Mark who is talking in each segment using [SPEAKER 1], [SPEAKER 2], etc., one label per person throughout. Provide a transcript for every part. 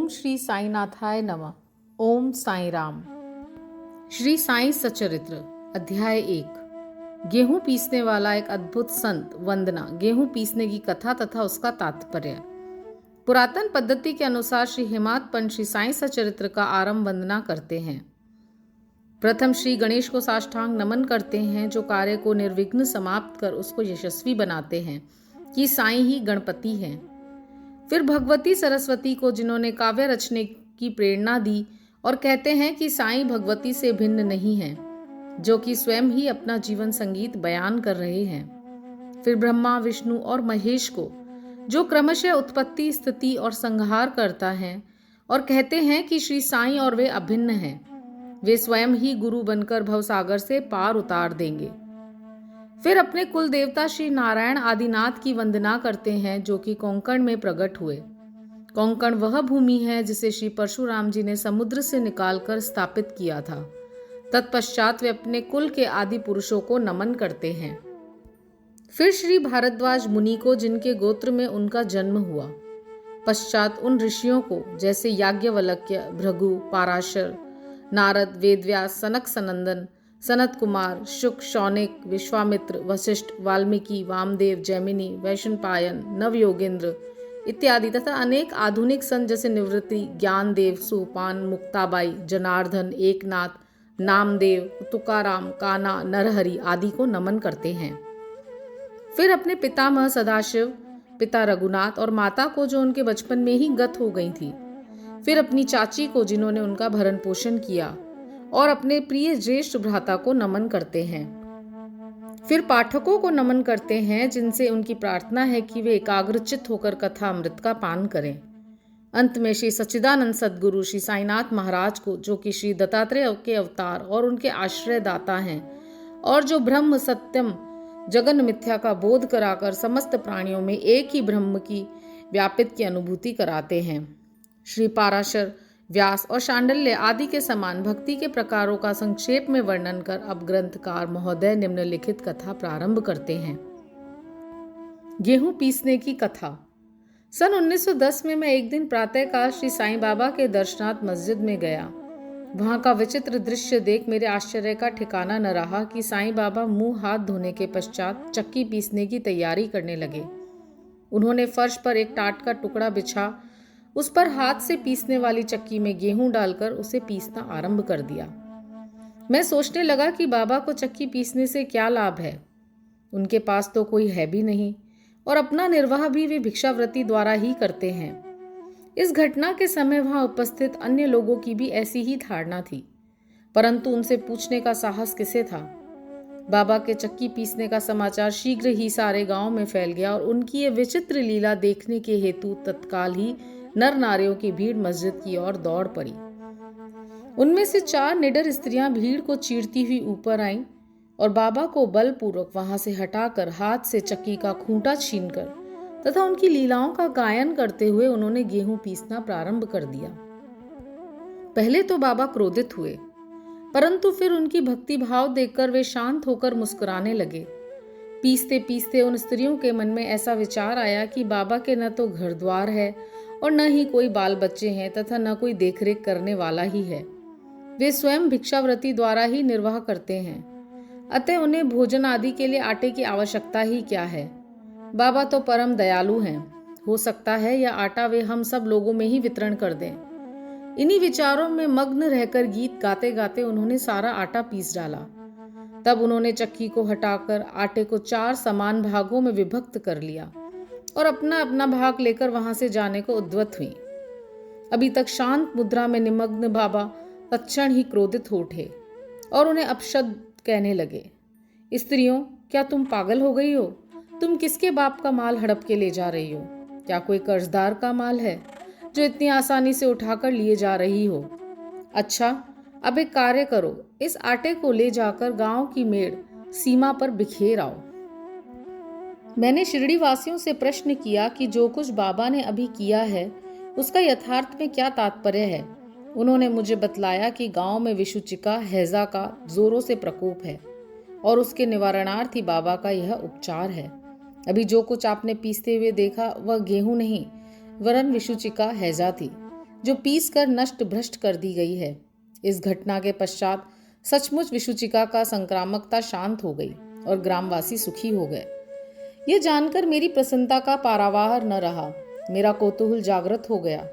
[SPEAKER 1] ओम श्री साईनाथाय नमः। ओम साई राम। श्री साई सचरित्र अध्याय 1। गेहूं पीसने वाला एक अद्भुत संत वंदना। गेहूं पीसने की कथा तथा उसका तात्पर्य। पुरातन पद्धति के अनुसार श्री हेमाद पंत श्री साई सचरित्र का आरंभ वंदना करते हैं। प्रथम श्री गणेश को साष्टांग नमन करते हैं, जो कार्य को निर्विघ्न समाप्त कर उसको यशस्वी बनाते हैं कि साई ही गणपति हैं। फिर भगवती सरस्वती को, जिन्होंने काव्य रचने की प्रेरणा दी, और कहते हैं कि साईं भगवती से भिन्न नहीं हैं, जो कि स्वयं ही अपना जीवन संगीत बयान कर रहे हैं। फिर ब्रह्मा, विष्णु और महेश को, जो क्रमशः उत्पत्ति, स्थिति और संहार करता है, और कहते हैं कि श्री साईं और वे अभिन्न हैं। वे स्वयं ही गुरु बनकर भवसागर से पार उतार देंगे। फिर अपने कुल देवता श्री नारायण आदिनाथ की वंदना करते हैं, जो कि कोंकण में प्रकट हुए। कोंकण वह भूमि है जिसे श्री परशुराम जी ने समुद्र से निकालकर स्थापित किया था। तत्पश्चात वे अपने कुल के आदि पुरुषों को नमन करते हैं। फिर श्री भारद्वाज मुनि को, जिनके गोत्र में उनका जन्म हुआ। पश्चात उन ऋषियों को, जैसे याज्ञवल्क्य, भृगु, पाराशर, नारद, वेदव्यास, सनक सनंदन, सनत कुमार, शुक, शौनिक, विश्वामित्र, वशिष्ठ, वाल्मीकि, वामदेव, जैमिनी, वैशंपायन, नवयोगेंद्र इत्यादि तथा अनेक आधुनिक संत जैसे निवृत्ति, ज्ञानदेव, सोपान, मुक्ताबाई, जनार्दन, एकनाथ, नामदेव, तुकाराम, काना, नरहरि आदि को नमन करते हैं। फिर अपने पितामह सदाशिव, पिता रघुनाथ और माता को, जो उनके बचपन में ही गत हो गई थी। फिर अपनी चाची को, जिन्होंने उनका भरण पोषण किया, और अपने प्रिय ज्येष्ठ भ्राता को नमन करते हैं। फिर पाठकों को नमन करते हैं, जिनसे उनकी प्रार्थना है कि वे एकाग्रचित्त होकर कथा अमृत का पान करें। अंत में श्री सच्चिदानंद सद्गुरु श्री साईनाथ महाराज को, जो कि श्री दत्तात्रेय के अवतार और उनके आश्रय दाता हैं, और जो ब्रह्म सत्यम जगन मिथ्या का बोध कराकर समस्त प्राणियों में एक ही ब्रह्म की व्यापित की अनुभूति कराते हैं। श्री पाराशर, व्यास और शांडिल्य आदि के समान भक्ति के प्रकारों का संक्षेप में वर्णन कर अब ग्रंथकार महोदय निम्नलिखित कथा प्रारंभ करते हैं। गेहूं पीसने की कथा। सन 1910 में मैं एक दिन प्रातःकाल श्री साईं बाबा के दर्शनार्थ मस्जिद में गया। वहां का विचित्र दृश्य देख मेरे आश्चर्य का ठिकाना न रहा कि साईं बाबा मुंह हाथ धोने के पश्चात चक्की पीसने की तैयारी करने लगे। उन्होंने फर्श पर एक टाट का टुकड़ा बिछा उस पर हाथ से पीसने वाली चक्की में गेहूं डालकर उसे पीसना आरंभ कर दिया। मैं सोचने लगा कि बाबा को चक्की पीसने से क्या लाभ है। उनके पास तो कोई है भी नहीं, और अपना निर्वाह भी वे भिक्षावृत्ति द्वारा ही करते हैं। इस घटना के समय वहां उपस्थित अन्य लोगों की भी ऐसी ही धारणा थी, परंतु उनसे पूछने का साहस किसे था। बाबा के चक्की पीसने का समाचार शीघ्र ही सारे गांव में फैल गया, और उनकी ये विचित्र लीला देखने के हेतु तत्काल ही नर नारियों की भीड़ मस्जिद की ओर दौड़ पड़ी। उनमें से 4 निडर स्त्रियां भीड़ को चीरती हुई ऊपर आईं, और बाबा को बलपूर्वक वहां से हटाकर हाथ से चक्की का खूंटा छीनकर तथा उनकी लीलाओं का गायन करते हुए उन्होंने गेहूं पीसना प्रारंभ कर दिया। पहले तो बाबा क्रोधित हुए, परंतु फिर उनकी भक्ति भाव देखकर वे शांत होकर मुस्कुराने लगे। पीसते पीसते उन स्त्रियों के मन में ऐसा विचार आया कि बाबा के न तो घर द्वार है और न ही कोई बाल बच्चे हैं तथा न कोई देखरेख करने वाला ही है। वे स्वयं भिक्षावृत्ति द्वारा ही निर्वाह करते हैं, अतः उन्हें भोजन आदि के लिए आटे की आवश्यकता ही क्या है। बाबा तो परम दयालु हैं, हो सकता है यह आटा वे हम सब लोगों में ही वितरण कर दें। इन्हीं विचारों में मग्न रहकर गीत गाते गाते उन्होंने सारा आटा पीस डाला। तब उन्होंने चक्की को हटाकर आटे को 4 समान भागों में विभक्त कर लिया और अपना अपना भाग लेकर वहां से जाने को उद्यत हुई। अभी तक शांत मुद्रा में निमग्न बाबा तत्क्षण ही क्रोधित हो उठे और उन्हें अपशब्द कहने लगे। स्त्रियों, क्या तुम पागल हो गई हो? तुम किसके बाप का माल हड़प के ले जा रही हो? क्या कोई कर्जदार का माल है जो इतनी आसानी से उठाकर लिए जा रही हो? अच्छा, अब एक कार्य करो, इस आटे को ले जाकर गांव की मेड़ सीमा पर बिखेर आओ। मैंने शिरडी वासियों से प्रश्न किया कि जो कुछ बाबा ने अभी किया है उसका यथार्थ में क्या तात्पर्य है। उन्होंने मुझे बतलाया कि गांव में विषुचिका, हैजा का जोरों से प्रकोप है और उसके निवारणार्थ ही बाबा का यह उपचार है। अभी जो कुछ आपने पीसते हुए देखा वह गेहूं नहीं वरन विषुचिका, हैजा थी। जो पीस कर नष्ट भ्रष्ट कर दी गई है। इस घटना के पश्चात सचमुच विषुचिका का संक्रामकता शांत हो गई और ग्रामवासी सुखी हो गए। यह जानकर मेरी प्रसन्नता का पारावार न रहा। मेरा कौतूहल जागृत हो गया।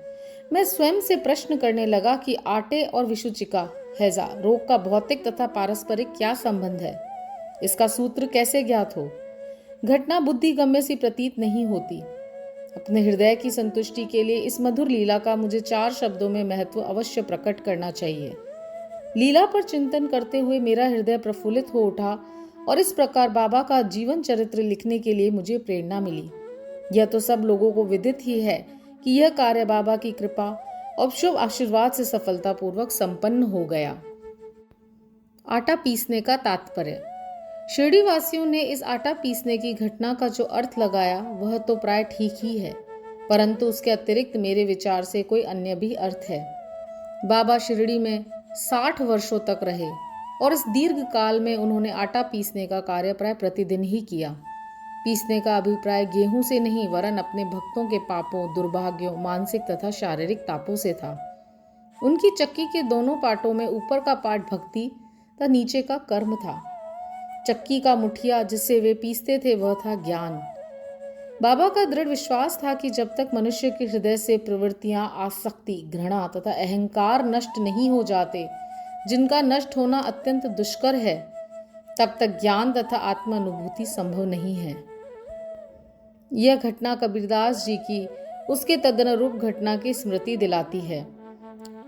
[SPEAKER 1] मैं स्वयं से प्रश्न करने लगा कि आटे और विषुचिका हैजा रोग का भौतिक तथा पारस्परिक क्या संबंध है। इसका सूत्र कैसे ज्ञात हो। घटना बुद्धिगम्य सी प्रतीत नहीं होती। अपने हृदय की संतुष्टि के लिए इस मधुर लीला का मुझे 4 शब्दों में महत्व अवश्य प्रकट करना चाहिए। लीला पर चिंतन करते हुए मेरा हृदय प्रफुल्लित हो उठा और इस प्रकार बाबा का जीवन चरित्र लिखने के लिए मुझे प्रेरणा मिली। यह तो सब लोगों को विदित ही है कि यह कार्य बाबा की कृपा और शुभ आशीर्वाद से सफलतापूर्वक संपन्न हो गया। आटा पीसने का तात्पर्य। शिरडी वासियों ने इस आटा पीसने की घटना का जो अर्थ लगाया वह तो प्राय ठीक ही है, परंतु उसके अतिरिक्त मेरे विचार से कोई अन्य भी अर्थ है। बाबा शिरडी में 60 वर्षों तक रहे और इस दीर्घ काल में उन्होंने आटा पीसने का कार्य प्राय प्रतिदिन ही किया। पीसने का अभिप्राय गेहूं से नहीं वरन अपने भक्तों के पापों, दुर्भाग्यों, मानसिक तथा शारीरिक तापों से था। उनकी चक्की के दोनों पाटों में ऊपर का पाट भक्ति तथा नीचे का कर्म था। चक्की का मुठिया जिससे वे पीसते थे वह था ज्ञान। बाबा का दृढ़ विश्वास था कि जब तक मनुष्य के हृदय से प्रवृत्तियां, आसक्ति, घृणा तथा अहंकार नष्ट नहीं हो जाते, जिनका नष्ट होना अत्यंत दुष्कर है, तब तक ज्ञान तथा आत्मानुभूति संभव नहीं है। यह घटना कबीरदास जी की उसके तदनुरूप घटना की स्मृति दिलाती है।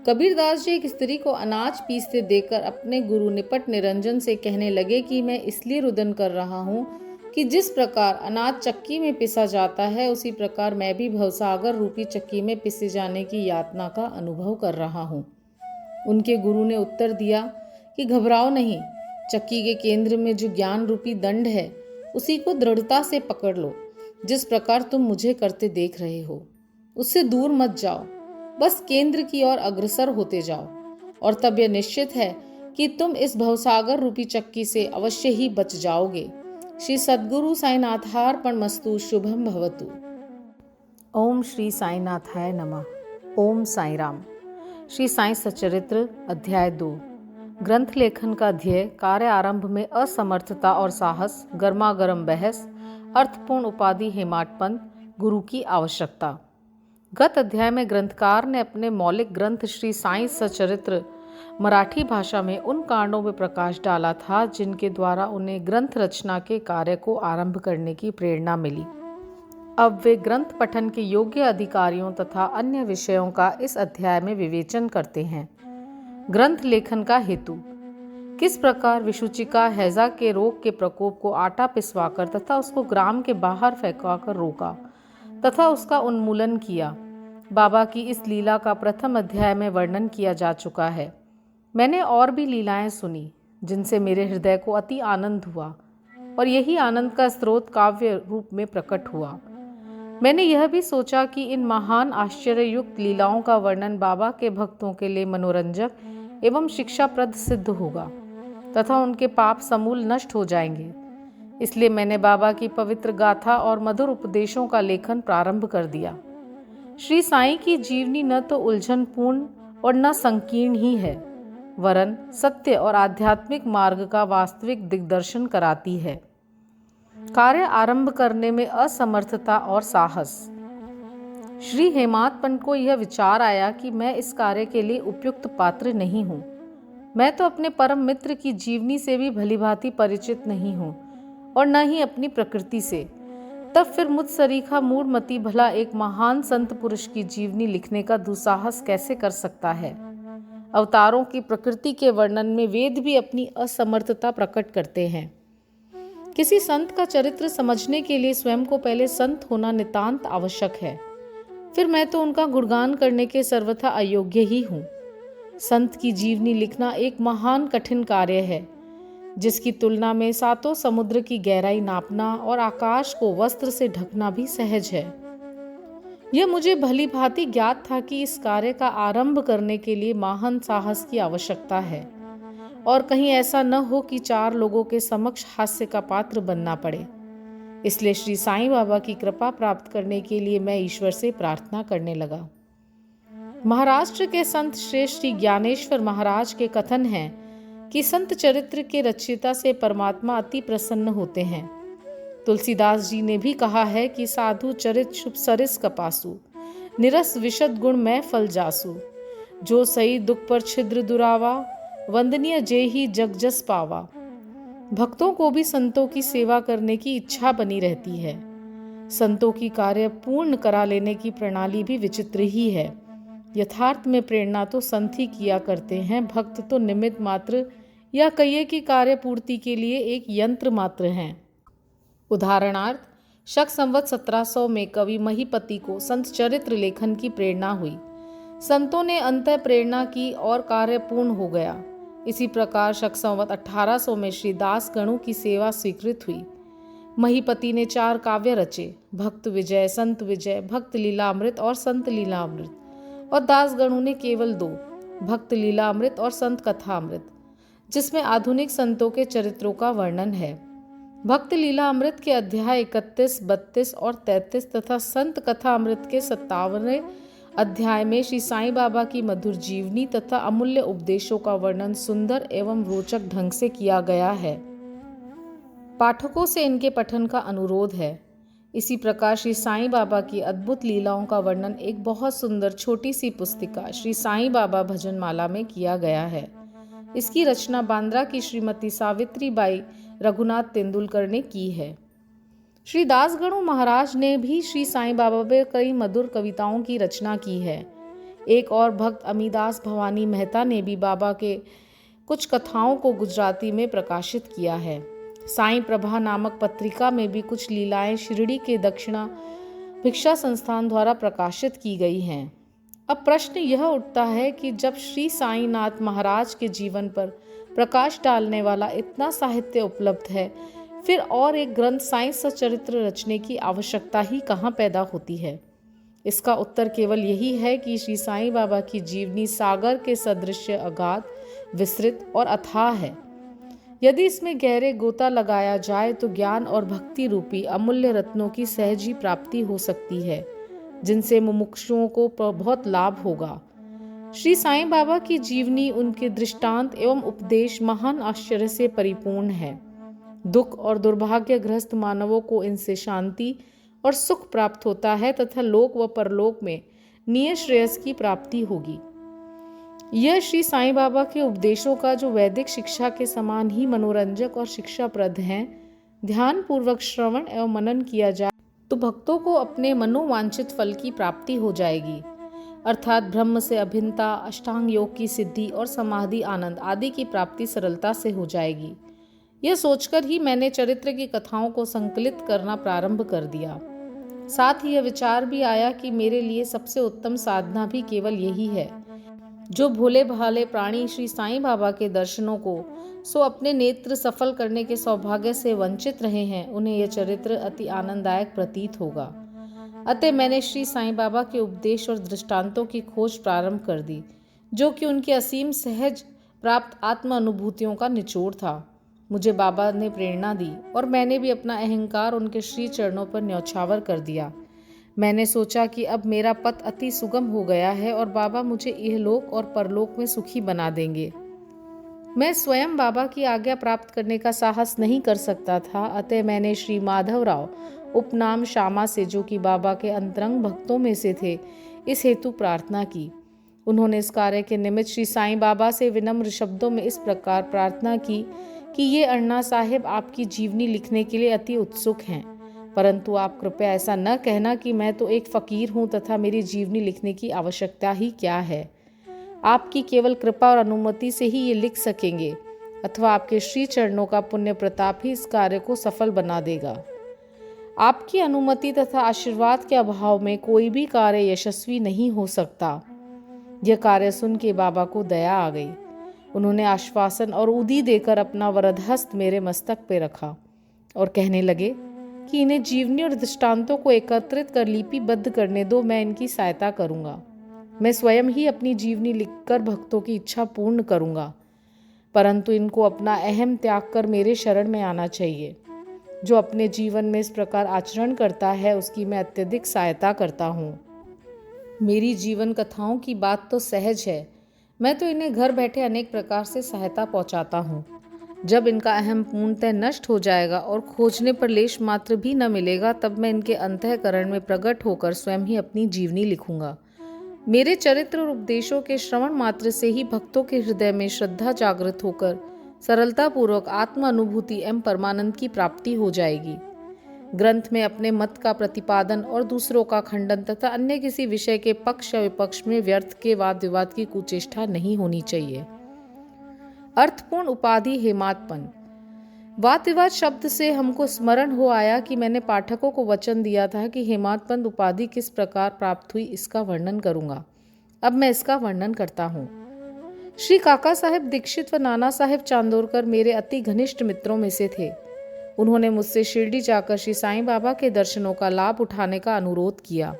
[SPEAKER 1] कबीरदास जी एक स्त्री को अनाज पीसते देखकर अपने गुरु निपट निरंजन से कहने लगे कि मैं इसलिए रुदन कर रहा हूँ कि जिस प्रकार अनाज चक्की में पिसा जाता है उसी प्रकार मैं भी भवसागर रूपी चक्की में पिसे जाने की यातना का अनुभव कर रहा हूँ। उनके गुरु ने उत्तर दिया कि घबराओ नहीं, चक्की के केंद्र में जो ज्ञान रूपी दंड है उसी को दृढ़ता से पकड़ लो। जिस प्रकार तुम मुझे करते देख रहे हो उससे दूर मत जाओ, बस केंद्र की ओर अग्रसर होते जाओ और तब यह निश्चित है कि तुम इस भवसागर रूपी चक्की से अवश्य ही बच जाओगे। श्री सद्गुरु साईनाथार्पणमस्तु। शुभम भवतु। ओम श्री साईनाथाय नमः। ओम साई राम। श्री साई सच्चरित्र अध्याय 2। ग्रंथ लेखन का ध्येय, कार्य आरंभ में असमर्थता और साहस, गर्मागर्म बहस, अर्थपूर्ण उपाधि हेमाड पंथ, गुरु की आवश्यकता। गत अध्याय में ग्रंथकार ने अपने मौलिक ग्रंथ श्री साई सच्चरित्र मराठी भाषा में उन कांडों में प्रकाश डाला था जिनके द्वारा उन्हें ग्रंथ रचना के कार्य को आरंभ करने की प्रेरणा मिली। अब वे ग्रंथ पठन के योग्य अधिकारियों तथा अन्य विषयों का इस अध्याय में विवेचन करते हैं। ग्रंथ लेखन का हेतु। किस प्रकार विषुचिका हैजा के रोग के प्रकोप को आटा पिसवाकर तथा उसको ग्राम के बाहर फेंकवाकर रोका तथा उसका उन्मूलन किया। बाबा की इस लीला का प्रथम अध्याय में वर्णन किया जा चुका है। मैंने और भी लीलाएं सुनी जिनसे मेरे हृदय को अति आनंद हुआ और यही आनंद का स्रोत काव्य रूप में प्रकट हुआ। मैंने यह भी सोचा कि इन महान आश्चर्ययुक्त लीलाओं का वर्णन बाबा के भक्तों के लिए मनोरंजक एवं शिक्षाप्रद सिद्ध होगा तथा उनके पाप समूल नष्ट हो जाएंगे। इसलिए मैंने बाबा की पवित्र गाथा और मधुर उपदेशों का लेखन प्रारंभ कर दिया। श्री साईं की जीवनी न तो उलझनपूर्ण और न संकीर्ण ही है, वरन सत्य और आध्यात्मिक मार्ग का वास्तविक दिग्दर्शन कराती है। कार्य आरंभ करने में असमर्थता और साहस। श्री हेमाद पंत को यह विचार आया कि मैं इस कार्य के लिए उपयुक्त पात्र नहीं हूँ। मैं तो अपने परम मित्र की जीवनी से भी भलीभांति परिचित नहीं हूँ और न ही अपनी प्रकृति से। तब फिर मुझ सरीखा मूढ़मती भला एक महान संत पुरुष की जीवनी लिखने का दुस्साहस कैसे कर सकता है। अवतारों की प्रकृति के वर्णन में वेद भी अपनी असमर्थता प्रकट करते हैं। किसी संत का चरित्र समझने के लिए स्वयं को पहले संत होना नितांत आवश्यक है। फिर मैं तो उनका गुणगान करने के सर्वथा अयोग्य ही हूँ। संत की जीवनी लिखना एक महान कठिन कार्य है, जिसकी तुलना में सातों समुद्र की गहराई नापना और आकाश को वस्त्र से ढकना भी सहज है। यह मुझे भली भांति ज्ञात था कि इस कार्य का आरंभ करने के लिए महान साहस की आवश्यकता है और कहीं ऐसा न हो कि 4 लोगों के समक्ष हास्य का पात्र बनना पड़े। इसलिए श्री साईं बाबा की कृपा प्राप्त करने के लिए मैं ईश्वर से प्रार्थना करने लगा। महाराष्ट्र के संत श्रेष्ठ श्री ज्ञानेश्वर महाराज के कथन है कि संत चरित्र के रचयिता से परमात्मा अति प्रसन्न होते हैं। तुलसीदास जी ने भी कहा है कि साधु चरित शुभ सरिस कपासु, निरस विशद गुण में फल जासु, जो सही दुख पर छिद्र दुरावा, वंदनीय जे ही जग जस पावा। भक्तों को भी संतों की सेवा करने की इच्छा बनी रहती है। संतों की कार्य पूर्ण करा लेने की प्रणाली भी विचित्र ही है। यथार्थ में प्रेरणा तो संत ही किया करते हैं, भक्त तो निमित्त मात्र या कहिए कि कार्य पूर्ति के लिए एक यंत्र मात्र हैं। उदाहरणार्थ, शक संवत 1700 में कवि महीपति को संत चरित्र लेखन की प्रेरणा हुई। संतों ने अंतः प्रेरणा की और कार्य पूर्ण हो गया। इसी प्रकार शक संवत 1800 में श्री दास गणों की सेवा स्वीकृत हुई। महीपति ने 4 काव्य रचे, भक्त विजय, संत विजय, भक्त लीलामृत और संत लीलामृत, और दासगणों ने केवल 2, भक्त लीलामृत और संत कथामृत, जिसमें आधुनिक संतों के चरित्रों का वर्णन है। भक्त लीलामृत के अध्याय 31, 32 और 33 तथा संत कथामृत के 57वें अध्याय में श्री साईं बाबा की मधुर जीवनी तथा अमूल्य उपदेशों का वर्णन सुंदर एवं रोचक ढंग से किया गया है। पाठकों से इनके पठन का अनुरोध है। इसी प्रकार श्री साईं बाबा की अद्भुत लीलाओं का वर्णन एक बहुत सुंदर छोटी सी पुस्तिका श्री साईं बाबा भजन माला में किया गया है। इसकी रचना बांद्रा की श्रीमती सावित्री बाई रघुनाथ तेंदुलकर ने की है। श्री दासगणु महाराज ने भी श्री साईं बाबा पे कई मधुर कविताओं की रचना की है। एक और भक्त अमीदास भवानी मेहता ने भी बाबा के कुछ कथाओं को गुजराती में प्रकाशित किया है। साईं प्रभा नामक पत्रिका में भी कुछ लीलाएं शिरडी के दक्षिणा भिक्षा संस्थान द्वारा प्रकाशित की गई हैं। अब प्रश्न यह उठता है कि जब श्री साईं नाथ महाराज के जीवन पर प्रकाश डालने वाला इतना साहित्य उपलब्ध है, फिर और एक ग्रंथ साईं सचरित्र रचने की आवश्यकता ही कहाँ पैदा होती है। इसका उत्तर केवल यही है कि श्री साईं बाबा की जीवनी सागर के सदृश अगाध, विस्तृत और अथाह है। यदि इसमें गहरे गोता लगाया जाए तो ज्ञान और भक्ति रूपी अमूल्य रत्नों की सहज ही प्राप्ति हो सकती है, जिनसे मुमुक्षुओं को बहुत लाभ होगा। श्री साईं बाबा की जीवनी, उनके दृष्टांत एवं उपदेश महान आश्चर्य से परिपूर्ण है। दुख और दुर्भाग्यग्रस्त मानवों को इनसे शांति और सुख प्राप्त होता है तथा लोक व परलोक में नियत श्रेयस की प्राप्ति होगी। यह श्री साईं बाबा के उपदेशों का जो वैदिक शिक्षा के समान ही मनोरंजक और शिक्षाप्रद हैं, ध्यान पूर्वक श्रवण एवं मनन किया जाए तो भक्तों को अपने मनोवांछित फल की प्राप्ति हो जाएगी, अर्थात ब्रह्म से अभिन्नता, अष्टांग योग की सिद्धि और समाधि आनंद आदि की प्राप्ति सरलता से हो जाएगी। यह सोचकर ही मैंने चरित्र की कथाओं को संकलित करना प्रारंभ कर दिया। साथ ही यह विचार भी आया कि मेरे लिए सबसे उत्तम साधना भी केवल यही है। जो भोले भाले प्राणी श्री साईं बाबा के दर्शनों को सो अपने नेत्र सफल करने के सौभाग्य से वंचित रहे हैं, उन्हें यह चरित्र अति आनंददायक प्रतीत होगा। अतः मैंने श्री साईं बाबा के उपदेश और दृष्टांतों की खोज प्रारंभ कर दी, जो कि उनकी असीम सहज प्राप्त आत्म अनुभूतियों का निचोड़ था। मुझे बाबा ने प्रेरणा दी और मैंने भी अपना अहंकार उनके श्री चरणों पर न्यौछावर कर दिया। मैंने सोचा कि अब मेरा पथ अति सुगम हो गया है और बाबा मुझे इहलोक और परलोक में सुखी बना देंगे। मैं स्वयं बाबा की आज्ञा प्राप्त करने का साहस नहीं कर सकता था, अतः मैंने श्री माधवराव उपनाम श्यामा से, जो कि बाबा के अंतरंग भक्तों में से थे, इस हेतु प्रार्थना की। उन्होंने इस कार्य के निमित्त श्री साईं बाबा से विनम्र शब्दों में इस प्रकार प्रार्थना की कि ये अन्ना साहेब आपकी जीवनी लिखने के लिए अति उत्सुक हैं, परंतु आप कृपया ऐसा न कहना कि मैं तो एक फकीर हूँ तथा मेरी जीवनी लिखने की आवश्यकता ही क्या है। आपकी केवल कृपा और अनुमति से ही ये लिख सकेंगे, अथवा आपके श्री चरणों का पुण्य प्रताप ही इस कार्य को सफल बना देगा। आपकी अनुमति तथा आशीर्वाद के अभाव में कोई भी कार्य यशस्वी नहीं हो सकता। यह कार्य सुन के बाबा को दया आ गई। उन्होंने आश्वासन और उदी देकर अपना वरदहस्त मेरे मस्तक पे रखा और कहने लगे कि इन्हें जीवनी और दृष्टांतों को एकत्रित कर लिपिबद्ध करने दो, मैं इनकी सहायता करूंगा। मैं स्वयं ही अपनी जीवनी लिखकर भक्तों की इच्छा पूर्ण करूंगा, परंतु इनको अपना अहम त्याग कर मेरे शरण में आना चाहिए। जो अपने जीवन में इस प्रकार आचरण करता है, उसकी मैं अत्यधिक सहायता करता हूँ। मेरी जीवन कथाओं की बात तो सहज है। मैं तो इन्हें घर बैठे अनेक प्रकार से सहायता पहुंचाता हूँ। जब इनका अहम पूर्णतः नष्ट हो जाएगा और खोजने पर लेश मात्र भी न मिलेगा, तब मैं इनके अंतःकरण में प्रकट होकर स्वयं ही अपनी जीवनी लिखूंगा। मेरे चरित्र और उपदेशों के श्रवण मात्र से ही भक्तों के हृदय में श्रद्धा जागृत होकर सरलतापूर्वक आत्म अनुभूति एवं परमानंद की प्राप्ति हो जाएगी। ग्रंथ में अपने मत का प्रतिपादन और दूसरों का खंडन तथा अन्य किसी विषय के पक्ष या विपक्ष में व्यर्थ के वाद विवाद की कुचेष्टा नहीं होनी चाहिए। अर्थपूर्ण उपाधि हेमात्पन। वाद विवाद शब्द से हमको स्मरण हो आया कि मैंने पाठकों को वचन दिया था कि हेमात्पन उपाधि किस प्रकार प्राप्त हुई इसका वर्णन करूंगा। अब मैं इसका वर्णन करता हूँ। श्री काका साहेब दीक्षित व नाना साहेब चांदोरकर मेरे अति घनिष्ठ मित्रों में से थे। उन्होंने मुझसे शिरडी जाकर श्री साईं बाबा के दर्शनों का लाभ उठाने का अनुरोध किया।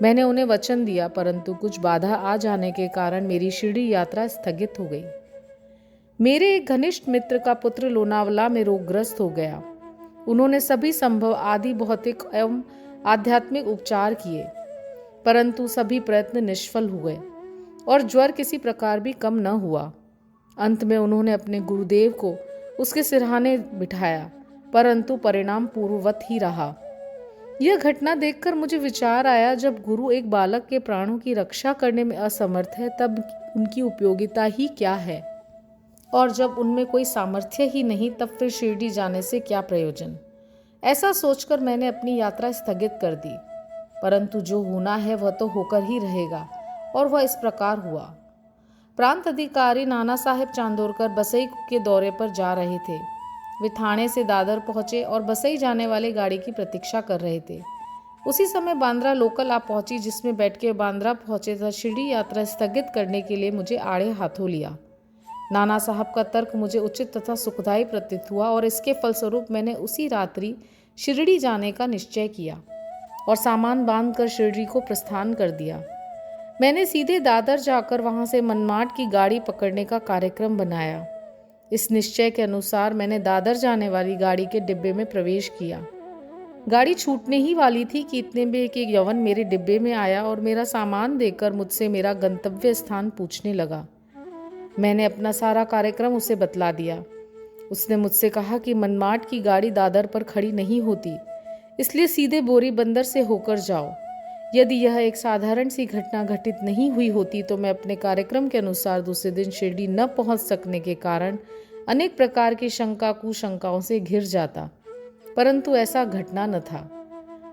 [SPEAKER 1] मैंने उन्हें वचन दिया, परंतु कुछ बाधा आ जाने के कारण मेरी शिरडी यात्रा स्थगित हो गई। मेरे एक घनिष्ठ मित्र का पुत्र लोनावला में रोगग्रस्त हो गया। उन्होंने सभी संभव आदि भौतिक एवं आध्यात्मिक उपचार किए, परंतु सभी प्रयत्न निष्फल हुए और ज्वर किसी प्रकार भी कम न हुआ। अंत में उन्होंने अपने गुरुदेव को उसके सिरहाने बिठाया, परंतु परिणाम पूर्ववत ही रहा। यह घटना देखकर मुझे विचार आया, जब गुरु एक बालक के प्राणों की रक्षा करने में असमर्थ है, तब उनकी उपयोगिता ही क्या है, और जब उनमें कोई सामर्थ्य ही नहीं, तब फिर शिरडी जाने से क्या प्रयोजन। ऐसा सोचकर मैंने अपनी यात्रा स्थगित कर दी, परंतु जो होना है वह तो होकर ही रहेगा, और वह इस प्रकार हुआ। प्रांत अधिकारी नाना साहेब चांदोरकर बसई के दौरे पर जा रहे थे। वे थाने से दादर पहुंचे और बसई जाने वाली गाड़ी की प्रतीक्षा कर रहे थे। उसी समय बांद्रा लोकल आ पहुंची, जिसमें बैठ के बांद्रा पहुंचे तथा शिरडी यात्रा स्थगित करने के लिए मुझे आड़े हाथों लिया। नाना साहब का तर्क मुझे उचित तथा सुखदायी प्रतीत हुआ और इसके फलस्वरूप मैंने उसी रात्रि शिरडी जाने का निश्चय किया और सामान बांधकर शिरडी को प्रस्थान कर दिया। मैंने सीधे दादर जाकर वहां से मनमाड की गाड़ी पकड़ने का कार्यक्रम बनाया। इस निश्चय के अनुसार मैंने दादर जाने वाली गाड़ी के डिब्बे में प्रवेश किया। गाड़ी छूटने ही वाली थी कि इतने में एक यवन मेरे डिब्बे में आया और मेरा सामान देकर मुझसे मेरा गंतव्य स्थान पूछने लगा। मैंने अपना सारा कार्यक्रम उसे बतला दिया। उसने मुझसे कहा कि मनमाड की गाड़ी दादर पर खड़ी नहीं होती, इसलिए सीधे बोरी बंदर से होकर जाओ। यदि यह एक साधारण सी घटना घटित नहीं हुई होती तो मैं अपने कार्यक्रम के अनुसार दूसरे दिन शिरडी न पहुंच सकने के कारण अनेक प्रकार की शंका कुशंकाओं से घिर जाता, परंतु ऐसा घटना न था।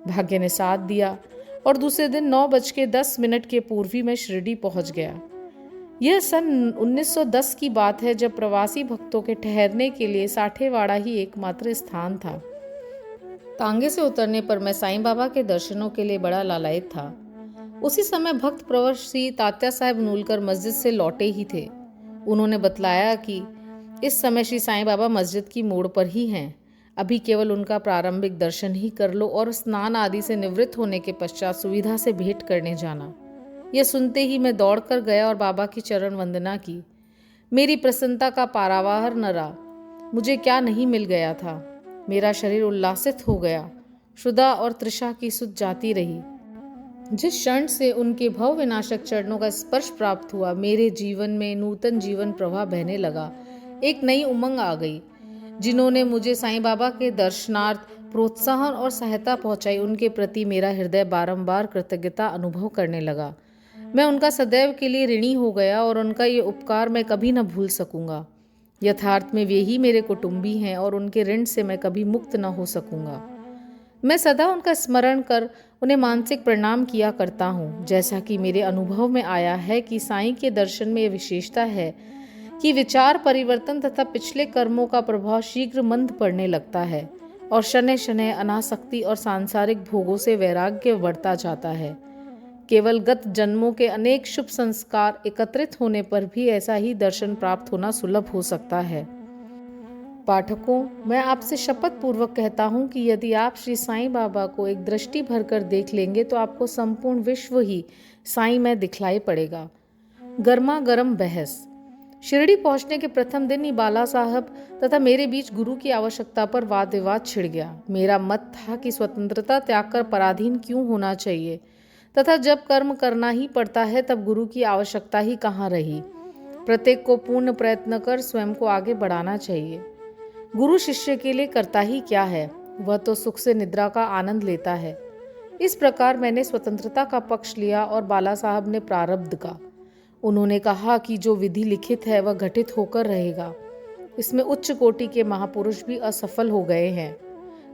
[SPEAKER 1] भाग्य ने साथ दिया और दूसरे दिन 9:10 के पूर्व ही मैं शिरडी पहुंच गया। यह सन 1910 की बात है, जब प्रवासी भक्तों के ठहरने के लिए साठेवाड़ा ही एकमात्र स्थान था। तांगे से उतरने पर मैं साईं बाबा के दर्शनों के लिए बड़ा लालायित था। उसी समय भक्त प्रवर श्री तात्या साहेब नूलकर मस्जिद से लौटे ही थे। उन्होंने बतलाया कि इस समय श्री साईं बाबा मस्जिद की मोड़ पर ही हैं। अभी केवल उनका प्रारंभिक दर्शन ही कर लो और स्नान आदि से निवृत्त होने के पश्चात सुविधा से भेंट करने जाना। यह सुनते ही मैं दौड़कर गया और बाबा की चरण वंदना की। मेरी प्रसन्नता का पारावार न रहा। मुझे क्या नहीं मिल गया था। मेरा शरीर उल्लासित हो गया। क्षुधा और तृषा की सुध जाती रही। जिस क्षण से उनके भव विनाशक चरणों का स्पर्श प्राप्त हुआ, मेरे जीवन में नूतन जीवन प्रवाह बहने लगा। एक नई उमंग आ गई। जिन्होंने मुझे साईं बाबा के दर्शनार्थ प्रोत्साहन और सहायता पहुंचाई, उनके प्रति मेरा हृदय बारंबार कृतज्ञता अनुभव करने लगा। मैं उनका सदैव के लिए ऋणी हो गया और उनका ये उपकार मैं कभी न भूल सकूंगा। यथार्थ में वे ही मेरे कुटुंबी हैं और उनके ऋण से मैं कभी मुक्त न हो सकूंगा। मैं सदा उनका स्मरण कर उन्हें मानसिक प्रणाम किया करता हूँ। जैसा कि मेरे अनुभव में आया है कि साईं के दर्शन में यह विशेषता है कि विचार परिवर्तन तथा पिछले कर्मों का प्रभाव शीघ्र मंद पड़ने लगता है और शनैः शनैः अनासक्ति और सांसारिक भोगों से वैराग्य बढ़ता जाता है। केवल गत जन्मों के अनेक शुभ संस्कार एकत्रित होने पर भी ऐसा ही दर्शन प्राप्त होना सुलभ हो सकता है। पाठकों, मैं आपसे शपथ पूर्वक कहता हूँ कि यदि आप श्री साईं बाबा को एक दृष्टि भरकर देख लेंगे तो आपको संपूर्ण विश्व ही साईं में दिखलाई पड़ेगा। गर्मा गर्म बहस। शिरडी पहुंचने के प्रथम दिन ही बाला साहब तथा मेरे बीच गुरु की आवश्यकता पर वाद विवाद छिड़ गया। मेरा मत था कि स्वतंत्रता त्याग कर पराधीन क्यों होना चाहिए तथा जब कर्म करना ही पड़ता है तब गुरु की आवश्यकता ही कहाँ रही। प्रत्येक को पूर्ण प्रयत्न कर स्वयं को आगे बढ़ाना चाहिए। गुरु शिष्य के लिए करता ही क्या है, वह तो सुख से निद्रा का आनंद लेता है। इस प्रकार मैंने स्वतंत्रता का पक्ष लिया और बाला साहब ने प्रारब्ध का। उन्होंने कहा कि जो विधि लिखित है वह घटित होकर रहेगा। इसमें उच्च कोटि के महापुरुष भी असफल हो गए हैं।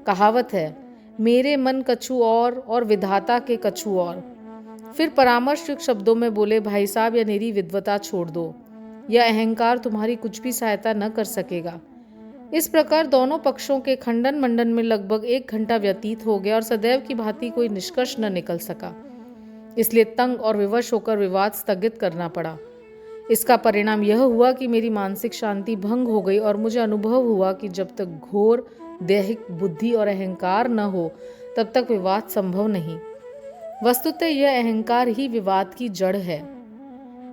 [SPEAKER 1] कहावत है, मेरे मन कछु और विधाता के कछु और। फिर परामर्शयुक्त शब्दों में बोले, भाई साहब यह निरी विद्वता छोड़ दो, यह अहंकार तुम्हारी कुछ भी सहायता न कर सकेगा। इस प्रकार दोनों पक्षों के खंडन मंडन में लगभग 1 घंटा व्यतीत हो गया और सदैव की भांति कोई निष्कर्ष न निकल सका। इसलिए तंग और विवश होकर विवाद स्थगित करना पड़ा। इसका परिणाम यह हुआ कि मेरी मानसिक शांति भंग हो गई और मुझे अनुभव हुआ कि जब तक घोर दैहिक बुद्धि और अहंकार न हो तब तक विवाद संभव नहीं। वस्तुतः यह अहंकार ही विवाद की जड़ है।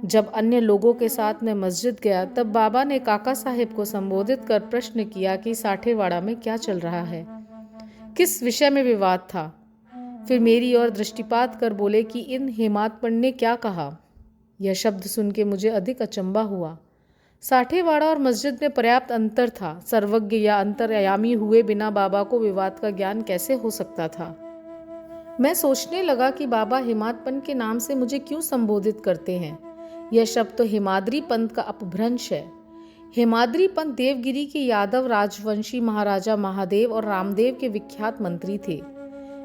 [SPEAKER 1] जब अन्य लोगों के साथ मैं मस्जिद गया तब बाबा ने काका साहेब को संबोधित कर प्रश्न किया कि साठेवाड़ा में क्या चल रहा है, किस विषय में विवाद था। फिर मेरी ओर दृष्टिपात कर बोले कि इन हेमात्पन ने क्या कहा। यह शब्द सुन के मुझे अधिक अचंबा हुआ। साठेवाड़ा और मस्जिद में पर्याप्त अंतर था। सर्वज्ञ या अंतर्यामी हुए बिना बाबा को विवाद का ज्ञान कैसे हो सकता था। मैं सोचने लगा कि बाबा हेमात्पन के नाम से मुझे क्यों संबोधित करते हैं। यह शब्द तो हेमाद्री पंथ का अपभ्रंश है। हेमाद्री पंथ देवगिरी के यादव राजवंशी महाराजा महादेव और रामदेव के विख्यात मंत्री थे।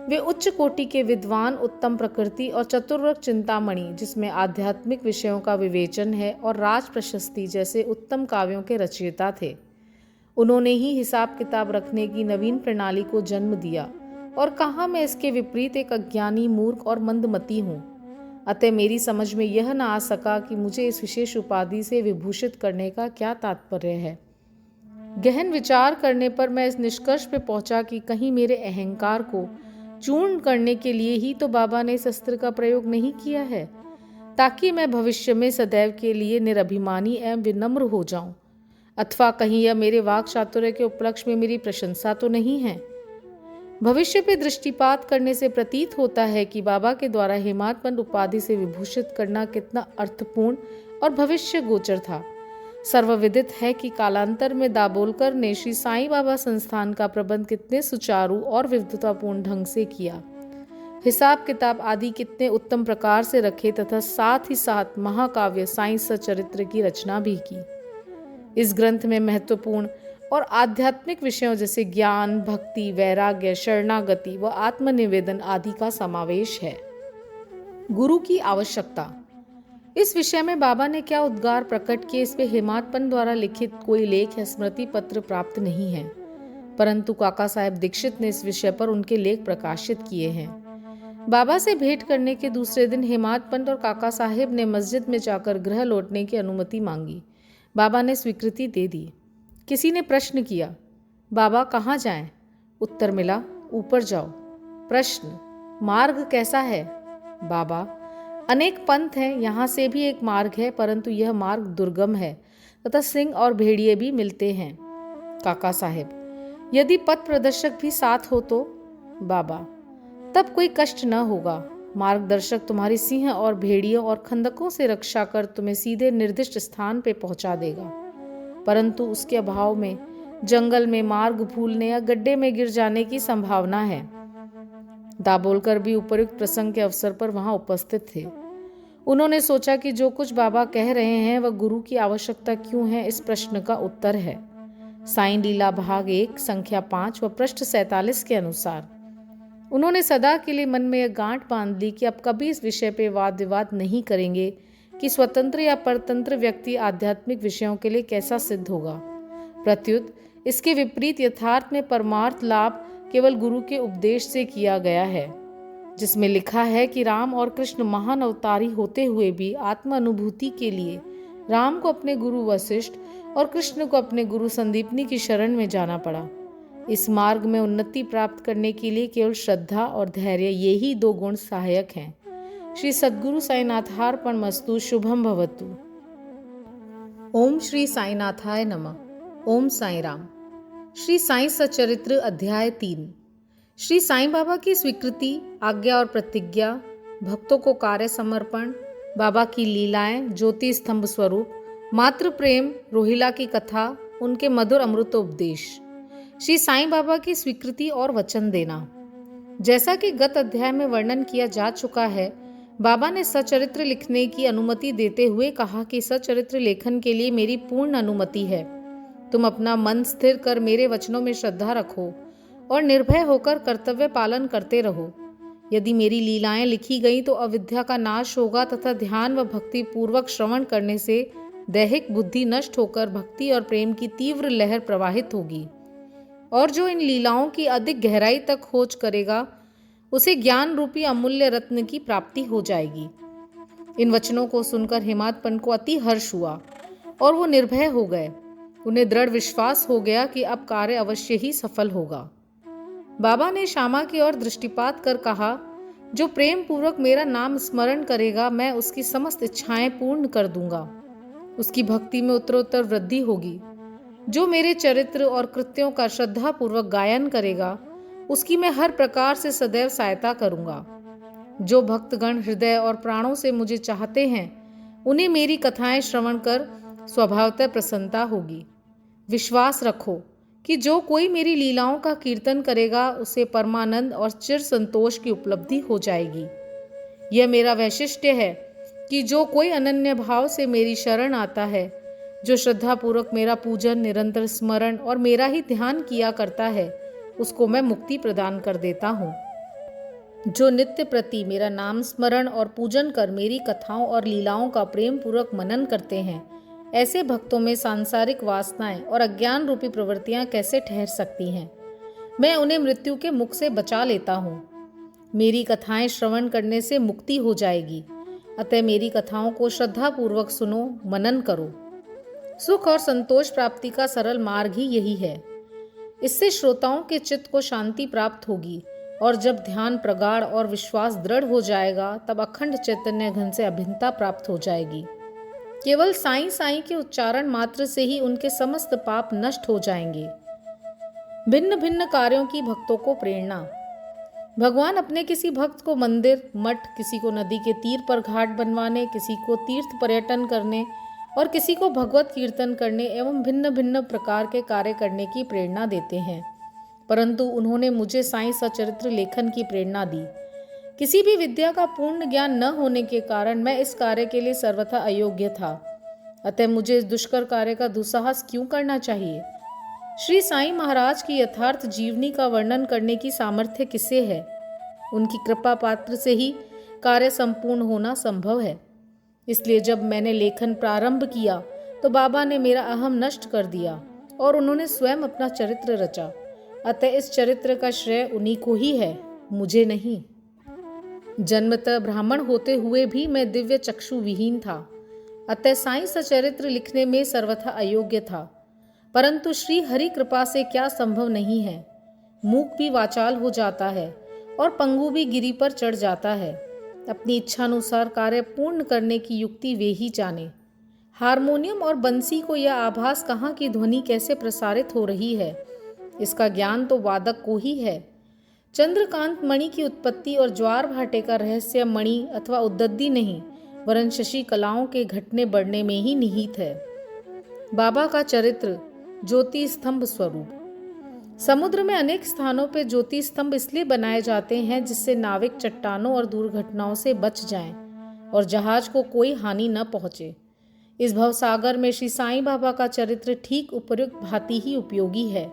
[SPEAKER 1] वे उच्च कोटि के विद्वान, उत्तम प्रकृति और चतुर्वर्ग चिंतामणि, जिसमें आध्यात्मिक विषयों का विवेचन है, और राज प्रशस्ति जैसे उत्तम काव्यों के रचयिता थे। उन्होंने ही हिसाब किताब रखने की नवीन प्रणाली को जन्म दिया और कहा मैं इसके विपरीत एक अज्ञानी, मूर्ख और मंदमती हूँ। अतः मेरी समझ में यह न आ सका कि मुझे इस विशेष उपाधि से विभूषित करने का क्या तात्पर्य है। गहन विचार करने पर मैं इस निष्कर्ष पे पहुंचा कि कहीं मेरे अहंकार को चूर्ण करने के लिए ही तो बाबा ने इस अस्त्र का प्रयोग नहीं किया है, ताकि मैं भविष्य में सदैव के लिए निरभिमानी एवं विनम्र हो जाऊं। अथवा कहीं यह मेरे वाक चातुर्य के उपलक्ष्य में मेरी प्रशंसा तो नहीं है। भविष्य पे दृष्टिपात करने से प्रतीत होता है कि बाबा के द्वारा हेमात्पन उपाधि से विभूषित करना कितना अर्थपूर्ण और भविष्य गोचर था। सर्वविदित है कि कालांतर में दाभोलकर ने श्री साईं बाबा संस्थान का प्रबंध कितने सुचारू और विद्वतापूर्ण ढंग से किया, हिसाब किताब आदि कितने उत्तम प्रकार से रखे तथा साथ ही साथ महाकाव्य साईं सचरित्र की रचना भी की। इस ग्रंथ में महत्वपूर्ण और आध्यात्मिक विषयों जैसे ज्ञान, भक्ति, वैराग्य, शरणागति व आत्मनिवेदन आदि का समावेश है। गुरु की आवश्यकता। इस विषय में बाबा ने क्या उद्गार प्रकट किए, इस पे हेमात्पन द्वारा लिखित कोई लेख या स्मृति पत्र प्राप्त नहीं है, परंतु काका साहेब दीक्षित ने इस विषय पर उनके लेख प्रकाशित किए हैं। बाबा से भेंट करने के दूसरे दिन हेमात्पन और काका साहेब ने मस्जिद में जाकर गृह लौटने की अनुमति मांगी। बाबा ने स्वीकृति दे दी। किसी ने प्रश्न किया, बाबा कहाँ जाएं? उत्तर मिला, ऊपर जाओ। प्रश्न, मार्ग कैसा है? बाबा, अनेक पंथ हैं, यहाँ से भी एक मार्ग है, परंतु यह मार्ग दुर्गम है तथा सिंह और भेड़िए भी मिलते हैं। काका साहेब, यदि पथ प्रदर्शक भी साथ हो तो? बाबा, तब कोई कष्ट न होगा। मार्गदर्शक तुम्हारी सिंह और भेड़ियों और खंदकों से रक्षा कर तुम्हें सीधे निर्दिष्ट स्थान पे पहुंचा देगा, परंतु उसके अभाव में जंगल में मार्ग भूलने या गड्ढे में गिर जाने की संभावना है। दाभोलकर भी उपयुक्त प्रसंग के अवसर पर वहां उपस्थित थे। उन्होंने सोचा कि जो कुछ बाबा कह रहे हैं वह गुरु की आवश्यकता क्यों है, इस प्रश्न का उत्तर है। साईं लीला भाग 1 संख्या 5 व पृष्ठ 47 के अनुसार उन्होंने सदा के लिए मन में यह गांठ बांध ली कि अब कभी इस विषय पे वाद विवाद नहीं करेंगे कि स्वतंत्र या परतंत्र व्यक्ति आध्यात्मिक विषयों के लिए कैसा सिद्ध होगा। प्रत्युत इसके विपरीत यथार्थ में परमार्थ लाभ केवल गुरु के उपदेश से किया गया है, जिसमें लिखा है कि राम और कृष्ण महान अवतारी होते हुए भी आत्म अनुभूति के लिए राम को अपने गुरु वशिष्ठ और कृष्ण को अपने गुरु संदीपनी की शरण में जाना पड़ा। इस मार्ग में उन्नति प्राप्त करने के लिए केवल श्रद्धा और धैर्य, यही 2 गुण सहायक हैं। श्री सद्गुरु साईनाथार्पण मस्तु। शुभम भवतु। ओम श्री साईनाथाय नमः। ओम साई राम। श्री साईं सचरित्र अध्याय 3। श्री साईं बाबा की स्वीकृति, आज्ञा और प्रतिज्ञा, भक्तों को कार्य समर्पण, बाबा की लीलाएं, ज्योति स्तंभ स्वरूप, मातृ प्रेम, रोहिला की कथा, उनके मधुर अमृतोपदेश, श्री साईं बाबा की स्वीकृति और वचन देना। जैसा कि गत अध्याय में वर्णन किया जा चुका है, बाबा ने सचरित्र लिखने की अनुमति देते हुए कहा कि सचरित्र लेखन के लिए मेरी पूर्ण अनुमति है। तुम अपना मन स्थिर कर मेरे वचनों में श्रद्धा रखो और निर्भय होकर कर्तव्य पालन करते रहो। यदि मेरी लीलाएं लिखी गई तो अविद्या का नाश होगा तथा ध्यान व भक्ति पूर्वक श्रवण करने से दैहिक बुद्धि नष्ट होकर भक्ति और प्रेम की तीव्र लहर प्रवाहित होगी, और जो इन लीलाओं की अधिक गहराई तक खोज करेगा उसे ज्ञान रूपी अमूल्य रत्न की प्राप्ति हो जाएगी। इन वचनों को सुनकर हेमाद पंत को अति हर्ष हुआ और वो निर्भय हो गए। उन्हें दृढ़ विश्वास हो गया कि अब कार्य अवश्य ही सफल होगा। बाबा ने श्यामा की ओर दृष्टिपात कर कहा, जो प्रेम पूर्वक मेरा नाम स्मरण करेगा मैं उसकी समस्त इच्छाएं पूर्ण कर दूंगा। उसकी भक्ति में उत्तरोत्तर वृद्धि होगी। जो मेरे चरित्र और कृत्यों का श्रद्धा पूर्वक गायन करेगा उसकी मैं हर प्रकार से सदैव सहायता करूंगा। जो भक्तगण हृदय और प्राणों से मुझे चाहते हैं उन्हें मेरी कथाएं श्रवण कर स्वभावतः प्रसन्नता होगी। विश्वास रखो कि जो कोई मेरी लीलाओं का कीर्तन करेगा उसे परमानंद और चिर संतोष की उपलब्धि हो जाएगी। यह मेरा वैशिष्ट्य है कि जो कोई अनन्य भाव से मेरी शरण आता है, जो श्रद्धापूर्वक मेरा पूजन, निरंतर स्मरण और मेरा ही ध्यान किया करता है, उसको मैं मुक्ति प्रदान कर देता हूँ। जो नित्य प्रति मेरा नाम स्मरण और पूजन कर मेरी कथाओं और लीलाओं का प्रेम पूर्वक मनन करते हैं, ऐसे भक्तों में सांसारिक वासनाएं और अज्ञान रूपी प्रवृत्तियां कैसे ठहर सकती हैं। मैं उन्हें मृत्यु के मुख से बचा लेता हूँ। मेरी कथाएं श्रवण करने से मुक्ति हो जाएगी। अतः मेरी कथाओं को श्रद्धापूर्वक सुनो, मनन करो। सुख और संतोष प्राप्ति का सरल मार्ग ही यही है। इससे श्रोताओं के चित्त को शांति प्राप्त होगी, और जब ध्यान प्रगाढ़ और विश्वास दृढ़ हो जाएगा तब अखंड चैतन्य घन से अभिन्नता प्राप्त हो जाएगी। केवल साईं साईं के उच्चारण मात्र से ही उनके समस्त पाप नष्ट हो जाएंगे। भिन्न भिन्न कार्यों की भक्तों को प्रेरणा। भगवान अपने किसी भक्त को मंदिर, मठ, किसी को नदी के तीर पर घाट बनवाने, किसी को तीर्थ पर्यटन करने और किसी को भगवत कीर्तन करने एवं भिन्न भिन्न प्रकार के कार्य करने की प्रेरणा देते हैं, परंतु उन्होंने मुझे साईं सचरित्र लेखन की प्रेरणा दी। किसी भी विद्या का पूर्ण ज्ञान न होने के कारण मैं इस कार्य के लिए सर्वथा अयोग्य था। अतः मुझे इस दुष्कर कार्य का दुस्साहस क्यों करना चाहिए? श्री साईं महाराज की यथार्थ जीवनी का वर्णन करने की सामर्थ्य किसे है? उनकी कृपा पात्र से ही कार्य संपूर्ण होना संभव है। इसलिए जब मैंने लेखन प्रारंभ किया तो बाबा ने मेरा अहम नष्ट कर दिया और उन्होंने स्वयं अपना चरित्र रचा। अतः इस चरित्र का श्रेय उन्हीं को ही है, मुझे नहीं। जन्मतः ब्राह्मण होते हुए भी मैं दिव्य चक्षु विहीन था, अतः साईं सचरित्र लिखने में सर्वथा अयोग्य था। परंतु श्री हरि कृपा से क्या संभव नहीं है। मूक भी वाचाल हो जाता है और पंगु भी गिरी पर चढ़ जाता है। अपनी इच्छानुसार कार्य पूर्ण करने की युक्ति वे ही जाने। हारमोनियम और बंसी को यह आभास कहाँ की ध्वनि कैसे प्रसारित हो रही है, इसका ज्ञान तो वादक को ही है। चंद्रकांत मणि की उत्पत्ति और ज्वार भाटे का रहस्य मणि अथवा उद्दत्ती नहीं, वरन शशि कलाओं के घटने बढ़ने में ही निहित है। बाबा का चरित्र ज्योति स्तंभ स्वरूप। समुद्र में अनेक स्थानों पर ज्योति स्तंभ इसलिए बनाए जाते हैं जिससे नाविक चट्टानों और दुर्घटनाओं से बच जाएं और जहाज को कोई हानि न पहुंचे। इस भवसागर में श्री साईं बाबा का चरित्र ठीक उपयुक्त भांति ही उपयोगी है।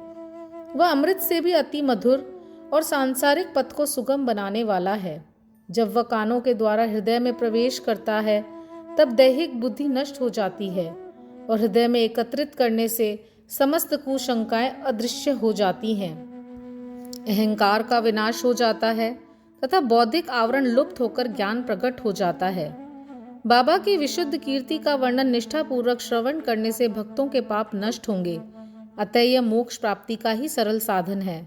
[SPEAKER 1] वह अमृत से भी अति मधुर और सांसारिक पथ को सुगम बनाने वाला है। जब वह कानों के द्वारा हृदय में प्रवेश करता है तब दैहिक बुद्धि नष्ट हो जाती है और हृदय में एकत्रित करने से समस्त कुशंकाएं अदृश्य हो जाती हैं। अहंकार का विनाश हो जाता है तथा बौद्धिक आवरण लुप्त होकर ज्ञान प्रकट हो जाता है। बाबा की विशुद्ध कीर्ति का वर्णन निष्ठापूर्वक श्रवण करने से भक्तों के पाप नष्ट होंगे। अतः यह मोक्ष प्राप्ति का ही सरल साधन है।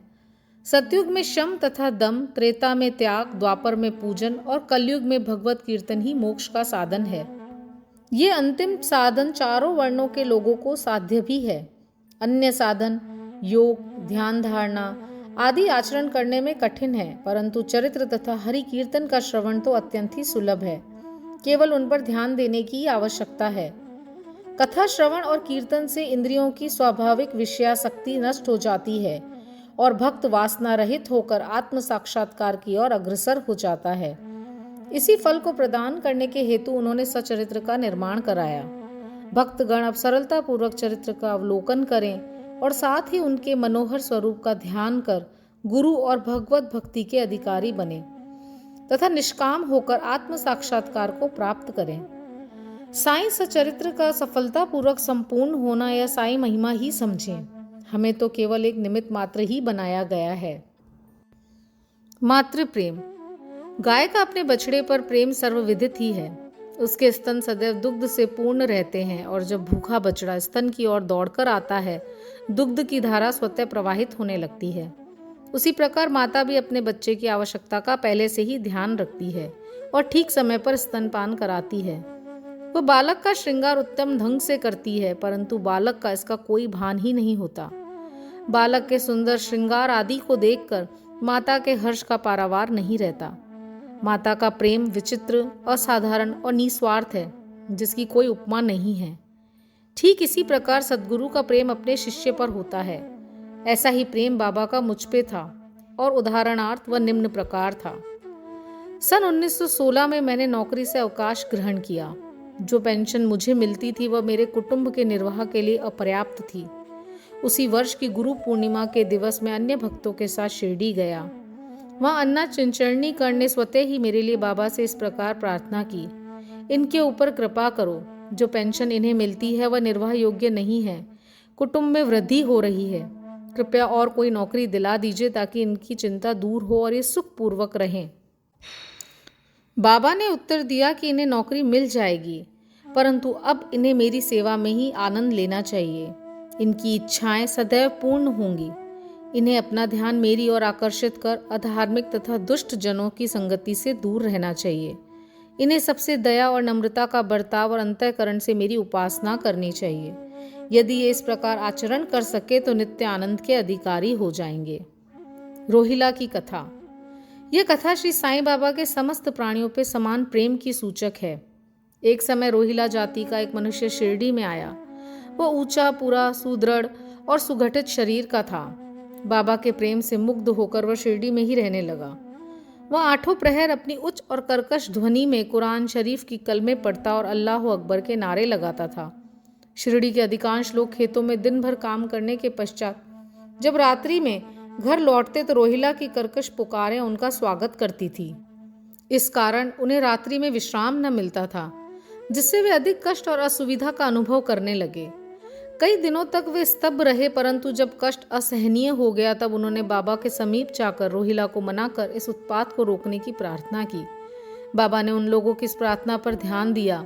[SPEAKER 1] सतयुग में शम तथा दम, त्रेता में त्याग, द्वापर में पूजन और कलयुग में भगवत कीर्तन ही मोक्ष का साधन है। ये अंतिम साधन चारों वर्णों के लोगों को साध्य भी है। अन्य साधन योग, ध्यान धारणा आदि आचरण करने में कठिन है, परंतु चरित्र तथा हरि कीर्तन का श्रवण तो अत्यंत ही सुलभ है। केवल उन पर ध्यान देने की आवश्यकता है। कथा श्रवण और कीर्तन से इंद्रियों की स्वाभाविक विषयासक्ति नष्ट हो जाती है और भक्त वासना रहित होकर आत्म साक्षात्कार की ओर अग्रसर हो जाता है। इसी फल को प्रदान करने के हेतु उन्होंने सचरित्र का निर्माण कराया। भक्तगण अब सरलता पूर्वक चरित्र का अवलोकन करें और साथ ही उनके मनोहर स्वरूप का ध्यान कर गुरु और भगवत भक्ति के अधिकारी बने तथा निष्काम होकर आत्म साक्षात्कार को प्राप्त करें। साईं सचरित्र का सफलतापूर्वक संपूर्ण होना या साईं महिमा ही समझें। हमें तो केवल एक निमित्त मात्र ही बनाया गया है। मातृ प्रेम। गाय का अपने बछड़े पर प्रेम सर्वविदित ही है। उसके स्तन सदैव दुग्ध से पूर्ण रहते हैं और जब भूखा बछड़ा स्तन की ओर दौड़कर आता है, दुग्ध की धारा स्वतः प्रवाहित होने लगती है। उसी प्रकार माता भी अपने बच्चे की आवश्यकता का पहले से ही ध्यान रखती है और ठीक समय पर स्तनपान कराती है। वह बालक का श्रृंगार उत्तम ढंग से करती है, परंतु बालक का इसका कोई भान ही नहीं होता। बालक के सुंदर श्रृंगार आदि को देखकर माता के हर्ष का पारावार नहीं रहता। माता का प्रेम विचित्र, असाधारण और निस्वार्थ है, जिसकी कोई उपमा नहीं है। ठीक इसी प्रकार सद्गुरु का प्रेम अपने शिष्य पर होता है। ऐसा ही प्रेम बाबा का मुझ पे था और उदाहरणार्थ वह निम्न प्रकार था। सन 1916 में मैंने नौकरी से अवकाश ग्रहण किया। जो पेंशन मुझे मिलती थी वह मेरे कुटुंब के निर्वाह के लिए अपर्याप्त थी। उसी वर्ष की गुरु पूर्णिमा के दिवस में अन्य भक्तों के साथ शिरडी गया। वहाँ अन्ना चिंचरनी करने स्वतः ही मेरे लिए बाबा से इस प्रकार प्रार्थना की, इनके ऊपर कृपा करो। जो पेंशन इन्हें मिलती है वह निर्वाह योग्य नहीं है। कुटुंब में वृद्धि हो रही है। कृपया और कोई नौकरी दिला दीजिए ताकि इनकी चिंता दूर हो और ये सुखपूर्वक रहें। बाबा ने उत्तर दिया कि इन्हें नौकरी मिल जाएगी, परंतु अब इन्हें मेरी सेवा में ही आनंद लेना चाहिए। इनकी इच्छाएं सदैव पूर्ण होंगी। इन्हें अपना ध्यान मेरी ओर आकर्षित कर अधार्मिक तथा दुष्ट जनों की संगति से दूर रहना चाहिए। इन्हें सबसे दया और नम्रता का बर्ताव और अंतःकरण से मेरी उपासना करनी चाहिए। यदि ये इस प्रकार आचरण कर सके तो नित्य आनंद के अधिकारी हो जाएंगे। रोहिला की कथा। यह कथा श्री साईं बाबा के समस्त प्राणियों पे समान प्रेम की सूचक है। एक समय रोहिला जाति का एक मनुष्य शिरडी में आया। वह ऊंचा, पूरा, सुदृढ़ और सुगठित शरीर का था। बाबा के प्रेम से मुग्ध होकर वह शिरडी में ही रहने लगा। वह आठों प्रहर अपनी उच्च और कर्कश ध्वनि में कुरान शरीफ की कलमे पढ़ता और अल्लाह अकबर के नारे लगाता था। शिरडी के अधिकांश लोग खेतों में दिन भर काम करने के पश्चात जब रात्रि में घर लौटते तो रोहिला की कर्कश पुकारें उनका स्वागत करती थी। इस कारण उन्हें रात्रि में विश्राम न मिलता था, जिससे वे अधिक कष्ट और असुविधा का अनुभव करने लगे। कई दिनों तक वे स्तब्ध रहे, परंतु जब कष्ट असहनीय हो गया तब उन्होंने बाबा के समीप जाकर रोहिला को मनाकर इस उत्पात को रोकने की प्रार्थना की। बाबा ने उन लोगों की इस प्रार्थना पर ध्यान दिया।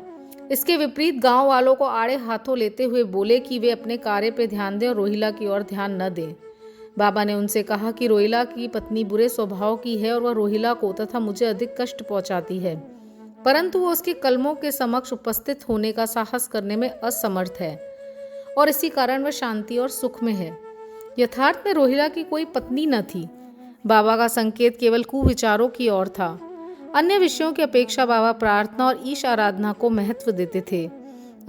[SPEAKER 1] इसके विपरीत गांव वालों को आड़े हाथों लेते हुए बोले कि वे अपने कार्य पर ध्यान दें और रोहिला की ओर ध्यान न दें। बाबा ने उनसे कहा कि रोहिला की पत्नी बुरे स्वभाव की है और वह रोहिला को तथा मुझे अधिक कष्ट पहुंचाती है, परंतु वो उसके कलमों के समक्ष उपस्थित होने का साहस करने में असमर्थ है और इसी कारण वह शांति और सुख में है। यथार्थ में रोहिला की कोई पत्नी न थी। बाबा का संकेत केवल कुविचारों की ओर था। अन्य विषयों की अपेक्षा बाबा प्रार्थना और ईश आराधना को महत्व देते थे।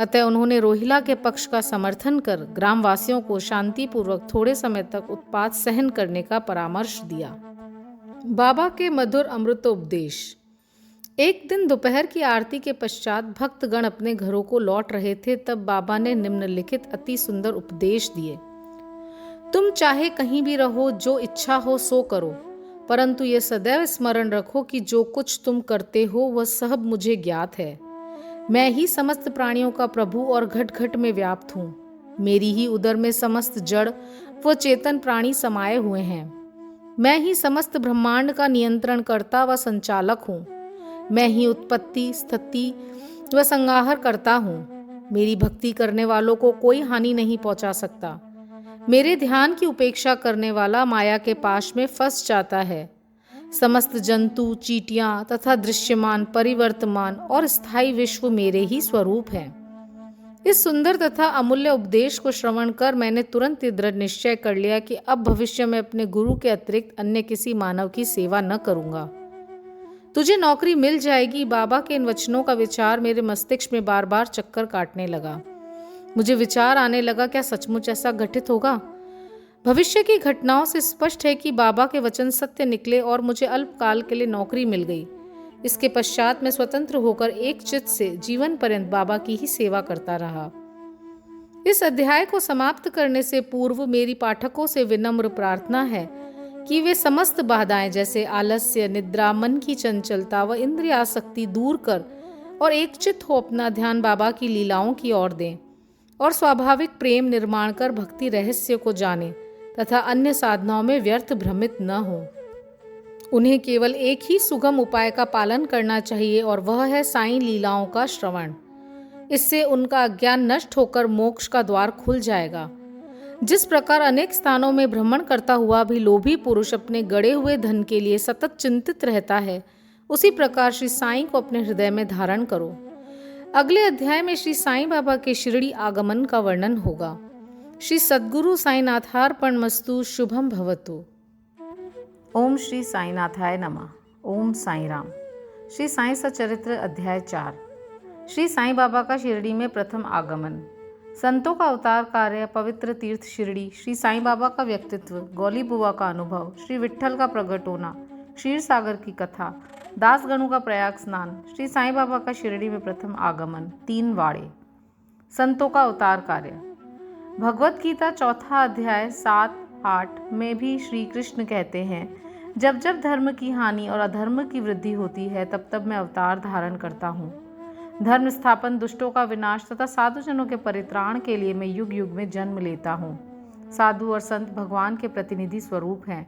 [SPEAKER 1] अतः उन्होंने रोहिला के पक्ष का समर्थन कर ग्रामवासियों को शांतिपूर्वक थोड़े समय तक उत्पात सहन करने का परामर्श दिया। बाबा के मधुर अमृतोपदेश। एक दिन दोपहर की आरती के पश्चात भक्तगण अपने घरों को लौट रहे थे, तब बाबा ने निम्नलिखित अति सुंदर उपदेश दिए। तुम चाहे कहीं भी रहो, जो इच्छा हो सो करो, परंतु ये सदैव स्मरण रखो कि जो कुछ तुम करते हो वह सब मुझे ज्ञात है। मैं ही समस्त प्राणियों का प्रभु और घट घट में व्याप्त हूँ। मेरी ही उदर में समस्त जड़ व चेतन प्राणी समाये हुए हैं। मैं ही समस्त ब्रह्मांड का नियंत्रण करता व संचालक हूँ। मैं ही उत्पत्ति, स्थिति व संहार करता हूँ। मेरी भक्ति करने वालों को कोई हानि नहीं पहुँचा सकता। मेरे ध्यान की उपेक्षा करने वाला माया के पाश में फंस जाता है। समस्त जंतु, चींटियां तथा दृश्यमान, परिवर्तमान और स्थायी विश्व मेरे ही स्वरूप हैं। इस सुंदर तथा अमूल्य उपदेश को श्रवण कर मैंने तुरंत ही दृढ़ निश्चय कर लिया कि अब भविष्य में अपने गुरु के अतिरिक्त अन्य किसी मानव की सेवा न करूंगा। तुझे नौकरी मिल जाएगी, बाबा के इन वचनों का विचार मेरे मस्तिष्क में बार बार चक्कर काटने लगा। मुझे विचार आने लगा, क्या सचमुच ऐसा घटित होगा? भविष्य की घटनाओं से स्पष्ट है कि बाबा के वचन सत्य निकले और मुझे अल्पकाल के लिए नौकरी मिल गई। इसके पश्चात मैं स्वतंत्र होकर एक चित्त से जीवन पर्यंत बाबा की ही सेवा करता रहा। इस अध्याय को समाप्त करने से पूर्व मेरी पाठकों से विनम्र प्रार्थना है कि वे समस्त बाधाएं जैसे आलस्य, निद्रा, मन की चंचलता व इंद्रिय आसक्ति दूर कर और एक चित्त हो अपना ध्यान बाबा की लीलाओं की ओर दें और स्वाभाविक प्रेम निर्माण कर भक्ति रहस्य को जानें तथा अन्य साधनाओं में व्यर्थ भ्रमित न हो। उन्हें केवल एक ही सुगम उपाय का पालन करना चाहिए और वह है साईं लीलाओं का श्रवण। इससे उनका अज्ञान नष्ट होकर मोक्ष का द्वार खुल जाएगा। जिस प्रकार अनेक स्थानों में भ्रमण करता हुआ भी लोभी पुरुष अपने गड़े हुए धन के लिए सतत चिंतित रहता है, उसी प्रकार श्री साईं को अपने हृदय में धारण करो। अगले अध्याय में श्री साईं बाबा के शिरडी आगमन का वर्णन होगा। श्री सद्गुरु साईनाथार्पणमस्तु। शुभम भवतु। ओम श्री साईनाथाय नमः। ओम साईं राम। श्री साईं सचरित्र अध्याय 4। श्री साईं बाबा का शिरडी में प्रथम आगमन। संतों का अवतार कार्य, पवित्र तीर्थ शिरडी, श्री साईं बाबा का व्यक्तित्व, गौली बुआ का अनुभव, श्री विट्ठल का प्रकट होना, क्षीर सागर की कथा, दास गणों का प्रयाग स्नान, श्री साईं बाबा का शिरडी में प्रथम आगमन, 3 वाड़े। संतों का अवतार कार्य। भगवत गीता 4 अध्याय 7-8 में भी श्री कृष्ण कहते हैं, जब जब धर्म की हानि और अधर्म की वृद्धि होती है तब तब मैं अवतार धारण करता हूँ। धर्म स्थापन, दुष्टों का विनाश तथा साधुजनों के परित्राण के लिए मैं युग युग में जन्म लेता हूँ। साधु और संत भगवान के प्रतिनिधि स्वरूप हैं।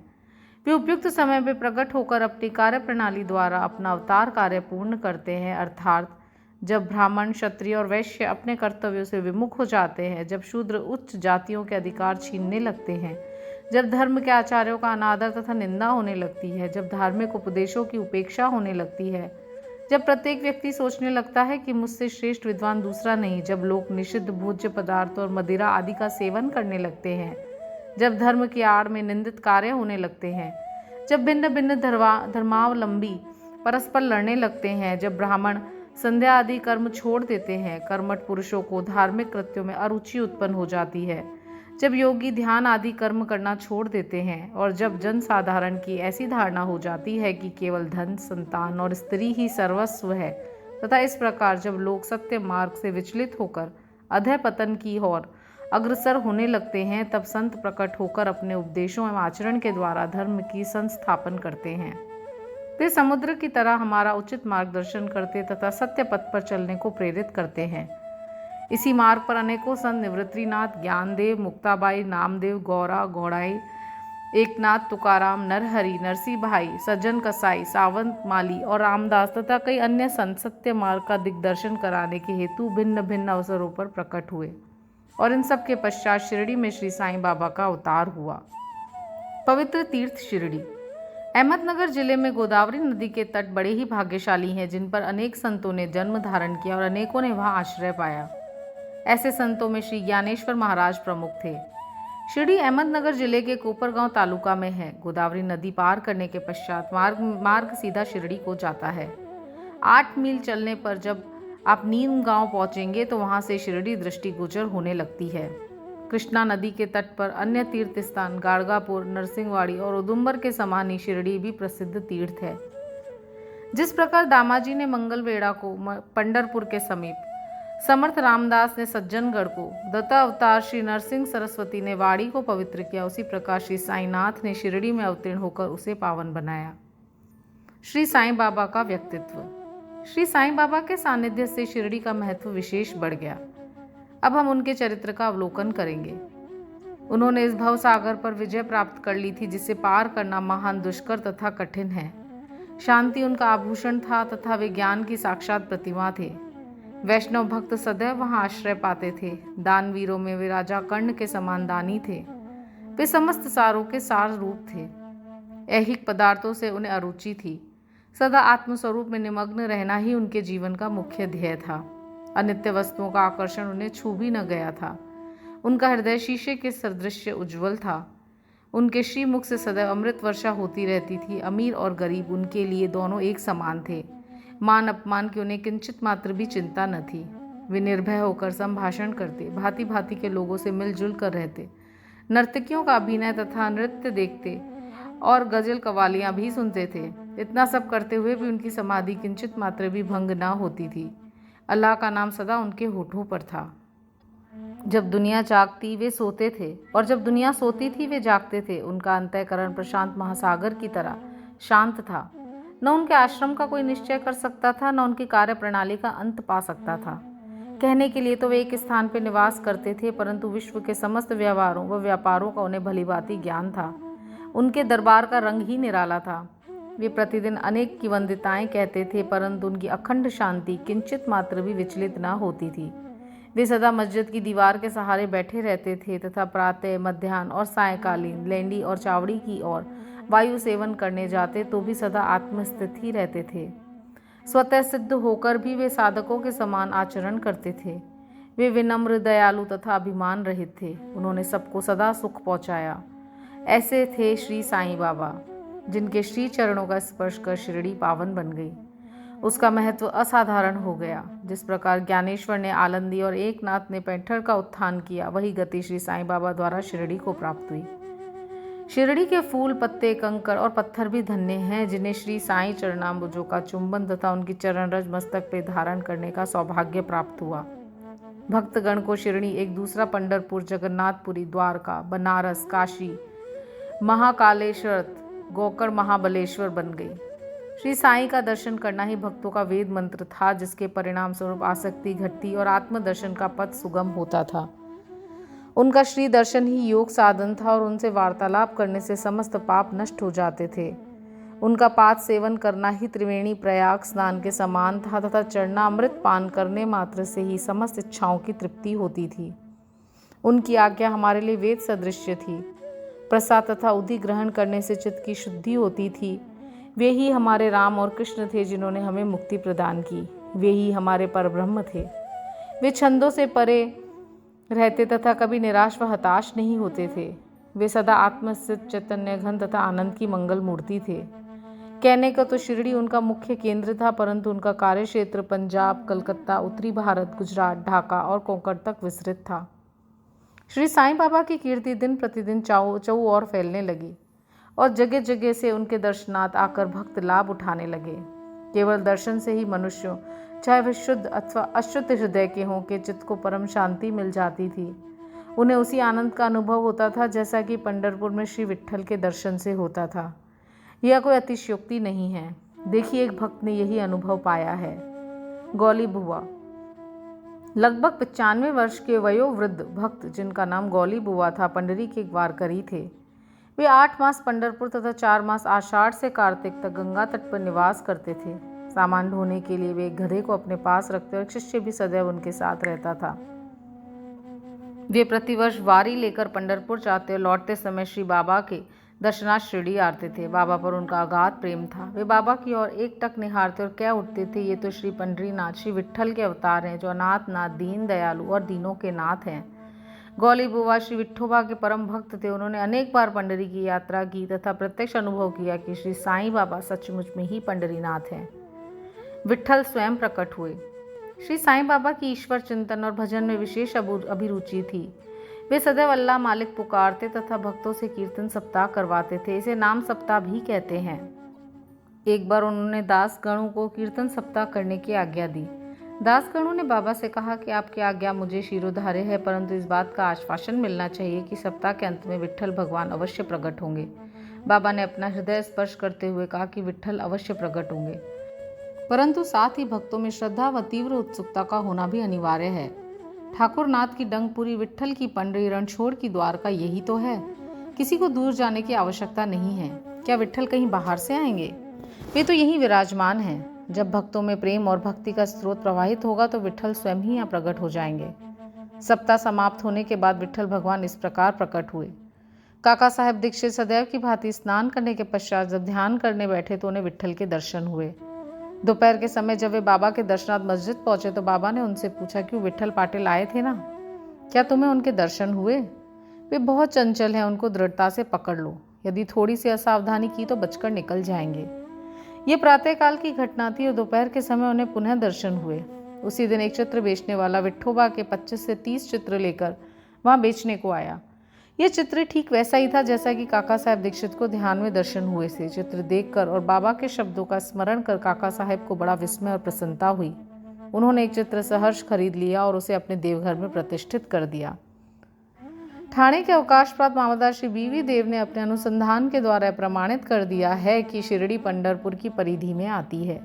[SPEAKER 1] वे उपयुक्त समय में प्रकट होकर अपनी कार्य प्रणाली द्वारा अपना अवतार कार्य पूर्ण करते हैं। अर्थात जब ब्राह्मण, क्षत्रिय और वैश्य अपने कर्तव्यों से विमुख हो जाते हैं, जब शूद्र उच्च जातियों के अधिकार छीनने लगते हैं, जब धर्म के आचार्यों का अनादर तथा निंदा होने लगती है, जब धार्मिक उपदेशों की उपेक्षा होने लगती है, जब प्रत्येक व्यक्ति सोचने लगता है कि मुझसे श्रेष्ठ विद्वान दूसरा नहीं, जब लोग निषिद्ध भोज्य पदार्थ और मदिरा आदि का सेवन करने लगते हैं, जब धर्म की आड़ में निंदित कार्य होने लगते हैं, जब भिन्न भिन्न धर्मावलंबी परस्पर लड़ने लगते हैं, जब ब्राह्मण संध्या आदि कर्म छोड़ देते हैं, कर्मठ पुरुषों को धार्मिक कृत्यों में अरुचि उत्पन्न हो जाती है, जब योगी ध्यान आदि कर्म करना छोड़ देते हैं और जब जन साधारण की ऐसी धारणा हो जाती है कि केवल धन, संतान और स्त्री ही सर्वस्व है, तथा इस प्रकार जब लोग सत्य मार्ग से विचलित होकर अधः पतन की ओर अग्रसर होने लगते हैं, तब संत प्रकट होकर अपने उपदेशों एवं आचरण के द्वारा धर्म की संस्थापन करते हैं। वे समुद्र की तरह हमारा उचित मार्गदर्शन करते तथा सत्य पथ पर चलने को प्रेरित करते हैं। इसी मार्ग पर अनेकों संत निवृत्तिनाथ, ज्ञानदेव, मुक्ताबाई, नामदेव, गौरा, गौड़ाई, एकनाथ, तुकाराम, नरहरि, नरसिंह भाई, सज्जन कसाई, सावंत माली और रामदास तथा कई अन्य संत सत्य मार्ग का दिग्दर्शन कराने के हेतु भिन्न भिन्न अवसरों पर प्रकट हुए और इन सब के पश्चात शिरडी में श्री साईं बाबा का अवतार हुआ। पवित्र तीर्थ शिरडी। अहमदनगर जिले में गोदावरी नदी के तट बड़े ही भाग्यशाली हैं, जिन पर अनेक संतों ने जन्म धारण किया और अनेकों ने वहां आश्रय पाया। ऐसे संतों में श्री ज्ञानेश्वर महाराज प्रमुख थे। शिरडी अहमदनगर जिले के कोपरगांव तालुका में है। गोदावरी नदी पार करने के पश्चात मार्ग सीधा शिरडी को जाता है। 8 मील चलने पर जब आप नीम गांव पहुंचेंगे तो वहां से शिरडी दृष्टिगोचर होने लगती है। कृष्णा नदी के तट पर अन्य तीर्थ स्थान गाड़गापुर, नरसिंहवाड़ी और उदुम्बर के समान ही शिरडी भी प्रसिद्ध तीर्थ है। जिस प्रकार दामाजी ने मंगलवेढ़ा को पंढरपुर के समीप, समर्थ रामदास ने सज्जनगढ़ को, दत्ता अवतार श्री नरसिंह सरस्वती ने वाड़ी को पवित्र किया, उसी प्रकार श्री साईनाथ ने शिरडी में अवतीर्ण होकर उसे पावन बनाया। श्री साईं बाबा का व्यक्तित्व। श्री साईं बाबा के सानिध्य से शिरडी का महत्व विशेष बढ़ गया। अब हम उनके चरित्र का अवलोकन करेंगे। उन्होंने इस भव सागर पर विजय प्राप्त कर ली थी, जिसे पार करना महान दुष्कर तथा कठिन है। शांति उनका आभूषण था तथा वे ज्ञान की साक्षात प्रतिमा थे। वैष्णव भक्त सदैव वहां आश्रय पाते थे। दानवीरों में वे राजा कर्ण के समान दानी थे। वे समस्त सारों के सार रूप थे। ऐहिक पदार्थों से उन्हें अरुचि थी। सदा आत्मस्वरूप में निमग्न रहना ही उनके जीवन का मुख्य ध्येय था। अनित्य वस्तुओं का आकर्षण उन्हें छू भी न गया था। उनका हृदय शीशे के सदृश उज्ज्वल था। उनके श्रीमुख से सदैव अमृत वर्षा होती रहती थी। अमीर और गरीब उनके लिए दोनों एक समान थे। मान अपमान की उन्हें किंचित मात्र भी चिंता न थी। वे निर्भय होकर संभाषण करते, भांति भांति के लोगों से मिलजुल कर रहते, नर्तकियों का अभिनय तथा नृत्य देखते और गजल कवालियां भी सुनते थे। इतना सब करते हुए भी उनकी समाधि किंचित मात्र भी भंग न होती थी। अल्लाह का नाम सदा उनके होठों पर था। जब दुनिया जागती वे सोते थे और जब दुनिया सोती थी वे जागते थे। उनका अंतःकरण प्रशांत महासागर की तरह शांत था। न उनके आश्रम का कोई निश्चय कर सकता था, न उनकी कार्य प्रणाली का अंत पा सकता था। कहने के लिए तो वे एक स्थान पर निवास करते थे, परंतु विश्व के समस्त व्यवहारों व व्यापारों का उन्हें भलीभांति ज्ञान था। उनके दरबार का रंग ही निराला था। वे प्रतिदिन अनेक की वंदिताएं कहते थे, परंतु उनकी अखंड शांति किंचित मात्र भी विचलित न होती थी। वे सदा मस्जिद की दीवार के सहारे बैठे रहते थे तथा प्रातः, मध्याह्न और सायंकालीन लैंडी और चावड़ी की ओर वायु सेवन करने जाते तो भी सदा आत्मस्थित ही रहते थे। स्वतः सिद्ध होकर भी वे साधकों के समान आचरण करते थे। वे विनम्र, दयालु तथा अभिमान रहित थे। उन्होंने सबको सदा सुख पहुंचाया। ऐसे थे श्री साईं बाबा, जिनके श्री चरणों का स्पर्श कर शिरडी पावन बन गई। उसका महत्व असाधारण हो गया। जिस प्रकार ज्ञानेश्वर ने आलंदी और एकनाथ ने पैंठर का उत्थान किया, वही गति श्री साईं बाबा द्वारा शिरडी को प्राप्त हुई। शिरडी के फूल, पत्ते, कंकड़ और पत्थर भी धन्य हैं, जिन्हें श्री साईं चरणाम्बुजों का चुंबन तथा उनकी चरण रज मस्तक पे धारण करने का सौभाग्य प्राप्त हुआ। भक्तगण को शिरडी एक दूसरा पंढरपुर, जगन्नाथपुरी, द्वारका, बनारस, काशी, महाकालेश्वर, गोकर्ण, महाबलेश्वर बन गई। श्री साईं का दर्शन करना ही भक्तों का वेद मंत्र था, जिसके परिणाम स्वरूप आसक्ति घटती और आत्मदर्शन का पथ सुगम होता था। उनका श्री दर्शन ही योग साधन था और उनसे वार्तालाप करने से समस्त पाप नष्ट हो जाते थे। उनका पाद सेवन करना ही त्रिवेणी प्रयाग स्नान के समान था तथा चरणामृत पान करने मात्र से ही समस्त इच्छाओं की तृप्ति होती थी। उनकी आज्ञा हमारे लिए वेद सदृश्य थी। प्रसाद तथा उधि ग्रहण करने से चित्त की शुद्धि होती थी। वे ही हमारे राम और कृष्ण थे, जिन्होंने हमें मुक्ति प्रदान की। वे ही हमारे परब्रह्म थे। वे छंदों से परे रहते तथा कभी निराश व हताश नहीं होते थे। वे सदा आत्मस्थित, चैतन्य घन तथा आनंद की मंगल मूर्ति थे। कहने का तो शिरडी उनका मुख्य केंद्र था, परंतु उनका कार्य क्षेत्र पंजाब, कलकत्ता, उत्तरी भारत, गुजरात, ढाका और कोंकण तक विस्तृत था। श्री साईं बाबा की कीर्ति दिन प्रतिदिन चौ और फैलने लगी और जगह जगह से उनके दर्शनार्थ आकर भक्त लाभ उठाने लगे। केवल दर्शन से ही मनुष्यों, चाहे वे शुद्ध अथवा अशुद्ध हृदय के हों, के चित्त को परम शांति मिल जाती थी। उन्हें उसी आनंद का अनुभव होता था जैसा कि पंढरपुर में श्री विट्ठल के दर्शन से होता था। यह कोई अतिशयोक्ति नहीं है। देखिए, एक भक्त ने यही अनुभव पाया है। गौली बुआ, लगभग 95 वर्ष के वयोवृद्ध भक्त, जिनका नाम गौली बुआ था, पंडरी के एक वारकरी थे। वे 8 मास पंढरपुर तथा 4 मास आषाढ़ से कार्तिक तक गंगा तट पर निवास करते थे। सामान ढोने के लिए वे एक गधे को अपने पास रखते और शिष्य भी सदैव उनके साथ रहता था। वे प्रतिवर्ष वारी लेकर पंढरपुर जाते और लौटते समय श्री बाबा के दर्शनार्थ शिरडी आते थे। बाबा पर उनका अगाध प्रेम था। वे बाबा की ओर एकटक निहारते और कह उठते थे, ये तो श्री पंडरीनाथ, श्री विट्ठल के अवतार हैं, जो अनाथ नाथ, दीन दयालु और दीनों के नाथ हैं। गौली बुआ श्री विट्ठोबा के परम भक्त थे। उन्होंने अनेक बार पंडरी की यात्रा की तथा प्रत्यक्ष अनुभव किया कि श्री साईं बाबा सचमुच में ही पंडरीनाथ हैं। विट्ठल स्वयं प्रकट हुए। श्री साईं बाबा की ईश्वर चिंतन और भजन में विशेष अभिरुचि थी। वे सदैव अल्लाह मालिक पुकारते तथा भक्तों से कीर्तन सप्ताह करवाते थे। इसे नाम सप्ताह भी कहते हैं। एक बार उन्होंने दासगणों को कीर्तन सप्ताह करने की आज्ञा दी। दासगणों ने बाबा से कहा कि आपकी आज्ञा मुझे शिरोधार्य है, परंतु इस बात का आश्वासन मिलना चाहिए कि सप्ताह के अंत में विट्ठल भगवान अवश्य प्रकट होंगे। बाबा ने अपना हृदय स्पर्श करते हुए कहा कि विट्ठल अवश्य प्रकट होंगे, परंतु साथ ही भक्तों में श्रद्धा व तीव्र उत्सुकता का होना भी अनिवार्य है। ठाकुरनाथ की डंगपुरी, विट्ठल की पंडरी, रणछोड़ की द्वारका, यही तो है। किसी को दूर जाने की आवश्यकता नहीं है। क्या विट्ठल कहीं बाहर से आएंगे? वे तो यहीं विराजमान हैं। जब भक्तों में प्रेम और भक्ति का स्रोत प्रवाहित होगा तो विट्ठल स्वयं ही यहाँ प्रकट हो जाएंगे। सप्ताह समाप्त होने के बाद विट्ठल भगवान इस प्रकार प्रकट हुए। काका साहेब दीक्षित सदैव की भांति स्नान करने के पश्चात जब ध्यान करने बैठे तो उन्हें विट्ठल के दर्शन हुए। दोपहर के समय जब वे बाबा के दर्शनार्थ मस्जिद पहुंचे तो बाबा ने उनसे पूछा, क्यों विट्ठल पाटिल आए थे ना, क्या तुम्हें उनके दर्शन हुए? वे बहुत चंचल हैं, उनको दृढ़ता से पकड़ लो, यदि थोड़ी सी असावधानी की तो बचकर निकल जाएंगे। ये प्रातःकाल की घटना थी और दोपहर के समय उन्हें पुनः दर्शन हुए। उसी दिन एक चित्र बेचने वाला विठोबा के 25 से 30 चित्र लेकर वहां बेचने को आया। ये चित्र ठीक वैसा ही था जैसा कि काका साहब दीक्षित को ध्यान में दर्शन हुए थे। चित्र देखकर और बाबा के शब्दों का स्मरण कर काका साहब को बड़ा विस्मय और प्रसन्नता हुई। उन्होंने एक चित्र सहर्ष खरीद लिया और उसे अपने देवघर में प्रतिष्ठित कर दिया। ठाणे के अवकाश प्राप्त मामलदार श्री बीवी देव ने अपने अनुसंधान के द्वारा प्रमाणित कर दिया है कि शिरडी पंढरपुर की परिधि में आती है।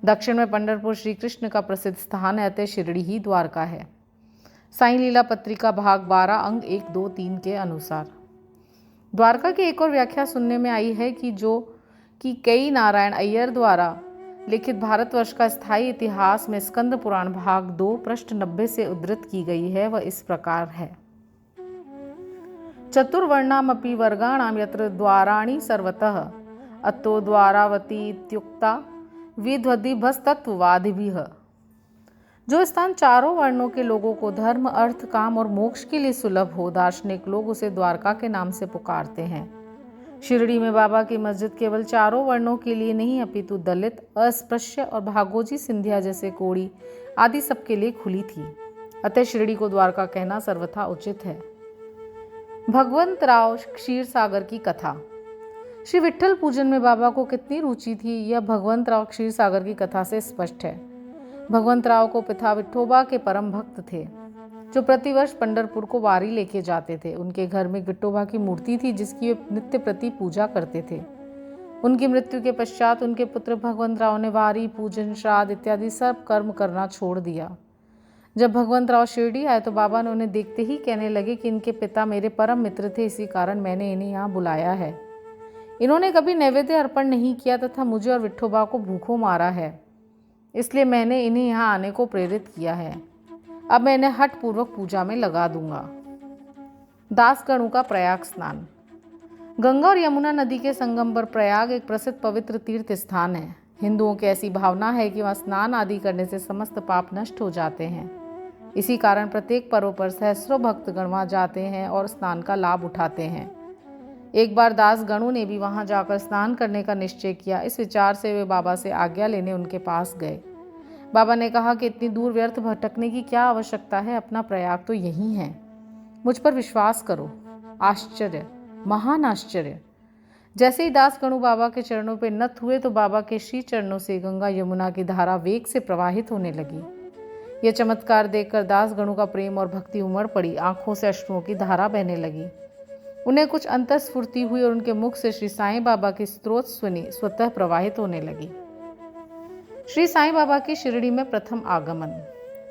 [SPEAKER 1] दक्षिण में पंढरपुर श्री कृष्ण का प्रसिद्ध स्थान है, अतः शिरडी ही द्वारका है। साईं लीला पत्रिका भाग 12 अंग 1, 2, 3 के अनुसार द्वारका की एक और व्याख्या सुनने में आई है कि कई नारायण अय्यर द्वारा लिखित भारतवर्ष का स्थायी इतिहास में स्कंद पुराण भाग 2 पृष्ठ 90 से उद्धृत की गई है। वह इस प्रकार है। चतुर्वर्णामपि वर्गाणाम यत्र द्वाराणि सर्वतः अतो द्वारावती इत्युक्ता विध्वदिभस्तत्ववादिभिः। जो स्थान चारों वर्णों के लोगों को धर्म, अर्थ, काम और मोक्ष के लिए सुलभ हो, दार्शनिक लोग उसे द्वारका के नाम से पुकारते हैं। शिरडी में बाबा की मस्जिद केवल चारों वर्णों के लिए नहीं अपितु दलित, अस्पृश्य और भागोजी सिंधिया जैसे कोड़ी आदि सबके लिए खुली थी। अतः शिरडी को द्वारका कहना सर्वथा उचित है। भगवंतराव क्षीरसागर की कथा। श्री विट्ठल पूजन में बाबा को कितनी रुचि थी, यह भगवंतराव क्षीरसागर की कथा से स्पष्ट है। भगवंतराव को पिता विठोबा के परम भक्त थे, जो प्रतिवर्ष पंढरपुर को वारी लेके जाते थे। उनके घर में विठोबा की मूर्ति थी, जिसकी वे नित्य प्रति पूजा करते थे। उनकी मृत्यु के पश्चात उनके पुत्र भगवंतराव ने वारी, पूजन, श्राद्ध इत्यादि सब कर्म करना छोड़ दिया। जब भगवंतराव शिरडी आए तो बाबा ने उन्हें देखते ही कहने लगे कि इनके पिता मेरे परम मित्र थे, इसी कारण मैंने इन्हें यहाँ बुलाया है। इन्होंने कभी नैवेद्य अर्पण नहीं किया तथा मुझे और विठोबा को भूखों मारा है, इसलिए मैंने इन्हें यहाँ आने को प्रेरित किया है। अब मैं इन्हें हठ पूर्वक पूजा में लगा दूंगा। दासगणों का प्रयाग स्नान। गंगा और यमुना नदी के संगम पर प्रयाग एक प्रसिद्ध पवित्र तीर्थ स्थान है। हिंदुओं की ऐसी भावना है कि वहाँ स्नान आदि करने से समस्त पाप नष्ट हो जाते हैं। इसी कारण प्रत्येक पर्व पर सहस्रों भक्तगण वहाँ जाते हैं और स्नान का लाभ उठाते हैं। एक बार दासगणों ने भी वहां जाकर स्नान करने का निश्चय किया। इस विचार से वे बाबा से आज्ञा लेने उनके पास गए। बाबा ने कहा कि इतनी दूर व्यर्थ भटकने की क्या आवश्यकता है, अपना प्रयाग तो यही है, मुझ पर विश्वास करो। आश्चर्य, महान आश्चर्य। जैसे ही दासगणों बाबा के चरणों पर नत हुए तो बाबा के श्री चरणों से गंगा यमुना की धारा वेग से प्रवाहित होने लगी। यह चमत्कार देखकर दासगणों का प्रेम और भक्ति उमड़ पड़ी। आंखों से अश्रुओं की धारा बहने लगी। उन्हें कुछ अंतस्फूर्ति हुई और उनके मुख से श्री साईं बाबा की स्तोत्र सुनी स्वतः प्रवाहित होने लगी। श्री साईं बाबा की शिरडी में प्रथम आगमन।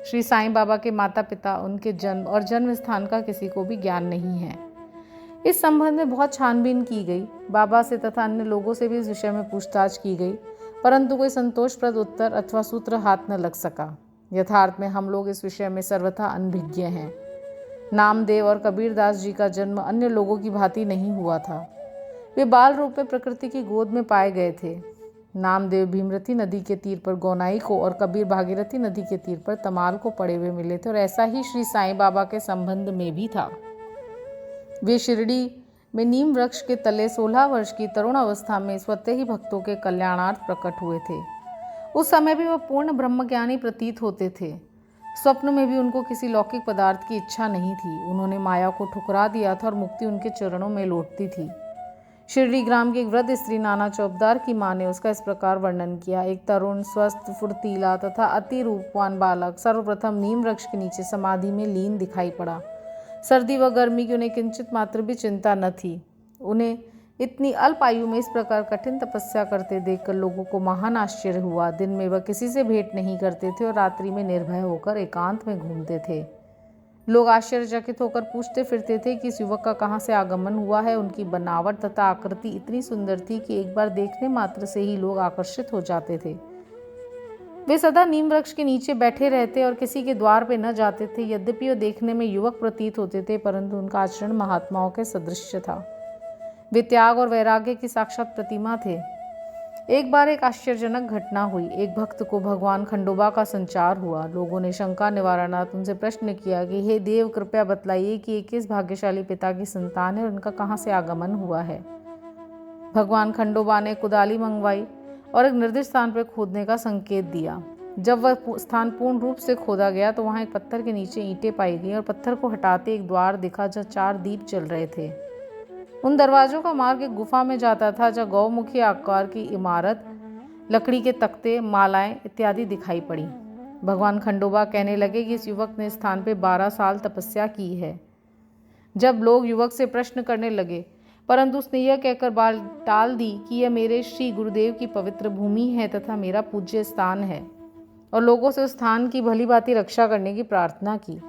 [SPEAKER 1] श्री साईं बाबा के माता पिता, उनके जन्म और जन्म स्थान का किसी को भी ज्ञान नहीं है। इस संबंध में बहुत छानबीन की गई। बाबा से तथा अन्य लोगों से भी इस विषय में पूछताछ की गई, परंतु कोई संतोषप्रद उत्तर अथवा सूत्र हाथ न लग सका। यथार्थ में हम लोग इस विषय में सर्वथा अनभिज्ञ हैं। नामदेव और कबीरदास जी का जन्म अन्य लोगों की भांति नहीं हुआ था। वे बाल रूप में प्रकृति की गोद में पाए गए थे। नामदेव भीमरथी नदी के तीर पर गौनाई को और कबीर भागीरथी नदी के तीर पर तमाल को पड़े हुए मिले थे, और ऐसा ही श्री साईं बाबा के संबंध में भी था। वे शिरडी में नीम वृक्ष के तले 16 वर्ष की तरुण अवस्था में स्वतः ही भक्तों के कल्याणार्थ प्रकट हुए थे। उस समय भी वह पूर्ण ब्रह्मज्ञानी प्रतीत होते थे। स्वप्न में भी उनको किसी लौकिक पदार्थ की इच्छा नहीं थी। उन्होंने माया को ठुकरा दिया था और मुक्ति उनके चरणों में लौटती थी। शिरडी ग्राम की एक वृद्ध स्त्री नाना चौबदार की माँ ने उसका इस प्रकार वर्णन किया। एक तरुण, स्वस्थ, फुर्तीला तथा अति रूपवान बालक सर्वप्रथम नीम वृक्ष के नीचे समाधि में लीन दिखाई पड़ा। सर्दी व गर्मी की उन्हें किंचित मात्र भी चिंता न थी। उन्हें इतनी अल्प आयु में इस प्रकार कठिन तपस्या करते देखकर लोगों को महान आश्चर्य हुआ। दिन में वह किसी से भेंट नहीं करते थे और रात्रि में निर्भय होकर एकांत में घूमते थे। लोग आश्चर्यचकित होकर पूछते फिरते थे कि इस युवक का कहाँ से आगमन हुआ है। उनकी बनावट तथा आकृति इतनी सुंदर थी कि एक बार देखने मात्र से ही लोग आकर्षित हो जाते थे। वे सदा नीम वृक्ष के नीचे बैठे रहते और किसी के द्वार पे न जाते थे। यद्यपि वे देखने में युवक प्रतीत होते थे, परंतु उनका आचरण महात्माओं के सदृश था। वे त्याग और वैराग्य की साक्षात प्रतिमा थे। एक बार एक आश्चर्यजनक घटना हुई। एक भक्त को भगवान खंडोबा का संचार हुआ। लोगों ने शंका निवारणार्थ उनसे प्रश्न किया कि हे देव, कृपया बतलाइए कि ये किस भाग्यशाली पिता की संतान है और उनका कहाँ से आगमन हुआ है। भगवान खंडोबा ने कुदाली मंगवाई और एक निर्दिष्ट स्थान पर खोदने का संकेत दिया। जब वह स्थान पूर्ण रूप से खोदा गया तो वहां एक पत्थर के नीचे ईंटें पाई गई और पत्थर को हटाते एक द्वार दिखा जहाँ 4 दीप जल रहे थे। उन दरवाजों का मार्ग एक गुफा में जाता था जहाँ गौमुखी आकार की इमारत, लकड़ी के तख्ते, मालाएं इत्यादि दिखाई पड़ी। भगवान खंडोबा कहने लगे कि इस युवक ने स्थान पर 12 साल तपस्या की है। जब लोग युवक से प्रश्न करने लगे, परंतु उसने यह कहकर बात टाल दी कि यह मेरे श्री गुरुदेव की पवित्र भूमि है तथा मेरा पूज्य स्थान है, और लोगों से उस स्थान की भली भांति रक्षा करने की प्रार्थना की।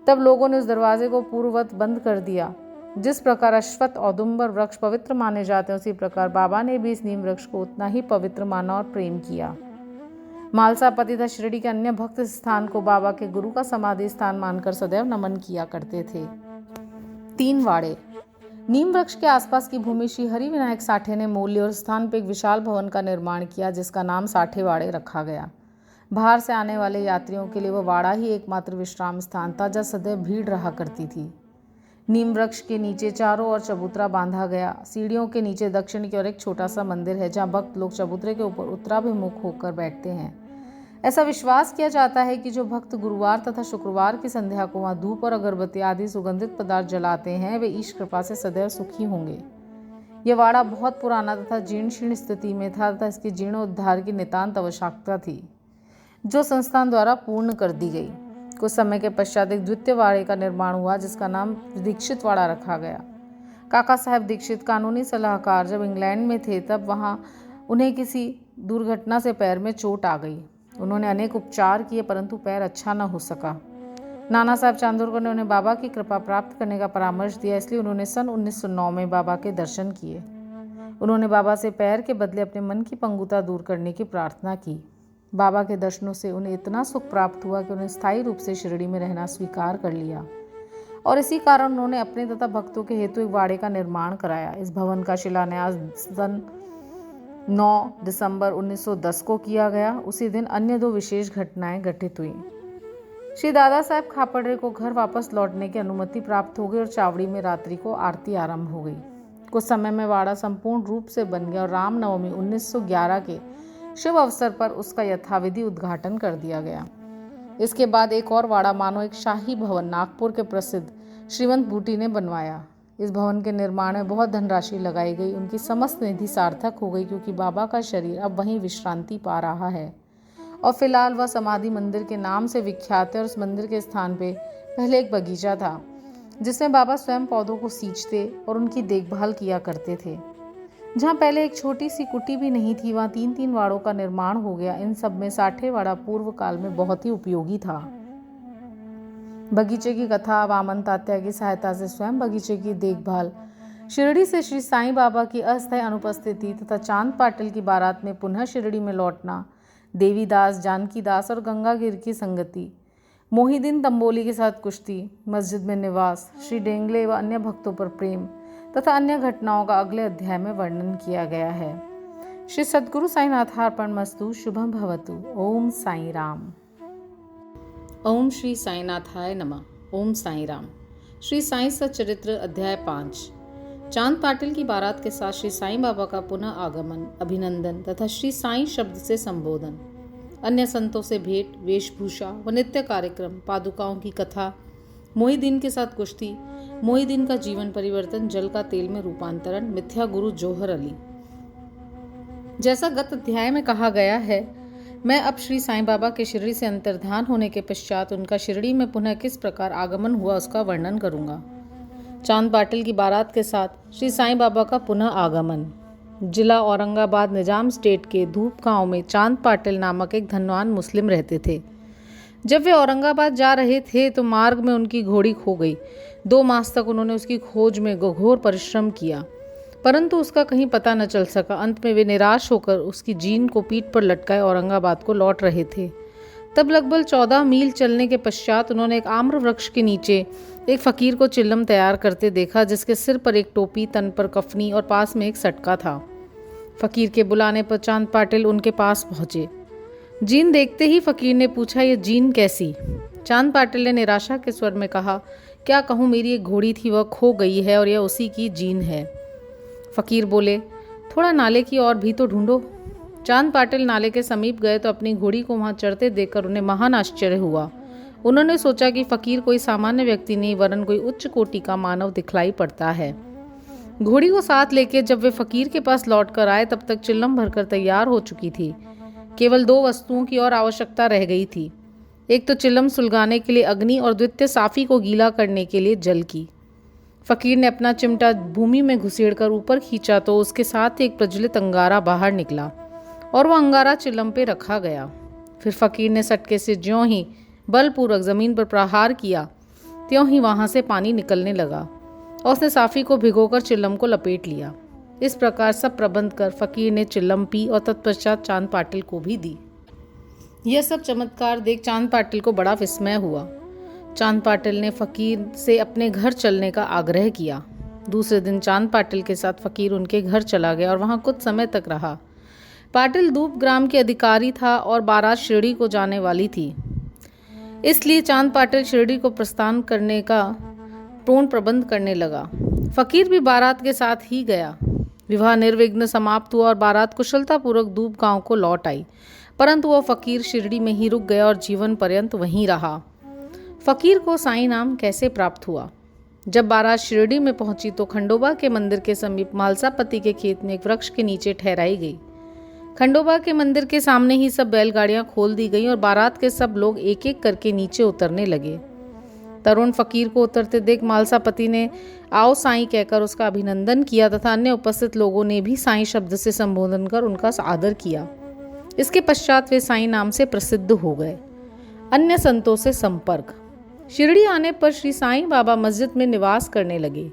[SPEAKER 1] तब लोगों ने उस दरवाजे को पूर्ववत बंद कर दिया। जिस प्रकार अश्वत्थ औदुंबर वृक्ष पवित्र माने जाते हैं, उसी प्रकार बाबा ने भी इस नीम वृक्ष को उतना ही पवित्र माना और प्रेम किया। मालसापति तथा शिरडी के अन्य भक्त इस स्थान को बाबा के गुरु का समाधि स्थान मानकर सदैव नमन किया करते थे। 3 वाड़े। नीम वृक्ष के आसपास की भूमि श्री हरि विनायक साठे ने मोल ली और स्थान पर एक विशाल भवन का निर्माण किया जिसका नाम साठे वाड़े रखा गया। बाहर से आने वाले यात्रियों के लिए वह वाड़ा ही एकमात्र विश्राम स्थान था जहाँ सदैव भीड़ रहा करती थी। नीम वृक्ष के नीचे चारों ओर चबूतरा बांधा गया। सीढ़ियों के नीचे दक्षिण की ओर एक छोटा सा मंदिर है जहाँ भक्त लोग चबूतरे के ऊपर उत्तराभिमुख होकर बैठते हैं। ऐसा विश्वास किया जाता है कि जो भक्त गुरुवार तथा शुक्रवार की संध्या को वहाँ धूप और अगरबत्ती आदि सुगंधित पदार्थ जलाते हैं वे ईश कृपा से सदैव सुखी होंगे। यह वाड़ा बहुत पुराना तथा जीर्ण शीर्ण स्थिति में था तथा इसके जीर्णोद्धार की नितांत आवश्यकता थी, जो संस्थान द्वारा पूर्ण कर दी गई। कुछ समय के पश्चात एक द्वितीय वाड़े का निर्माण हुआ जिसका नाम दीक्षित वाड़ा रखा गया। काका साहब दीक्षित कानूनी सलाहकार जब इंग्लैंड में थे तब वहां उन्हें किसी दुर्घटना से पैर में चोट आ गई। उन्होंने अनेक उपचार किए परंतु पैर अच्छा न हो सका। नाना साहब चांदोरकर ने उन्हें बाबा की कृपा प्राप्त करने का परामर्श दिया, इसलिए उन्होंने सन 1909 में बाबा के दर्शन किए। उन्होंने बाबा से पैर के बदले अपने मन की पंगुता दूर करने की प्रार्थना की। बाबा के दर्शनों से उन्हें इतना सुख प्राप्त हुआ कि उन्हें स्थायी रूप से शिरडी में रहना स्वीकार कर लिया और इसी कारण उन्होंने अपने तथा भक्तों के हेतु एक वाड़े का निर्माण कराया। इस भवन का शिलान्यास सन 9 दिसंबर 1910 को किया गया। उसी दिन अन्य 2 विशेष घटनाएं घटित हुई। श्री दादा साहब खापड़े को घर वापस लौटने की अनुमति प्राप्त हो गई और चावड़ी में रात्रि को आरती आरंभ हो गई। कुछ समय में वाड़ा संपूर्ण रूप से बन गया और रामनवमी 1911 के शुभ अवसर पर उसका यथाविधि उद्घाटन कर दिया गया। इसके बाद एक और वाड़ा मानो एक शाही भवन नागपुर के प्रसिद्ध श्रीवंत बूटी ने बनवाया। इस भवन के निर्माण में बहुत धनराशि लगाई गई। उनकी समस्त निधि सार्थक हो गई क्योंकि बाबा का शरीर अब वहीं विश्रांति पा रहा है और फिलहाल वह समाधि मंदिर के नाम से विख्यात है। और उस मंदिर के स्थान पे पहले एक बगीचा था जिसमें बाबा स्वयं पौधों को सींचते और उनकी देखभाल किया करते थे। जहाँ पहले एक छोटी सी कुटी भी नहीं थी वहाँ 3-3 वाड़ों का निर्माण हो गया। इन सब में साठे वाड़ा पूर्व काल में बहुत ही उपयोगी था। बगीचे की कथा वामन तात्या की सहायता से स्वयं बगीचे की देखभाल, शिरडी से श्री साईं बाबा की अस्थायी अनुपस्थिति तथा चांद पाटिल की बारात में पुनः शिरडी में लौटना, देवीदास, जानकी दास और गंगागिर की संगति, मोहिदीन तंबोली के साथ कुश्ती, मस्जिद में निवास, श्री डेंगले व अन्य भक्तों पर प्रेम तथा अन्य घटनाओं का अगले अध्याय में वर्णन किया गया है। श्री सद्गुरु साईनाथार्पणमस्तु। शुभम भवतु। ओम साई राम। ओम श्री साईनाथाय नमः। ओम साई राम। श्री साई सच्चरित्र अध्याय 5। चांद पाटिल की बारात के साथ श्री साईं बाबा का पुनः आगमन, अभिनंदन तथा श्री साईं शब्द से संबोधन, अन्य संतों से भेंट, वेशभूषा व नित्य कार्यक्रम, पादुकाओं की कथा, मोहिदीन के साथ कुश्ती, मोहिदीन का जीवन परिवर्तन, जल का तेल में रूपांतरण, मिथ्या गुरु जौहर अली। जैसा गत अध्याय में कहा गया है, मैं अब श्री साईं बाबा के शिरडी से अंतर्धान होने के पश्चात उनका शिरडी में पुनः किस प्रकार आगमन हुआ उसका वर्णन करूंगा। चांद पाटिल की बारात के साथ श्री साईं बाबा का पुनः आगमन। जिला औरंगाबाद, निजाम स्टेट के धूप गांव में चांद पाटिल नामक एक धनवान मुस्लिम रहते थे। जब वे औरंगाबाद जा रहे थे तो मार्ग में उनकी घोड़ी खो गई। 2 मास तक उन्होंने उसकी खोज में घोर परिश्रम किया परंतु उसका कहीं पता न चल सका। अंत में वे निराश होकर उसकी जीन को पीठ पर लटकाए औरंगाबाद को लौट रहे थे। तब लगभग 14 मील चलने के पश्चात उन्होंने एक आम्र वृक्ष के नीचे एक फकीर को चिल्लम तैयार करते देखा, जिसके सिर पर एक टोपी, तन पर कफनी और पास में एक सटका था। फकीर के बुलाने पर चांद पाटिल उनके पास पहुंचे। जीन देखते ही फकीर ने पूछा, ये जीन कैसी? चांद पाटिल ने निराशा के स्वर में कहा, क्या कहूँ, मेरी एक घोड़ी थी, वह खो गई है और यह उसी की जीन है। फकीर बोले, थोड़ा नाले की और भी तो ढूंढो। चांद पाटिल नाले के समीप गए तो अपनी घोड़ी को वहां चढ़ते देखकर उन्हें महान आश्चर्य हुआ। उन्होंने सोचा कि फकीर कोई सामान्य व्यक्ति नहीं वरन कोई उच्च कोटि का मानव दिखलाई पड़ता है। घोड़ी को साथ लेके जब वे फकीर के पास लौट कर आए तब तक चिल्लम भरकर तैयार हो चुकी थी। केवल 2 वस्तुओं की और आवश्यकता रह गई थी, एक तो चिल्लम सुलगाने के लिए अग्नि और द्वितीय साफी को गीला करने के लिए जल की। फकीर ने अपना चिमटा भूमि में घुसेड़कर ऊपर खींचा तो उसके साथ एक प्रज्वलित अंगारा बाहर निकला और वह अंगारा चिल्लम पे रखा गया। फिर फकीर ने सटके से ज्यों ही बलपूर्वक जमीन पर प्रहार किया त्यों ही वहां से पानी निकलने लगा और उसने साफी को भिगोकर चिल्लम को लपेट लिया। इस प्रकार सब प्रबंध कर फकीर ने चिल्लम पी और तत्पश्चात चांद पाटिल को भी दी। यह सब चमत्कार देख चांद पाटिल को बड़ा विस्मय हुआ। चांद पाटिल ने फकीर से अपने घर चलने का आग्रह किया। दूसरे दिन चांद पाटिल के साथ फकीर उनके घर चला गया और वहां कुछ समय तक रहा। पाटिल दूब ग्राम के अधिकारी था और बारात शिरडी को जाने वाली थी, इसलिए चांद पाटिल शिरडी को प्रस्थान करने का पूर्ण प्रबंध करने लगा। फकीर भी बारात के साथ ही गया। विवाह निर्विघ्न समाप्त हुआ और बारात कुशलतापूर्वक दूब गांव को लौट आई, परंतु वह फकीर शिरडी में ही रुक गया और जीवन पर्यंत वहीं रहा। फकीर को साईं नाम कैसे प्राप्त हुआ? जब बारात शिरडी में पहुंची तो खंडोबा के मंदिर के समीप मालसापति के खेत में एक वृक्ष के नीचे ठहराई गई। खंडोबा के मंदिर के सामने ही सब बैलगाड़ियां खोल दी गईं और बारात के सब लोग एक एक करके नीचे उतरने लगे। तरुण फकीर को उतरते देख मालसापति ने आओ साईं कहकर उसका अभिनंदन किया तथा अन्य उपस्थित लोगों ने भी साईं शब्द से संबोधन कर उनका आदर किया। इसके पश्चात वे साईं नाम से प्रसिद्ध हो गए। अन्य संतों से संपर्क। शिरडी आने पर श्री साईं बाबा मस्जिद में निवास करने लगे।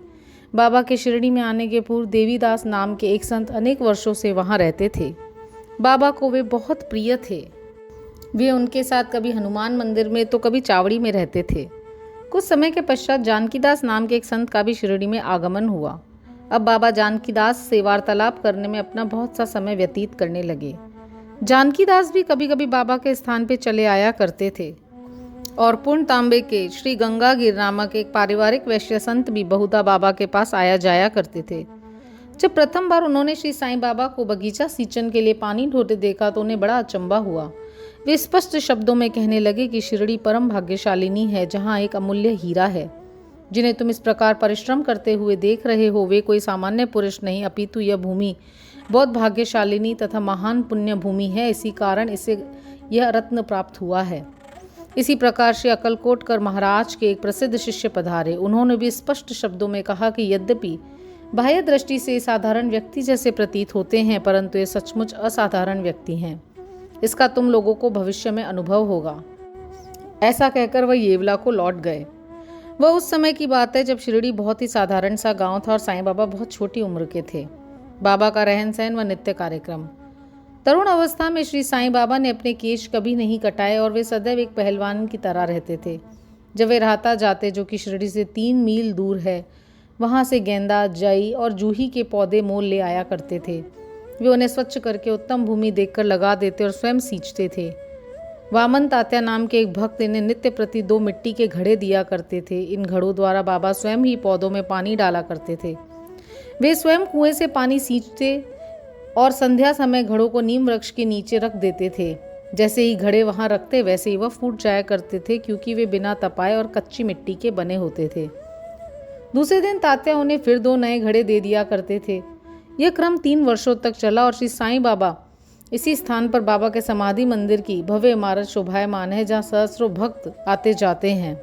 [SPEAKER 1] बाबा के शिरडी में आने के पूर्व देवीदास नाम के एक संत अनेक वर्षों से वहां रहते थे। बाबा को वे बहुत प्रिय थे। वे उनके साथ कभी हनुमान मंदिर में तो कभी चावड़ी में रहते थे। कुछ समय के पश्चात जानकीदास नाम के एक संत का भी शिरडी में आगमन हुआ। अब बाबा जानकीदास से वार्तालाप करने में अपना बहुत सा समय व्यतीत करने लगे। जानकीदास भी कभी कभी बाबा के स्थान पर चले आया करते थे और पूर्ण तांबे के श्री गंगागिर नामक एक पारिवारिक वैश्य संत भी बहुधा बाबा के पास आया जाया करते थे। जब प्रथम बार उन्होंने श्री साईं बाबा को बगीचा सींचन के लिए पानी ढोते देखा तो उन्हें बड़ा अचंभा हुआ। वे स्पष्ट शब्दों में कहने लगे कि शिरडी परम भाग्यशालिनी है, जहाँ एक अमूल्य हीरा है। जिन्हें तुम इस प्रकार परिश्रम करते हुए देख रहे हो वे कोई सामान्य पुरुष नहीं, अपितु यह भूमि बहुत भाग्यशालिनी तथा महान पुण्य भूमि है। इसी कारण इसे यह रत्न प्राप्त हुआ है। इसी प्रकार श्री अकलकोटकर महाराज के एक प्रसिद्ध शिष्य पधारे। उन्होंने भी स्पष्ट शब्दों में कहा कि यद्यपि बाह्य दृष्टि से साधारण व्यक्ति जैसे प्रतीत होते हैं, परंतु ये सचमुच असाधारण व्यक्ति हैं। इसका तुम लोगों को भविष्य में अनुभव होगा। ऐसा कहकर वह येवला को लौट गए। वह उस समय की बात है जब शिरडी बहुत ही साधारण सा गांव था और साईं बाबा बहुत छोटी उम्र के थे। बाबा का रहन सहन व नित्य कार्यक्रम। तरुण अवस्था में श्री साईं बाबा ने अपने केश कभी नहीं कटाए और वे सदैव एक पहलवान की तरह रहते थे। जब वे राहता जाते, जो कि शिरडी से 3 मील दूर है, वहाँ से गेंदा, जई और जूही के पौधे मोल ले आया करते थे। वे उन्हें स्वच्छ करके उत्तम भूमि देखकर लगा देते और स्वयं सींचते थे। वामन तात्या नाम के एक भक्त इन्हें नित्य प्रति 2 मिट्टी के घड़े दिया करते थे। इन घड़ों द्वारा बाबा स्वयं ही पौधों में पानी डाला करते थे। वे स्वयं कुएं से पानी सींचते और संध्या समय घड़ों को नीम वृक्ष के नीचे रख देते थे। जैसे ही घड़े वहां रखते वैसे ही वह फूट जाया करते थे, क्योंकि वे बिना तपाए और कच्ची मिट्टी के बने होते थे। दूसरे दिन तात्या उन्हें फिर 2 नए घड़े दे दिया करते थे। यह क्रम 3 वर्षों तक चला और श्री साईं बाबा इसी स्थान पर बाबा के समाधि मंदिर की भव्य इमारत शोभायमान है, जहाँ सहस्रों भक्त आते जाते हैं।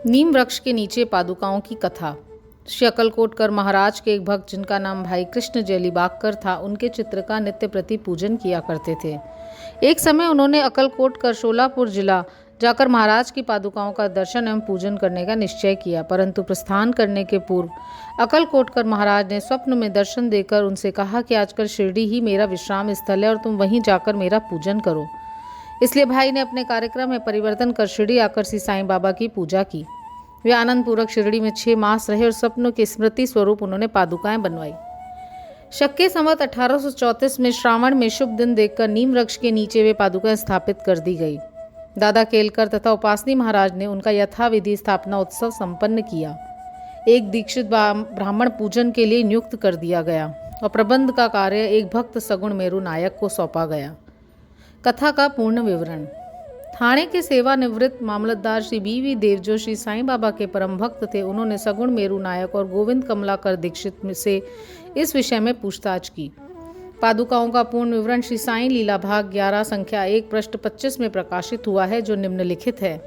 [SPEAKER 1] नीम वृक्ष के नीचे पादुकाओं की कथा। श्री अकलकोटकर महाराज के एक भक्त जिनका नाम भाई कृष्ण जैलीबागकर था, उनके चित्र का नित्य प्रति पूजन किया करते थे। एक समय उन्होंने अकलकोटकर शोलापुर जिला जाकर महाराज की पादुकाओं का दर्शन एवं पूजन करने का निश्चय किया, परंतु प्रस्थान करने के पूर्व अकलकोटकर महाराज ने स्वप्न में दर्शन देकर उनसे कहा कि आजकल शिरडी ही मेरा विश्राम स्थल है और तुम वहीं जाकर मेरा पूजन करो। इसलिए भाई ने अपने कार्यक्रम में परिवर्तन कर शिरडी आकर श्री साईं बाबा की पूजा की। वे आनंद पूर्वक शिरडी में 6 मास रहे और स्वप्नों के स्मृति स्वरूप उन्होंने पादुकाएं बनवाई। शक के संवत 1834 में श्रावण में शुभ दिन देखकर नीम वृक्ष के नीचे वे पादुकाएं स्थापित कर दी गई। दादा केलकर तथा उपासनी महाराज ने उनका यथाविधि स्थापना उत्सव संपन्न किया। एक दीक्षित ब्राह्मण पूजन के लिए नियुक्त कर दिया गया और प्रबंध का कार्य एक भक्त सगुण मेरु नायक को सौंपा गया। कथा का पूर्ण विवरण। थाने के सेवानिवृत्त मामलतदार श्री बी देव जो श्री साईं बाबा के परम भक्त थे, उन्होंने सगुण मेरु नायक और गोविंद कमलाकर दीक्षित से इस विषय में पूछताछ की। पादुकाओं का पूर्ण विवरण श्री साईं लीला भाग 11 संख्या 1 पृष्ठ 25 में प्रकाशित हुआ है, जो निम्नलिखित है।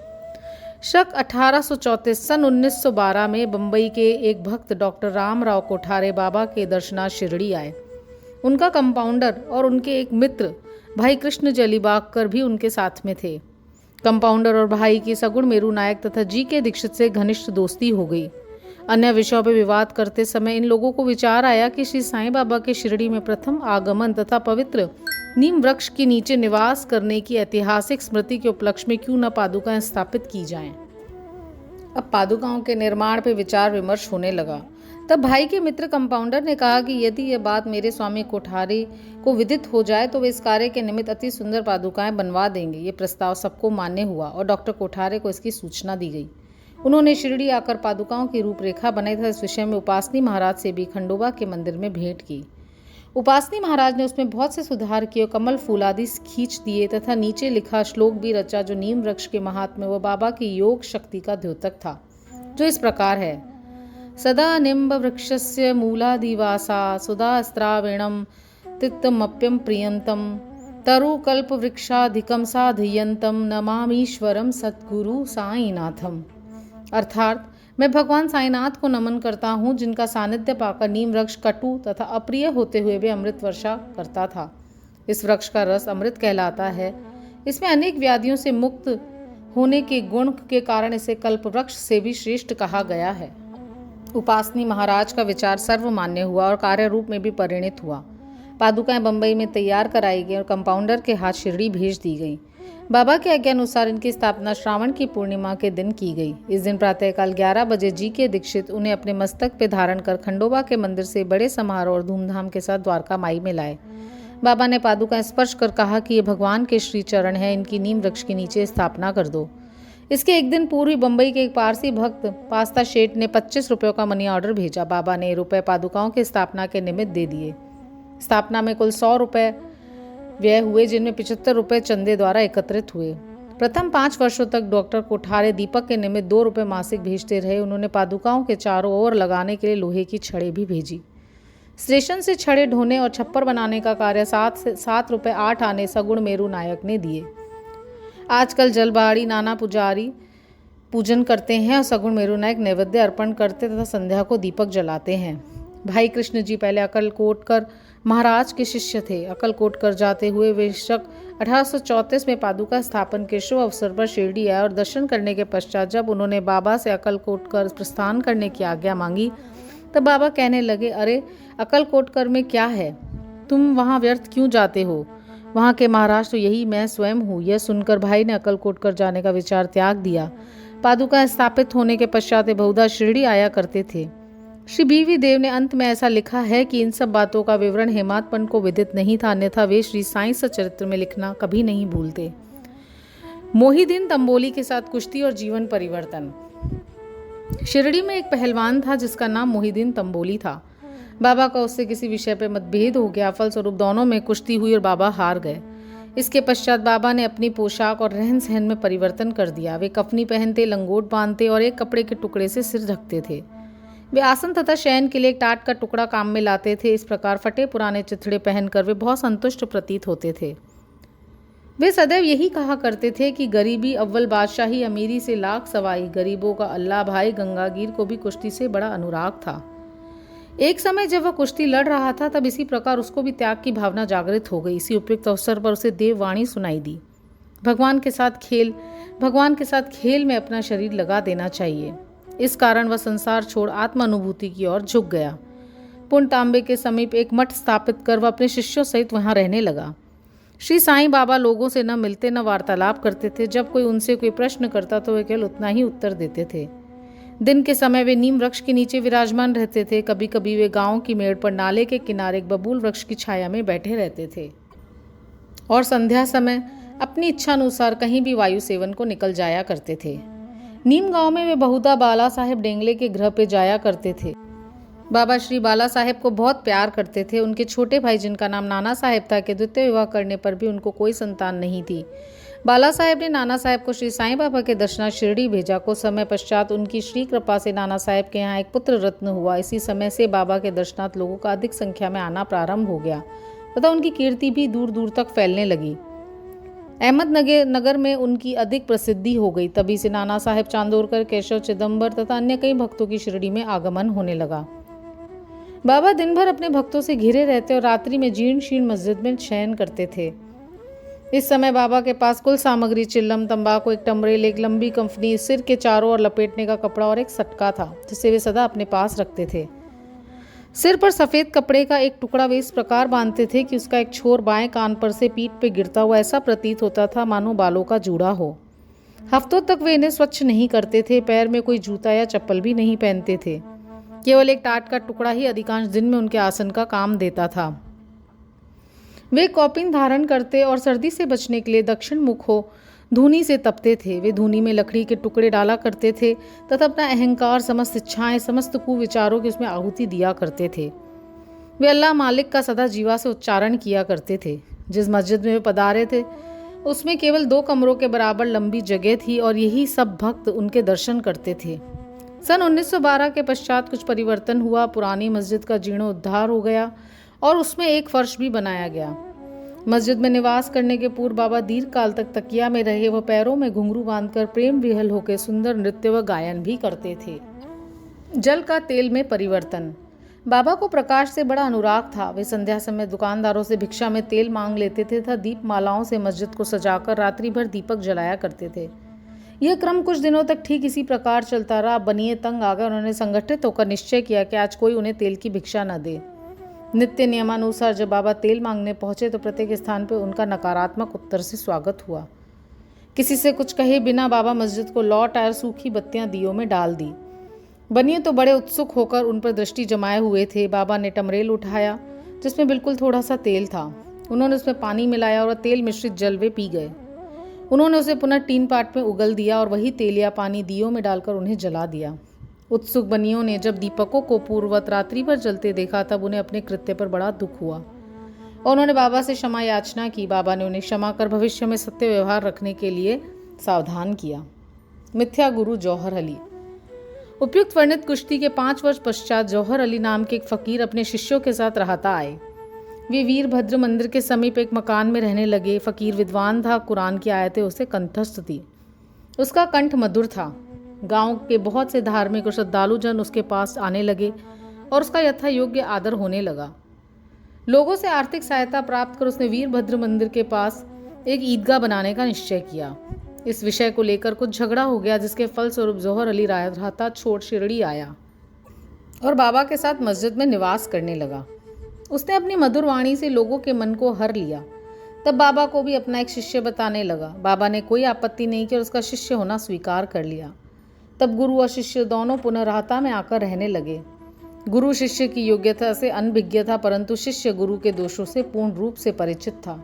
[SPEAKER 1] शक 1834 सन 1912 में बंबई के एक भक्त डॉक्टर रामराव कोठारे बाबा के दर्शनार्थ शिरडी आए। उनका कंपाउंडर और उनके एक मित्र भाई कृष्ण जलीबागकर भी उनके साथ में थे। कंपाउंडर और भाई की सगुण मेरु नायक तथा जी के दीक्षित से घनिष्ठ दोस्ती हो गई। अन्य विषयों पर विवाद करते समय इन लोगों को विचार आया कि श्री साईं बाबा के शिरडी में प्रथम आगमन तथा पवित्र नीम वृक्ष के नीचे निवास करने की ऐतिहासिक स्मृति के उपलक्ष्य में क्यों न पादुकाएं स्थापित की जाएं। अब पादुकाओं के निर्माण पर विचार विमर्श होने लगा। तब भाई के मित्र कंपाउंडर ने कहा कि यदि यह बात मेरे स्वामी कोठारी को विदित हो जाए तो वे इस कार्य के निमित्त अति सुंदर पादुकाएं बनवा देंगे। ये प्रस्ताव सबको मान्य हुआ और डॉक्टर कोठारे को इसकी सूचना दी गई। उन्होंने शिरडी आकर पादुकाओं की रूपरेखा बनाई तथा इस विषय में उपासनी महाराज से भी खंडोबा के मंदिर में भेंट की। उपासनी महाराज ने उसमें बहुत से सुधार किए, कमल फूल आदि खींच दिए तथा नीचे लिखा श्लोक भी रचा, जो नीम वृक्ष के महात्म्य व बाबा की योग शक्ति का द्योतक था, जो इस प्रकार है। सदा निम्ब वृक्षस्य मूलादिवासा सुधा स्त्राविणम तिक्तमप्यम प्रियंतम तरुकल्प वृक्षाधिकम साधयंतम नमामीश्वरम सद्गुरु साईनाथम। अर्थात मैं भगवान साईनाथ को नमन करता हूँ, जिनका सानिध्य पाकर नीम वृक्ष कटु तथा अप्रिय होते हुए भी अमृत वर्षा करता था। इस वृक्ष का रस अमृत कहलाता है। इसमें अनेक व्याधियों से मुक्त होने के गुण के कारण इसे कल्प वृक्ष से भी श्रेष्ठ कहा गया है। उपासनी महाराज का विचार सर्वमान्य हुआ और कार्य रूप में भी परिणित हुआ। पादुकाएं बंबई में तैयार कराई गई और कंपाउंडर के हाथ शिरडी भेज दी गई। बाबा के आज्ञा अनुसार इनकी स्थापना श्रावण की पूर्णिमा के दिन की गई। इस दिन प्रातःकाल 11 बजे जी के दीक्षित उन्हें अपने मस्तक पे धारण कर खंडोबा के मंदिर से बड़े समारोह और धूमधाम के साथ द्वारका माई में लाए। बाबा ने पादुकाएं स्पर्श कर कहा कि ये भगवान के श्री चरण है, इनकी नीम वृक्ष के नीचे स्थापना कर दो। इसके एक दिन पूर्व ही बंबई के एक पारसी भक्त पास्ता शेठ ने 25 रुपयों का मनी ऑर्डर भेजा। बाबा ने रुपए पादुकाओं की स्थापना के निमित्त दे दिए। स्थापना में कुल 100 रुपये व्यय हुए, जिनमें 75 रुपये चंदे द्वारा एकत्रित हुए। प्रथम 5 वर्षों तक डॉक्टर कोठारे दीपक के निमित्त 2 रुपये मासिक भेजते रहे। उन्होंने पादुकाओं के चारों ओर लगाने के लिए लोहे की छड़ें भी भेजी। स्टेशन से छड़ें ढोने और छप्पर बनाने का कार्य 7 रुपये 8 आने सगुण मेरु नायक ने दिए। आजकल जलबाड़ी नाना पुजारी पूजन करते हैं और सगुण मेरु नायक नैवेद्य अर्पण करते तथा संध्या को दीपक जलाते हैं। भाई कृष्ण जी पहले अक्कलकोटकर महाराज के शिष्य थे। अक्कलकोटकर जाते हुए वे शक 1834 में पादुका स्थापन के शुभ अवसर पर शिरडी आए और दर्शन करने के पश्चात जब उन्होंने बाबा से अक्कलकोटकर प्रस्थान करने की आज्ञा मांगी, तब बाबा कहने लगे, अरे अक्कलकोटकर में क्या है, तुम वहाँ व्यर्थ क्यों जाते हो? वहाँ के महाराज तो यही मैं स्वयं हूँ। यह सुनकर भाई ने अक्कलकोटकर जाने का विचार त्याग दिया। पादुका स्थापित होने के पश्चात बहुधा शिरडी आया करते थे। श्री बी देव ने अंत में ऐसा लिखा है कि इन सब बातों का विवरण हेमात्पन को विदित नहीं था, अन्यथा वे श्री साईं सचरित्र में लिखना कभी नहीं भूलते। मोहिदीन तंबोली के साथ कुश्ती और जीवन परिवर्तन। शिरडी में एक पहलवान था जिसका नाम मोहिदीन तंबोली था। बाबा का उससे किसी विषय पर मतभेद हो गया। फलस्वरूप दोनों में कुश्ती हुई और बाबा हार गए। इसके पश्चात बाबा ने अपनी पोशाक और रहन सहन में परिवर्तन कर दिया। वे कफनी पहनते, लंगोट बांधते और एक कपड़े के टुकड़े से सिर ढकते थे। वे आसन तथा शयन के लिए एक टाट का टुकड़ा काम में लाते थे। इस प्रकार फटे पुराने चिथड़े पहनकर वे बहुत संतुष्ट प्रतीत होते थे। वे सदैव यही कहा करते थे कि गरीबी अव्वल बादशाही, अमीरी से लाख सवाई, गरीबों का अल्लाह भाई। गंगागीर को भी कुश्ती से बड़ा अनुराग था। एक समय जब वह कुश्ती लड़ रहा था, तब इसी प्रकार उसको भी त्याग की भावना जागृत हो गई। इसी उपयुक्त अवसर पर उसे देववाणी सुनाई दी, भगवान के साथ खेल में अपना शरीर लगा देना चाहिए। इस कारण वह संसार छोड़ आत्मानुभूति की ओर झुक गया। पुनतांबे के समीप एक मठ स्थापित कर वह अपने शिष्यों सहित वहां रहने लगा। श्री साईं बाबा लोगों से न मिलते न वार्तालाप करते थे। जब कोई उनसे कोई प्रश्न करता तो वे केवल उतना ही उत्तर देते थे। दिन के समय वे नीम वृक्ष के नीचे विराजमान रहते थे। कभी कभी वे गांव की मेड़ पर नाले के किनारे एक बबूल वृक्ष की छाया में बैठे रहते थे और संध्या समय अपनी इच्छा अनुसार कहीं भी वायु सेवन को निकल जाया करते थे। नीम गांव में वे बहुधा बाला साहेब डेंगले के गृह पे जाया करते थे। बाबा श्री बाला साहेब को बहुत प्यार करते थे। उनके छोटे भाई जिनका नाम नाना साहेब था के द्वितीय विवाह करने पर भी उनको कोई संतान नहीं थी। बाला साहेब ने नाना साहेब को श्री साईं बाबा के दर्शनार्थ शिरडी भेजा। कुछ समय पश्चात उनकी श्री कृपा से नाना साहेब के यहाँ एक पुत्र रत्न हुआ। इसी समय से बाबा के दर्शनार्थ लोगों का अधिक संख्या में आना प्रारंभ हो गया तथा उनकी कीर्ति भी दूर दूर तक फैलने लगी। अहमदनगर में उनकी अधिक प्रसिद्धि हो गई। तभी से नाना साहेब चांदोरकर, केशव चिदम्बर तथा अन्य कई भक्तों की शिरडी में आगमन होने लगा। बाबा दिन भर अपने भक्तों से घिरे रहते और रात्रि में जीर्ण शीर्ण मस्जिद में शयन करते थे। इस समय बाबा के पास कुल सामग्री चिल्लम, तंबाकू, एक टमरेल, एक लंबी कंफनी, सिर के चारों ओर लपेटने का कपड़ा और एक सटका था जिसे वे सदा अपने पास रखते थे। सिर पर सफ़ेद कपड़े का एक टुकड़ा वे इस प्रकार बांधते थे कि उसका एक छोर बाएं कान पर से पीठ पे गिरता हुआ ऐसा प्रतीत होता था मानो बालों का जूड़ा हो। हफ्तों तक वे इन्हें स्वच्छ नहीं करते थे। पैर में कोई जूता या चप्पल भी नहीं पहनते थे। केवल एक टाट का टुकड़ा ही अधिकांश दिन में उनके आसन का काम देता था। वे कौपिन धारण करते और सर्दी से बचने के लिए दक्षिण मुख हो धूनी से तपते थे। वे धूनी में लकड़ी के टुकड़े डाला करते थे तथा अपना अहंकार, समस्त इच्छाएं, समस्त कुविचारों की उसमें आहुति दिया करते थे। वे अल्लाह मालिक का सदा जीवा से उच्चारण किया करते थे। जिस मस्जिद में वे पधारे थे उसमें केवल 2 कमरों के बराबर लंबी जगह थी और यही सब भक्त उनके दर्शन करते थे। सन 1912 के पश्चात कुछ परिवर्तन हुआ। पुरानी मस्जिद का जीर्णोद्धार हो गया और उसमें एक फर्श भी बनाया गया। मस्जिद में निवास करने के पूर्व बाबा दीर्घ काल तक तकिया में रहे। वह पैरों में घुंघरू बांधकर प्रेम विहल होकर सुंदर नृत्य व गायन भी करते थे। जल का तेल में परिवर्तन। बाबा को प्रकाश से बड़ा अनुराग था। वे संध्या समय दुकानदारों से भिक्षा में तेल मांग लेते थे तथा दीप मालाओं से मस्जिद को सजाकर रात्रि भर दीपक जलाया करते थे। यह क्रम कुछ दिनों तक ठीक इसी प्रकार चलता रहा। बनिए तंग आकर उन्होंने संगठित होकर निश्चय किया कि आज कोई उन्हें तेल की भिक्षा न दे। नित्य नियमानुसार जब बाबा तेल मांगने पहुंचे तो प्रत्येक स्थान पर उनका नकारात्मक उत्तर से स्वागत हुआ। किसी से कुछ कहे बिना बाबा मस्जिद को लौट आए, सूखी बत्तियां दियों में डाल दी। बनिए तो बड़े उत्सुक होकर उन पर दृष्टि जमाए हुए थे। बाबा ने टमरेल उठाया जिसमें बिल्कुल थोड़ा सा तेल था। उन्होंने उसमें पानी मिलाया और तेल मिश्रित जल वे पी गए। उन्होंने उसे पुनः टीन पाट में उगल दिया और वही तेल या पानी दियों में डालकर उन्हें जला दिया। उत्सुक बनियों ने जब दीपकों को पूर्ववत रात्रि भर जलते देखा तब उन्हें अपने कृत्य पर बड़ा दुख हुआ और उन्होंने बाबा से क्षमा याचना की। बाबा ने उन्हें क्षमा कर भविष्य में सत्य व्यवहार रखने के लिए सावधान किया। मिथ्या गुरु जौहर अली। उपयुक्त वर्णित कुश्ती के 5 वर्ष पश्चात जौहर अली नाम के एक फकीर अपने शिष्यों के साथ राहता आए। वे वीरभद्र मंदिर के समीप एक मकान में रहने लगे। फकीर विद्वान था। कुरान की आयतें उसे कंठस्थ थी। उसका कंठ मधुर था। गांव के बहुत से धार्मिक और श्रद्धालु जन उसके पास आने लगे और उसका यथा योग्य आदर होने लगा। लोगों से आर्थिक सहायता प्राप्त कर उसने वीरभद्र मंदिर के पास एक ईदगाह बनाने का निश्चय किया। इस विषय को लेकर कुछ झगड़ा हो गया जिसके फलस्वरूप जौहर अली राहता छोड़ शिरडी आया और बाबा के साथ मस्जिद में निवास करने लगा। उसने अपनी मधुर वाणी से लोगों के मन को हर लिया। तब बाबा को भी अपना एक शिष्य बताने लगा। बाबा ने कोई आपत्ति नहीं की और उसका शिष्य होना स्वीकार कर लिया। तब गुरु और शिष्य दोनों पुनः राहता में आकर रहने लगे। गुरु शिष्य की योग्यता से अनभिज्ञ था परंतु शिष्य गुरु के दोषों से पूर्ण रूप से परिचित था।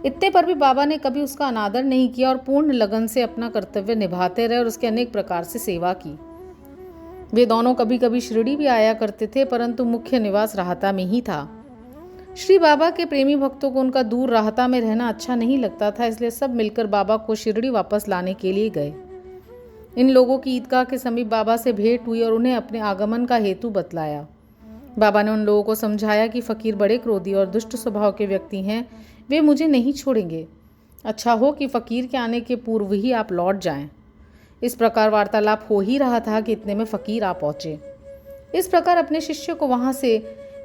[SPEAKER 1] इतने पर भी बाबा ने कभी उसका अनादर नहीं किया और पूर्ण लगन से अपना कर्तव्य निभाते रहे और उसके अनेक प्रकार से सेवा की। वे दोनों कभी कभी शिरडी भी आया करते थे परंतु मुख्य निवास राहता में ही था। श्री बाबा के प्रेमी भक्तों को उनका दूर राहता में रहना अच्छा नहीं लगता था, इसलिए सब मिलकर बाबा को शिरडी वापस लाने के लिए गए। इन लोगों की ईदगाह के समीप बाबा से भेंट हुई और उन्हें अपने आगमन का हेतु बतलाया। बाबा ने उन लोगों को समझाया कि फकीर बड़े क्रोधी और दुष्ट स्वभाव के व्यक्ति हैं, वे मुझे नहीं छोड़ेंगे। अच्छा हो कि फकीर के आने के पूर्व ही आप लौट जाएं। इस प्रकार वार्तालाप हो ही रहा था कि इतने में फकीर आ पहुंचे। इस प्रकार अपने शिष्य को वहां से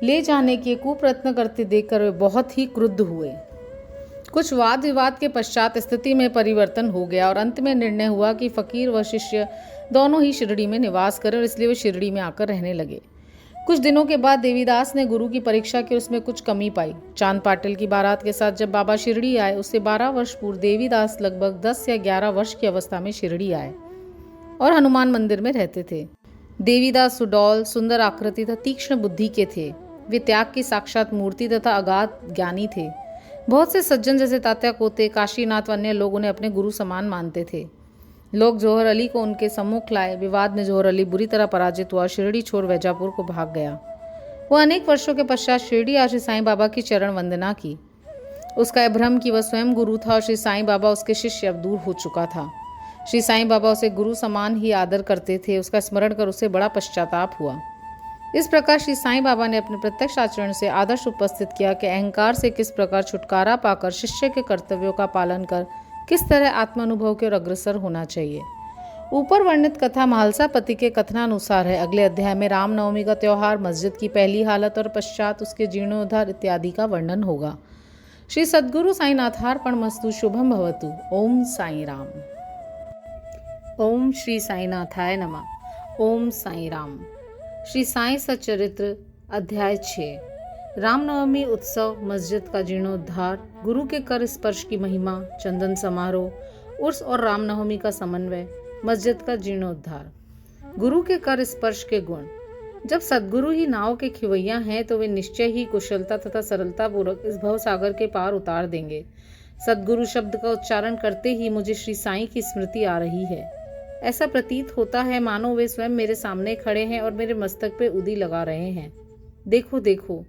[SPEAKER 1] ले जाने के कुप्रयत्न करते देखकर वे बहुत ही क्रुद्ध हुए। कुछ वाद विवाद के पश्चात स्थिति में परिवर्तन हो गया और अंत में निर्णय हुआ कि फकीर व शिष्य दोनों ही शिरडी में निवास करें और इसलिए वे शिरडी में आकर रहने लगे। कुछ दिनों के बाद देवीदास ने गुरु की परीक्षा की, उसमें कुछ कमी पाई। चांद पाटिल की बारात के साथ जब बाबा शिरडी आए उससे 12 वर्ष पूर्व देवीदास लगभग 10 या 11 वर्ष की अवस्था में शिरडी आए। और हनुमान मंदिर में रहते थे। देवीदास सुडौल सुंदर आकृति तथा तीक्ष्ण बुद्धि के थे। वे त्याग की साक्षात मूर्ति तथा अगाध ज्ञानी थे। बहुत से सज्जन जैसे तात्या कोते, काशीनाथ व अन्य लोग उन्हें अपने गुरु समान मानते थे। लोग जौहर अली को उनके सम्मुख लाए। विवाद में जौहर अली बुरी तरह पराजित हुआ, शिरडी छोड़ वैजापुर को भाग गया। वह अनेक वर्षों के पश्चात शिरडी आ श्री साईं बाबा की चरण वंदना की। उसका यह भ्रम कि वह स्वयं गुरु था और श्री साईं बाबा उसके शिष्य अब दूर हो चुका था। श्री साईं बाबा उसे गुरु समान ही आदर करते थे। उसका स्मरण कर उसे बड़ा पश्चाताप हुआ। इस प्रकार श्री साईं बाबा ने अपने प्रत्यक्ष आचरण से आदर्श उपस्थित किया कि अहंकार से किस प्रकार छुटकारा पाकर शिष्य के कर्तव्यों का पालन कर किस तरह आत्मानुभव के ओर अग्रसर होना चाहिए। ऊपर वर्णित कथा महालसापति के कथनानुसार है। अगले अध्याय में रामनवमी का त्योहार, मस्जिद की पहली हालत और पश्चात उसके जीर्णोद्धार इत्यादि का वर्णन होगा। श्री सद्गुरु साईनाथार्पणमस्तु। शुभम भवतु। ओम साई राम। ओम श्री साईनाथाय नमः। ओम साई राम। श्री साई सच्चरित्र अध्याय 6। रामनवमी उत्सव, मस्जिद का जीर्णोद्धार, गुरु के कर स्पर्श की महिमा, चंदन समारोह, उर्स और रामनवमी का समन्वय, मस्जिद का जीर्णोद्धार। गुरु के कर स्पर्श के गुण। जब सद्गुरु ही नाव के खिवैया हैं तो वे निश्चय ही कुशलता तथा सरलता पूर्वक इस भव सागर के पार उतार देंगे। सद्गुरु शब्द का उच्चारण करते ही मुझे श्री साईं की स्मृति आ रही है। ऐसा प्रतीत होता है मानो वे स्वयं मेरे सामने खड़े हैं और मेरे मस्तक पे उदी लगा रहे हैं। देखो देखो,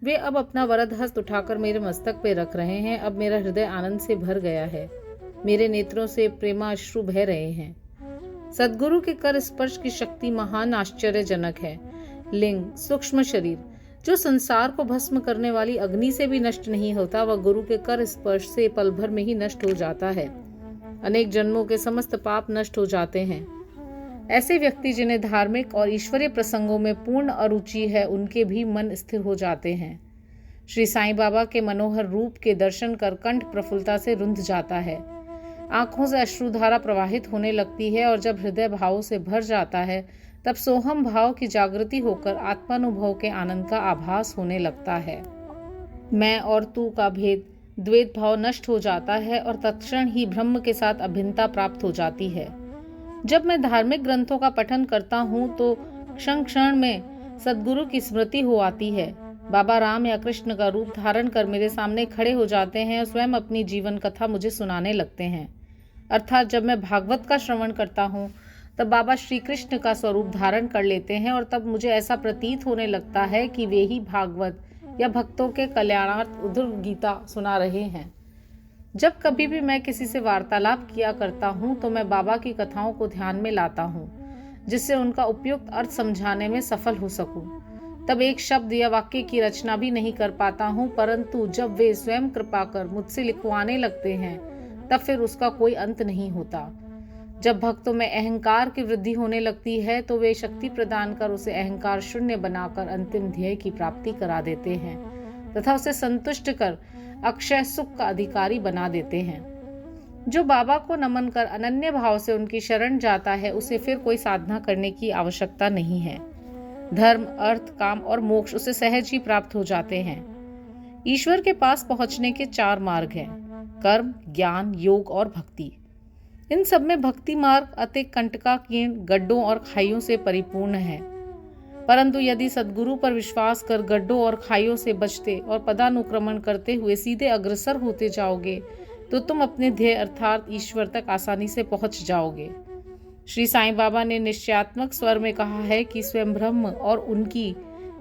[SPEAKER 1] वे अब अपना वरद हस्त उठाकर मेरे मस्तक पे रख रहे हैं। अब मेरा हृदय आनंद से भर गया है। मेरे नेत्रों से प्रेमाश्रु बह रहे हैं। सद्गुरु के कर स्पर्श की शक्ति महान आश्चर्यजनक है। लिंग, सूक्ष्म शरीर, जो संसार को भस्म करने वाली अग्नि से भी नष्ट नहीं होता, वह गुरु के कर स्पर्श से पल भर में ही नष्ट हो जाता है। अनेक जन्मों के समस्त पाप नष्ट हो जाते हैं। ऐसे व्यक्ति जिन्हें धार्मिक और ईश्वरीय प्रसंगों में पूर्ण अरुचि है, उनके भी मन स्थिर हो जाते हैं। श्री साईं बाबा के मनोहर रूप के दर्शन कर कंठ प्रफुल्लता से रुंध जाता है। आंखों से अश्रुधारा प्रवाहित होने लगती है और जब हृदय भावों से भर जाता है तब सोहम भाव की जागृति होकर आत्मानुभव के आनंद का आभास होने लगता है। मैं और तू का भेद, द्वैत भाव नष्ट हो जाता है और तत्क्षण ही ब्रह्म के साथ अभिन्नता प्राप्त हो जाती है। जब मैं धार्मिक ग्रंथों का पठन करता हूँ तो क्षण क्षण में सद्गुरु की स्मृति हो आती है। बाबा राम या कृष्ण का रूप धारण कर मेरे सामने खड़े हो जाते हैं और स्वयं अपनी जीवन कथा मुझे सुनाने लगते हैं। अर्थात जब मैं भागवत का श्रवण करता हूँ तब बाबा श्री कृष्ण का स्वरूप धारण कर लेते हैं और तब मुझे ऐसा प्रतीत होने लगता है कि वे ही भागवत या भक्तों के कल्याणार्थ उद्धव गीता सुना रहे हैं। जब कभी भी मैं किसी से वार्तालाप किया करता हूँ तो मैं बाबा की कथाओं को ध्यान में लाता हूँ, जिससे उनका उपयुक्त अर्थ समझाने में सफल हो सकूं। तब एक शब्द या वाक्य की रचना भी नहीं कर पाता हूँ, परंतु जब वे स्वयं कृपा कर मुझसे लिखवाने लगते हैं तब फिर उसका कोई अंत नहीं होता। जब भक्तों में अहंकार की वृद्धि होने लगती है तो वे शक्ति प्रदान कर उसे अहंकार शून्य बनाकर अंतिम ध्येय की प्राप्ति करा देते हैं तथा उसे संतुष्ट कर अक्षय सुख का अधिकारी बना देते हैं। जो बाबा को नमन कर अनन्य भाव से उनकी शरण जाता है उसे फिर कोई साधना करने की आवश्यकता नहीं है। धर्म, अर्थ, काम और मोक्ष उसे सहज ही प्राप्त हो जाते हैं। ईश्वर के पास पहुंचने के 4 मार्ग हैं: कर्म, ज्ञान, योग और भक्ति। इन सब में भक्ति मार्ग अति कंटकाकीर्ण, गड्ढों और खाइयों से परिपूर्ण है। परंतु यदि सद्गुरु पर विश्वास कर गड्ढों और खाइयों से बचते और पदानुक्रमण करते हुए सीधे अग्रसर होते जाओगे तो तुम अपने ध्येय अर्थात ईश्वर तक आसानी से पहुंच जाओगे। श्री साईं बाबा ने निश्चयात्मक स्वर में कहा है कि स्वयं ब्रह्म और उनकी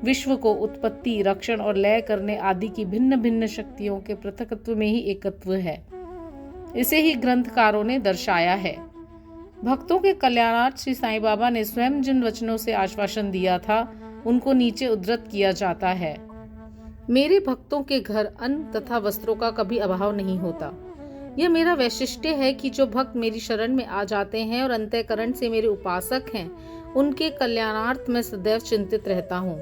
[SPEAKER 1] विश्व को उत्पत्ति, रक्षण और लय करने आदि की भिन्न भिन्न शक्तियों के पृथकत्व में ही एकत्व है। इसे ही ग्रंथकारों ने दर्शाया है। भक्तों के कल्याणार्थ श्री साईं बाबा ने स्वयं जिन वचनों से आश्वासन दिया था उनको नीचे उद्धृत किया जाता है। मेरे भक्तों के घर अन्न तथा वस्त्रों का कभी अभाव नहीं होता। यह मेरा वैशिष्ट्य है कि जो भक्त मेरी शरण में आ जाते हैं और अंतःकरण से मेरे उपासक हैं, उनके कल्याणार्थ में सदैव चिंतित रहता हूँ।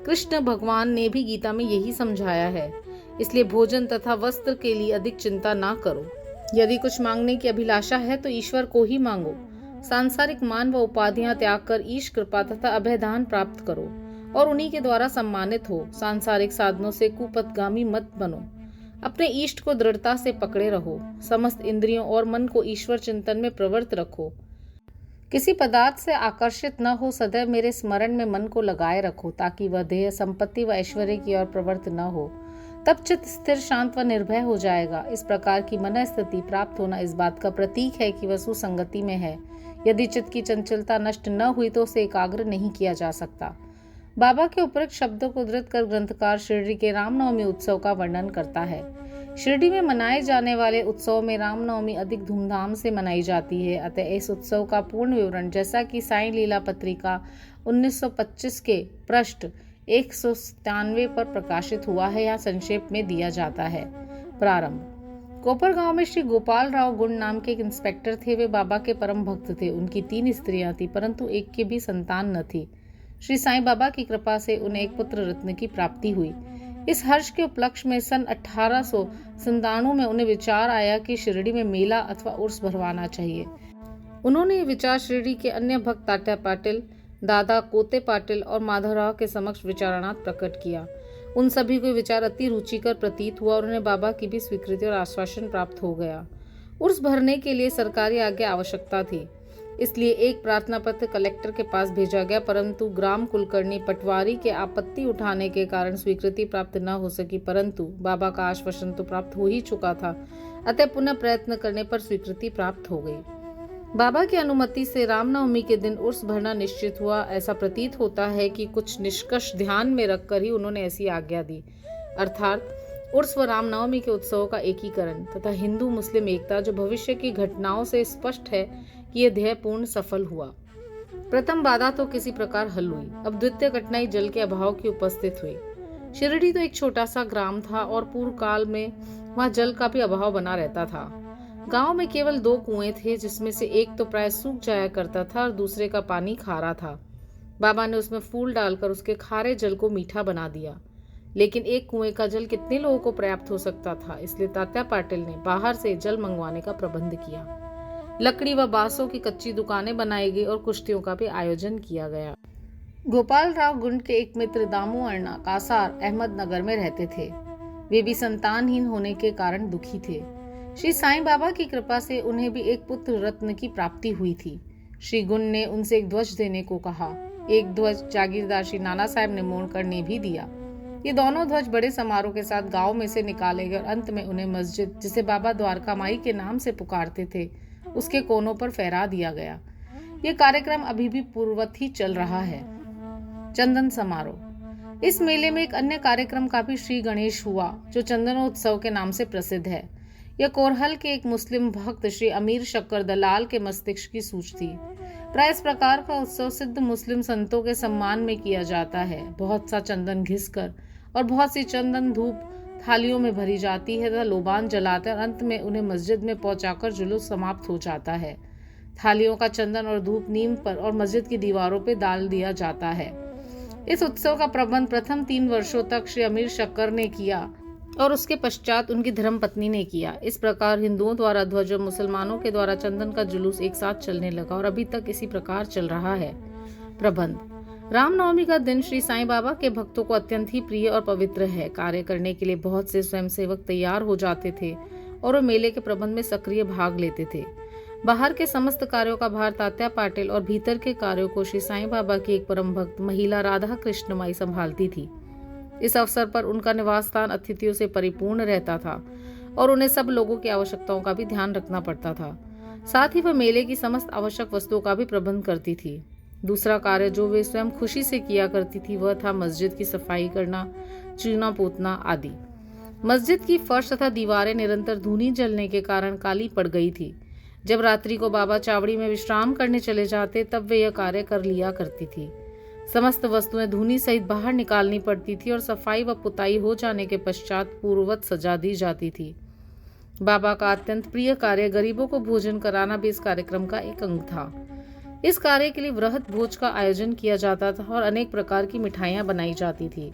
[SPEAKER 1] कृष्ण भगवान ने भी गीता में यही समझाया है। इसलिए भोजन तथा वस्त्र के लिए अधिक चिंता ना करो। यदि कुछ मांगने की अभिलाषा है तो ईश्वर को ही मांगो। सांसारिक मान व उपाधियां त्याग कर ईश कृपा तथा अभयदान प्राप्त करो और उन्हीं के द्वारा सम्मानित हो। सांसारिक साधनों से कुपथगामी मत बनो। अपने इष्ट को दृढ़ता से पकड़े रहो। समस्त इंद्रियों और मन को ईश्वर चिंतन में प्रवृत्त रखो। किसी पदार्थ से आकर्षित न हो, सदैव मेरे स्मरण में मन को लगाए रखो, ताकि वह देह, संपत्ति व ऐश्वर्य की ओर प्रवृत्त न हो। तब चित्त स्थिर, शांत व निर्भय हो जाएगा। इस प्रकार की मन स्थिति प्राप्त होना इस बात का प्रतीक है कि वह सुसंगति में है। यदि चित्त की चंचलता नष्ट न हुई तो उसे एकाग्र नहीं किया जा सकता। बाबा के उपरोक्त शब्दों को उद्धृत कर ग्रंथकार शिरडी के रामनवमी उत्सव का वर्णन करता है। शिरडी में मनाए जाने वाले उत्सव में रामनवमी अधिक धूमधाम से मनाई जाती है। अतः इस उत्सव का पूर्ण विवरण, जैसा कि साईं लीला पत्रिका 1925 के पृष्ठ 197 पर प्रकाशित हुआ है, यहाँ संक्षेप में दिया जाता है। प्रारंभ। कोपरगांव में श्री गोपाल राव गुण नाम के एक इंस्पेक्टर थे। वे बाबा के परम भक्त थे। उनकी 3 स्त्रियां थी, परंतु एक की भी संतान न थी। श्री साईं बाबा की कृपा से उन्हें एक पुत्र रत्न की प्राप्ति हुई। इस हर्ष के उपलक्ष्य में सन 1897 में उन्हें विचार आया कि शिरडी में मेला अथवा उर्स भरवाना चाहिए। उन्होंने ये विचार शिरडी के अन्य भक्त तात्या पाटिल, दादा कोते पाटिल और माधवराव के समक्ष विचारणार्थ प्रकट किया। उन सभी को विचार अति रुचिकर प्रतीत हुआ और उन्हें बाबा की भी स्वीकृति और आश्वासन प्राप्त हो गया। उर्स भरने के लिए सरकारी आज्ञा आवश्यकता थी, इसलिए एक प्रार्थना पत्र कलेक्टर के पास भेजा गया, परंतु ग्राम कुलकर्णी पटवारी के आपत्ति उठाने के कारण स्वीकृति प्राप्त न हो सकी। परंतु बाबा का आश्वासन तो प्राप्त हो ही चुका था, अतः पुनः प्रयत्न करने पर स्वीकृति प्राप्त हो गई। बाबा की अनुमति से रामनवमी के दिन उर्स भरना निश्चित हुआ। ऐसा प्रतीत होता है कि कुछ निष्कर्ष ध्यान में रखकर ही उन्होंने ऐसी आज्ञा दी, अर्थात उर्स व रामनवमी के उत्सवों का एकीकरण तथा हिंदू मुस्लिम एकता, जो भविष्य की घटनाओं से स्पष्ट है कि यह ध्येय पूर्ण सफल हुआ। प्रथम बाधा तो किसी प्रकार हल हुई। अब द्वितीय कठिनाई जल के अभाव की उपस्थित हुई। शिरडी तो एक छोटा सा ग्राम था और पूर्व काल में वहां जल का भी अभाव बना रहता था। गांव में केवल 2 कुएं थे, जिसमें से एक तो प्राय सूख जाया करता था और दूसरे का पानी खारा था। बाबा ने उसमें फूल डालकर उसके खारे जल को मीठा बना दिया, लेकिन एक कुएं का जल कितने लोगों को पर्याप्त हो सकता था, इसलिए तात्या पाटिल ने बाहर से जल मंगवाने का प्रबंध किया। लकड़ी व बांसों की कच्ची दुकानें बनाई गई और कुश्तियों का भी आयोजन किया गया। गोपाल राव गुंड के एक मित्र दामू अण्णा कासार अहमदनगर में रहते थे। वे भी संतानहीन होने के कारण दुखी थे। श्री साईं बाबा की कृपा से उन्हें भी एक पुत्र रत्न की प्राप्ति हुई थी। श्री गुंड ने उनसे एक ध्वज देने को कहा। एक ध्वज जागीरदार श्री नाना साहब ने मोड़कर ने भी दिया। ये दोनों ध्वज बड़े समारोह के साथ गांव में से निकाले गए और अंत में उन्हें मस्जिद, जिसे बाबा द्वारका माई के नाम से पुकारते थे, उसके कोनों पर फहरा दिया गया। यह कार्यक्रम अभी भी पूर्ववत ही चल रहा है। चंदन समारोह। इस मेले में एक अन्य कार्यक्रम का भी श्री गणेश हुआ, जो चंदनोत्सव के नाम से प्रसिद्ध है। यह कोरहल के एक मुस्लिम भक्त श्री अमीर शक्कर दलाल के मस्तिष्क की सूझ थी। प्राय इस प्रकार का उत्सव सिद्ध मुस्लिम संतों के सम्मान में किया जाता है। बहुत सा चंदन घिसकर और बहुत सी चंदन धूप थालियों में भरी जाती है तथा लोबान जलाते हैं और अंत में उन्हें मस्जिद में पहुंचाकर जुलूस समाप्त हो जाता है। थालियों का चंदन और धूप नीम पर और मस्जिद की दीवारों पर डाल दिया जाता है। इस उत्सव का प्रबंध प्रथम 3 वर्षों तक श्री अमीर शक्कर ने किया और उसके पश्चात उनकी धर्मपत्नी ने किया। इस प्रकार हिंदुओं द्वारा ध्वज और मुसलमानों के द्वारा चंदन का जुलूस एक साथ चलने लगा और अभी तक इसी प्रकार चल रहा है। प्रबंध। रामनवमी का दिन श्री साईं बाबा के भक्तों को अत्यंत ही प्रिय और पवित्र है। कार्य करने के लिए बहुत से स्वयंसेवक तैयार हो जाते थे और वो मेले के प्रबंध में सक्रिय भाग लेते थे। बाहर के समस्त कार्यों का भार तात्या पाटिल और भीतर के कार्यों को श्री साईं बाबा की एक परम भक्त महिला राधा कृष्ण माई संभालती थी। इस अवसर पर उनका निवास स्थान अतिथियों से परिपूर्ण रहता था और उन्हें सब लोगों की आवश्यकताओं का भी ध्यान रखना पड़ता था। साथ ही वह मेले की समस्त आवश्यक वस्तुओं का भी प्रबंध करती थी। दूसरा कार्य जो वे स्वयं खुशी से किया करती थी वह था मस्जिद की सफाई करना, चूना पोतना आदि। मस्जिद की फर्श तथा दीवारें निरंतर धूनी जलने के कारण काली पड़ गई थी। जब रात्रि को बाबा चावड़ी में विश्राम करने चले जाते तब वे यह कार्य कर लिया करती थी। समस्त वस्तुएं धूनी सहित बाहर निकालनी पड़ती थी और सफाई व पुताई हो जाने के पश्चात पूर्ववत सजा दी जाती थी। बाबा का अत्यंत प्रिय कार्य गरीबों को भोजन कराना भी इस कार्यक्रम का एक अंग था। इस कार्य के लिए वृहद भोज का आयोजन किया जाता था और अनेक प्रकार की मिठाइयां बनाई जाती थी।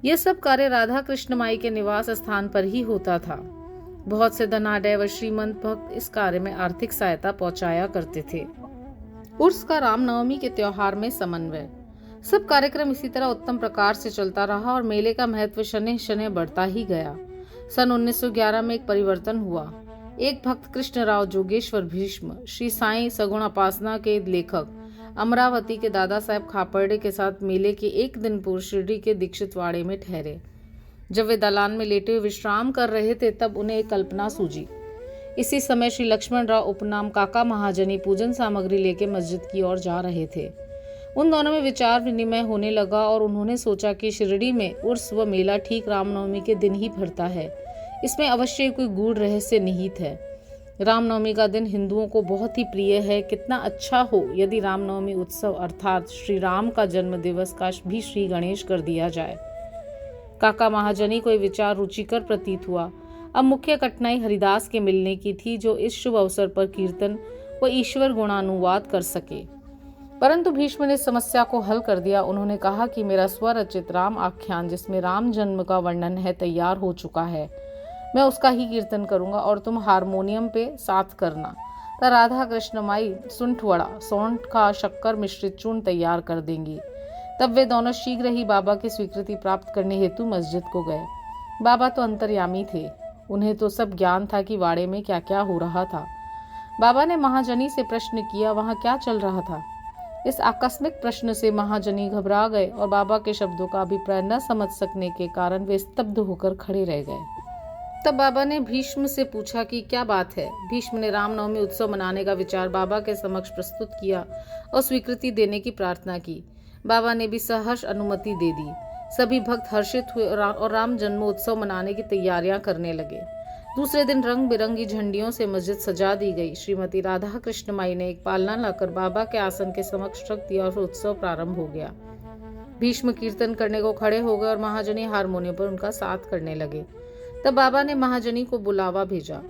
[SPEAKER 1] यह सब कार्य राधा कृष्ण माई के निवास स्थान पर ही होता था। बहुत से धनाढ्य व श्रीमंत भक्त इस कार्य में आर्थिक सहायता पहुंचाया करते थे। उर्स का रामनवमी के त्योहार में समन्वय। सब कार्यक्रम इसी तरह उत्तम प्रकार से चलता रहा और मेले का महत्व शनैः शनैः बढ़ता ही गया। सन 1911 में एक परिवर्तन हुआ। एक भक्त कृष्णराव जोगेश्वर भीष्म श्री साईं सगुणापासना के लेखक अमरावती के दादा साहब खापर्डे के साथ मेले के एक दिन पूर्व शिरडी के दीक्षितवाड़े में ठहरे। जब वे दलान में लेटे हुए विश्राम कर रहे थे तब उन्हें एक कल्पना सूझी। इसी समय श्री लक्ष्मण राव उपनाम काका महाजनी पूजन सामग्री लेके मस्जिद की ओर जा रहे थे। उन दोनों में विचार विनिमय होने लगा और उन्होंने सोचा कि शिरडी में उर्स व मेला ठीक रामनवमी के दिन ही भरता है। इसमें अवश्य कोई गूढ़ रहस्य निहित है। रामनवमी का दिन हिंदुओं को बहुत ही प्रिय है। कितना अच्छा हो यदि रामनवमी उत्सव अर्थात श्री राम का जन्म दिवस का भी श्री गणेश कर दिया जाए। काका महाजनी को यह विचार रुचिकर प्रतीत हुआ। अब मुख्य कठिनाई हरिदास के मिलने की थी जो इस शुभ अवसर पर कीर्तन व ईश्वर गुणानुवाद कर सके। परंतु भीष्म ने समस्या को हल कर दिया। उन्होंने कहा कि मेरा स्वरचित राम आख्यान जिसमें राम जन्म का वर्णन है तैयार हो चुका है। मैं उसका ही कीर्तन करूंगा और तुम हारमोनियम पे साथ करना। तब राधा कृष्ण माई सुंठ वड़ा सौंठ का शक्कर मिश्रित चूर्ण तैयार कर देंगी। तब वे दोनों शीघ्र ही बाबा की स्वीकृति प्राप्त करने हेतु मस्जिद को गए। बाबा तो अंतर्यामी थे। उन्हें तो सब ज्ञान था कि वाड़े में क्या क्या हो रहा था। बाबा ने महाजनी से प्रश्न किया, वहां क्या चल रहा था। इस आकस्मिक प्रश्न से महाजनी घबरा गए और बाबा के शब्दों का अभिप्राय न समझ सकने के कारण वे स्तब्ध होकर खड़े रह गए। तब बाबा ने भीष्म से पूछा कि क्या बात है। भीष्म ने रामनवमी उत्सव मनाने का विचार बाबा के समक्ष प्रस्तुत किया और स्वीकृति देने की प्रार्थना की। बाबा ने भी सहर्ष अनुमति दे दी। सभी भक्त हर्षित हुए और राम जन्मोत्सव मनाने की तैयारियां करने लगे। दूसरे दिन रंग बिरंगी झंडियों से मस्जिद सजा दी गई। श्रीमती राधा कृष्ण माई ने एक पालना लाकर बाबा के आसन के समक्ष रख दिया और उत्सव प्रारंभ हो गया। भीष्म कीर्तन करने को खड़े हो गए और महाजनी हारमोनियम पर उनका साथ करने लगे। तब बाबा ने महाजनी को बुलावा भेजा।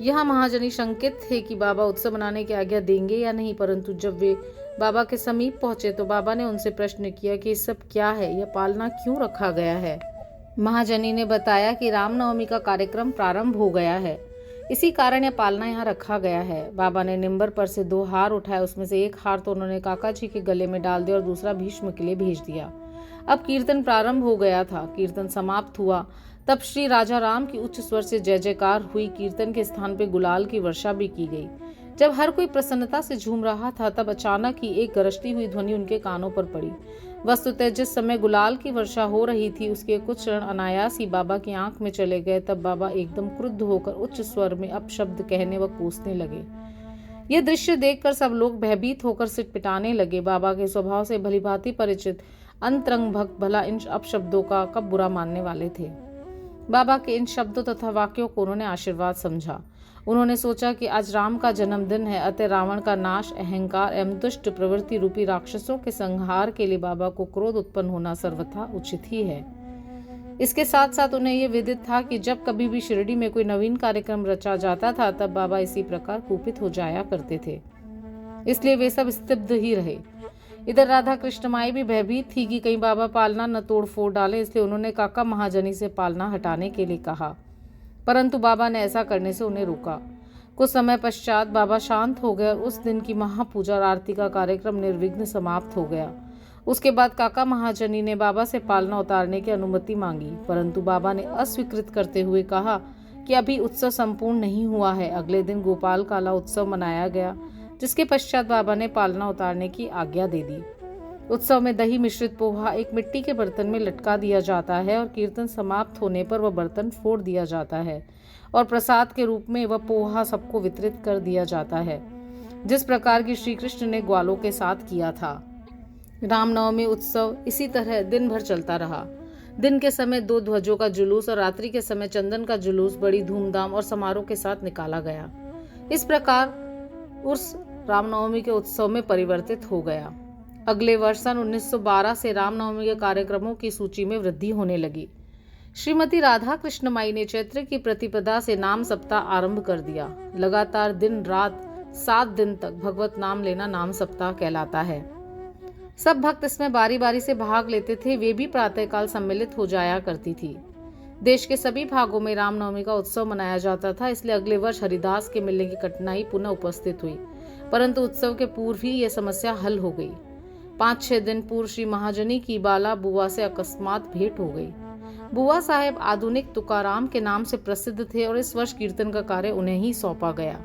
[SPEAKER 1] यहाँ महाजनी शंकित थे कि बाबा उत्सव मनाने की आज्ञा देंगे या नहीं, परंतु जब वे बाबा के समीप पहुंचे तो बाबा ने उनसे प्रश्न किया कि सब क्या है, यह पालना क्यों रखा गया है। महाजनी ने बताया कि रामनवमी का कार्यक्रम प्रारंभ हो गया है, इसी कारण यह पालना यहाँ रखा गया है। बाबा ने निम्बर पर से 2 हार उठाए। उसमें से एक हार तो उन्होंने काका जी के गले में डाल दिया और दूसरा भीष्म के लिए भेज दिया। अब कीर्तन प्रारंभ हो गया था। कीर्तन समाप्त हुआ तब श्री राजा राम की उच्च स्वर से जय जयकार हुई। कीर्तन के स्थान पर गुलाल की वर्षा भी की गई। जब हर कोई प्रसन्नता से झूम रहा था तब अचानक ही एक गरजती हुई ध्वनि उनके कानों पर पड़ी। वस्तुतः जिस समय गुलाल की वर्षा हो रही थी उसके कुछ क्षण अनायास ही बाबा की आंख में चले गए। तब बाबा एकदम क्रुद्ध होकर उच्च स्वर में अपशब्द कहने व कोसने लगे। यह दृश्य देखकर सब लोग भयभीत होकर सिर पिटाने लगे। बाबा के स्वभाव से भलीभांति परिचित अंतरंग भक्त भला इन अपशब्दों का कब बुरा मानने वाले थे। बाबा के इन शब्दों तथा वाक्यों को उन्होंने आशीर्वाद समझा। उन्होंने सोचा कि आज राम का जन्मदिन है, अतः रावण का नाश, अहंकार एवं दुष्ट प्रवृत्ति रूपी राक्षसों के संहार के लिए बाबा को क्रोध उत्पन्न होना सर्वथा उचित ही है। इसके साथ साथ उन्हें यह विदित था कि जब कभी भी शिरडी में कोई नवीन कार्यक्रम रचा जाता था तब बाबा इसी प्रकार कुपित हो जाया करते थे, इसलिए वे सब स्तब्ध ही रहे। इधर राधा कृष्ण माई भी भयभीत थी कि कहीं बाबा पालना न तोड़ फोड़ डाले, इसलिए उन्होंने काका महाजनी से पालना हटाने के लिए कहा, परंतु बाबा ने ऐसा करने से उन्हें रोका। कुछ समय पश्चात बाबा शांत हो गए और उस दिन की महापूजा और आरती का कार्यक्रम निर्विघ्न समाप्त हो गया। उसके बाद काका महाजनी ने बाबा से पालना उतारने की अनुमति मांगी, परंतु बाबा ने अस्वीकृत करते हुए कहा कि अभी उत्सव संपूर्ण नहीं हुआ है। अगले दिन गोपाल काला उत्सव मनाया गया, जिसके पश्चात बाबा ने पालना उतारने की आज्ञा दे दी। उत्सव में दही मिश्रित पोहा एक मिट्टी के बर्तन में लटका दिया जाता है और कीर्तन समाप्त होने पर वह बर्तन फोड़ दिया जाता है और प्रसाद के रूप में वह पोहा सबको वितरित कर दिया जाता है, जिस प्रकार की श्री कृष्ण ने ग्वालों के साथ किया था। रामनवमी उत्सव इसी तरह दिन भर चलता रहा। दिन के समय 2 ध्वजों का जुलूस और रात्रि के समय चंदन का जुलूस बड़ी धूमधाम और समारोह के साथ निकाला गया। इस प्रकार उर्स रामनवमी के उत्सव में परिवर्तित हो गया। अगले वर्ष सन 1912 से रामनवमी के कार्यक्रमों की सूची में वृद्धि होने लगी। श्रीमती राधा कृष्ण माई ने चैत्र की प्रतिपदा से नाम सप्ताह आरंभ कर दिया। लगातार दिन रात 7 दिन तक भगवत नाम लेना नाम सप्ताह कहलाता है। सब भक्त इसमें बारी बारी से भाग लेते थे। वे भी प्रातःकाल सम्मिलित हो जाया करती थी। देश के सभी भागों में रामनवमी का उत्सव मनाया जाता था, इसलिए अगले वर्ष हरिदास के मिलने की कठिनाई पुनः उपस्थित हुई, परंतु उत्सव के पूर्व ही यह समस्या हल हो गई। 5-6 दिन पूर्व श्री महाजनी की बाला बुआ से अकस्मात भेंट हो गई। बुआ साहेब आधुनिक तुकाराम के नाम से प्रसिद्ध थे और इस वर्ष कीर्तन का कार्य उन्हें ही सौंपा गया।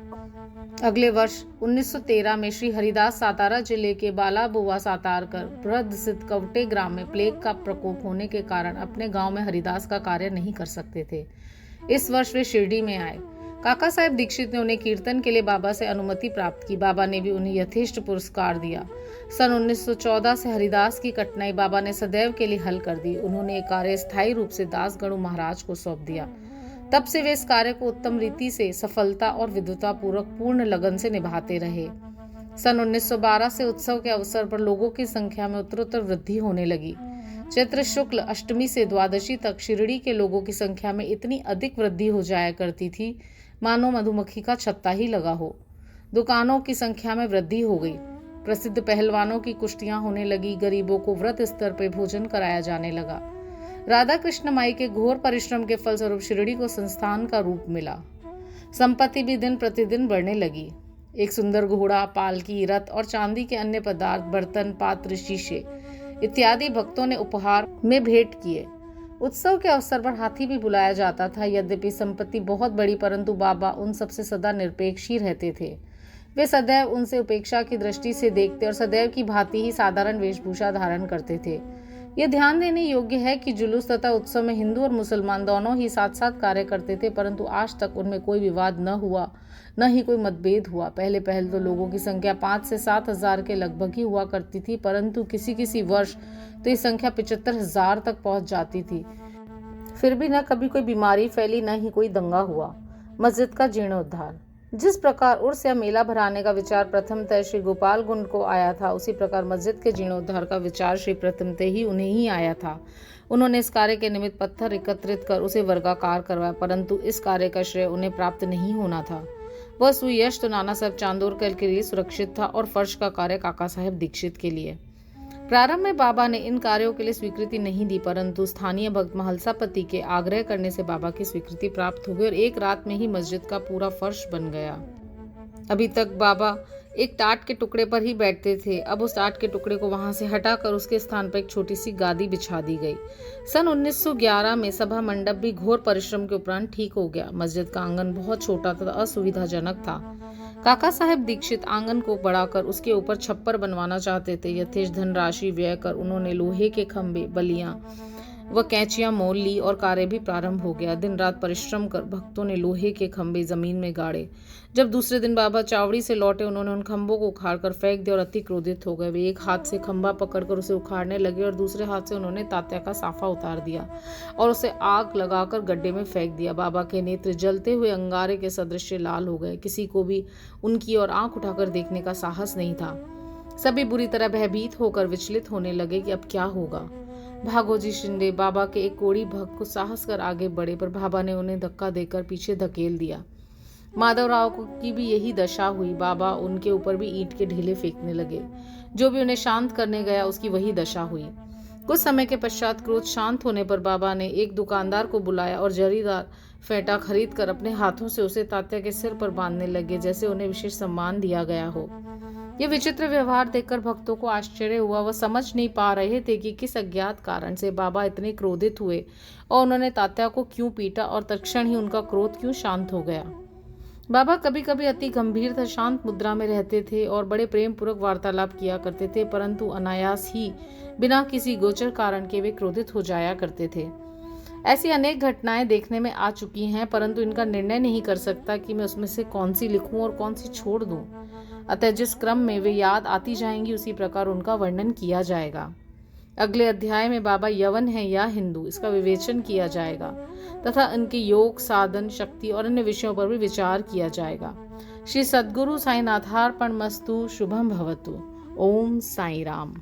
[SPEAKER 1] अगले वर्ष 1913 में श्री हरिदास सातारा जिले के बाला बुआ सातारकर बृहद स्थित कवटे ग्राम में प्लेग का प्रकोप होने के कारण अपने गांव में हरिदास का कार्य नहीं कर सकते थे। इस वर्ष वे शिरडी में आए। काका साहेब दीक्षित ने उन्हें कीर्तन के लिए बाबा से अनुमति प्राप्त की। बाबा ने भी उन्हें यथेष्ट पुरस्कार दिया। सन 1914 से हरिदास की कठिनाई बाबा ने सदैव के लिए हल कर दी। उन्होंने एक कार्य स्थायी रूप से दासगणु महाराज को सौंप दिया। तब से वे इस कार्य को उत्तम रीति से सफलता और विद्वता पूर्वक पूर्ण लगन से निभाते रहे। सन 1912 से उत्सव के अवसर पर लोगों की संख्या में उत्तरोत्तर वृद्धि होने लगी। चैत्र शुक्ल अष्टमी से द्वादशी तक शिरडी के लोगों की संख्या में इतनी अधिक वृद्धि हो जाया करती थी मानो मधुमक्खी का छत्ता ही लगा हो। दुकानों की संख्या में वृद्धि हो गई। प्रसिद्ध पहलवानों की कुश्तियां होने लगी। गरीबों को व्रत स्तर पर भोजन कराया जाने लगा। राधा कृष्ण माई के घोर परिश्रम के फलस्वरूप शिरडी को संस्थान का रूप मिला। संपत्ति भी दिन प्रतिदिन बढ़ने लगी। एक सुंदर घोड़ा, पालकी, रथ और चांदी के अन्य पदार्थ, बर्तन, पात्र, शीशे इत्यादि भक्तों ने उपहार में भेंट किए। उत्सव के अवसर पर हाथी भी बुलाया जाता था। यद्यपि संपत्ति बहुत बड़ी, परंतु बाबा उन सबसे सदा निरपेक्ष ही रहते थे। वे सदैव उनसे उपेक्षा की दृष्टि से देखते और सदैव की भांति ही साधारण वेशभूषा धारण करते थे। यह ध्यान देने योग्य है कि जुलूस तथा उत्सव में हिंदू और मुसलमान दोनों ही साथ साथ कार्य करते थे, परंतु आज तक उनमें कोई विवाद न हुआ, न ही कोई मतभेद हुआ। पहले तो लोगों की संख्या 5 से 7 हजार के लगभग ही हुआ करती थी, परंतु किसी किसी वर्ष तो ये संख्या 75,000 तक पहुंच जाती थी। फिर भी न कभी कोई बीमारी फैली, न ही कोई दंगा हुआ। मस्जिद का जीर्णोद्धार। जिस प्रकार उर्स या मेला भराने का विचार प्रथमतः श्री गोपाल गुंड को आया था, उसी प्रकार मस्जिद के जीर्णोद्धार का विचार श्री प्रथमतः ही उन्हें ही आया था। उन्होंने इस कार्य के निमित्त पत्थर एकत्रित कर उसे वर्गाकार करवाया, परंतु इस कार्य का श्रेय उन्हें प्राप्त नहीं होना था। वह सुयश तो नाना साहब चांदोरकर के लिए सुरक्षित था और फर्श का कार्य काका साहेब दीक्षित के लिए। प्रारंभ में बाबा ने इन कार्यों के लिए स्वीकृति नहीं दी, परंतु स्थानीय भक्त महलसापति के आग्रह करने से बाबा की स्वीकृति प्राप्त हो गई और एक रात में ही मस्जिद का पूरा फर्श बन गया। अभी तक बाबा एक टाट के टुकड़े पर ही बैठते थे। अब उस टाट के टुकड़े को वहां से हटाकर उसके स्थान पर एक छोटी सी गादी बिछा दी गई। सन 1911 में सभा मंडप भी घोर परिश्रम के उपरांत ठीक हो गया। मस्जिद का आंगन बहुत छोटा तथा असुविधाजनक था। काका साहेब दीक्षित आंगन को बढ़ाकर उसके ऊपर छप्पर बनवाना चाहते थे। यथेष्ट धनराशि व्यय कर उन्होंने लोहे के खंभे, बलियां व कैंचियां मोल ली और कार्य भी प्रारंभ हो गया। दिन रात परिश्रम कर भक्तों ने लोहे के खंभे जमीन में गाड़े। जब दूसरे दिन बाबा चावड़ी से लौटे, उन्होंने उन खंभों को उखाड़कर फेंक दिया और अति क्रोधित हो गए। वे एक हाथ से खंभा पकड़कर उसे उखाड़ने लगे और दूसरे हाथ से उन्होंने तात्या का साफा उतार दिया और उसे आग लगाकर गड्ढे में फेंक दिया। बाबा के नेत्र जलते हुए अंगारे के सदृश लाल हो गए। किसी को भी उनकी ओर आंख उठाकर देखने का साहस नहीं था। सभी बुरी तरह भयभीत होकर विचलित होने लगे कि अब क्या होगा। भागोजी शिंदे बाबा के एक कोड़ी भक्त को साहस कर आगे बढ़े, पर बाबा ने उन्हें धक्का देकर पीछे धकेल दिया। माधवराव की भी यही दशा हुई। बाबा उनके ऊपर भी ईंट के ढेले फेंकने लगे। जो भी उन्हें शांत करने गया उसकी वही दशा हुई। कुछ समय के पश्चात क्रोध शांत होने पर बाबा ने एक दुकानदार को बुलाया और जरीदार फेंटा खरीद कर अपने हाथों से उसे तात्या के सिर पर बांधने लगे, जैसे उन्हें विशेष सम्मान दिया गया हो। यह विचित्र व्यवहार देखकर भक्तों को आश्चर्य हुआ। वह समझ नहीं पा रहे थे कि किस अज्ञात कारण से बाबा इतने क्रोधित हुए और उन्होंने तात्या को क्यों पीटा और तत्क्षण ही उनका क्रोध क्यों शांत हो गया। बाबा कभी कभी अति गंभीर तथा शांत मुद्रा में रहते थे और बड़े प्रेम पूर्वक वार्तालाप किया करते थे, परंतु अनायास ही बिना किसी गोचर कारण के वे क्रोधित हो जाया करते थे। ऐसी अनेक घटनाएं देखने में आ चुकी हैं, परंतु इनका निर्णय नहीं कर सकता कि मैं उसमें से कौन सी लिखूं और कौन सी छोड़ दूं। अतः जिस क्रम में वे याद आती जाएंगी उसी प्रकार उनका वर्णन किया जाएगा। अगले अध्याय में बाबा यवन है या हिंदू, इसका विवेचन किया जाएगा तथा इनके योग, साधन, शक्ति और अन्य विषयों पर भी विचार किया जाएगा। श्री सद्गुरु साईनाथार्पणमस्तु। शुभम भवतु। ओम साई राम।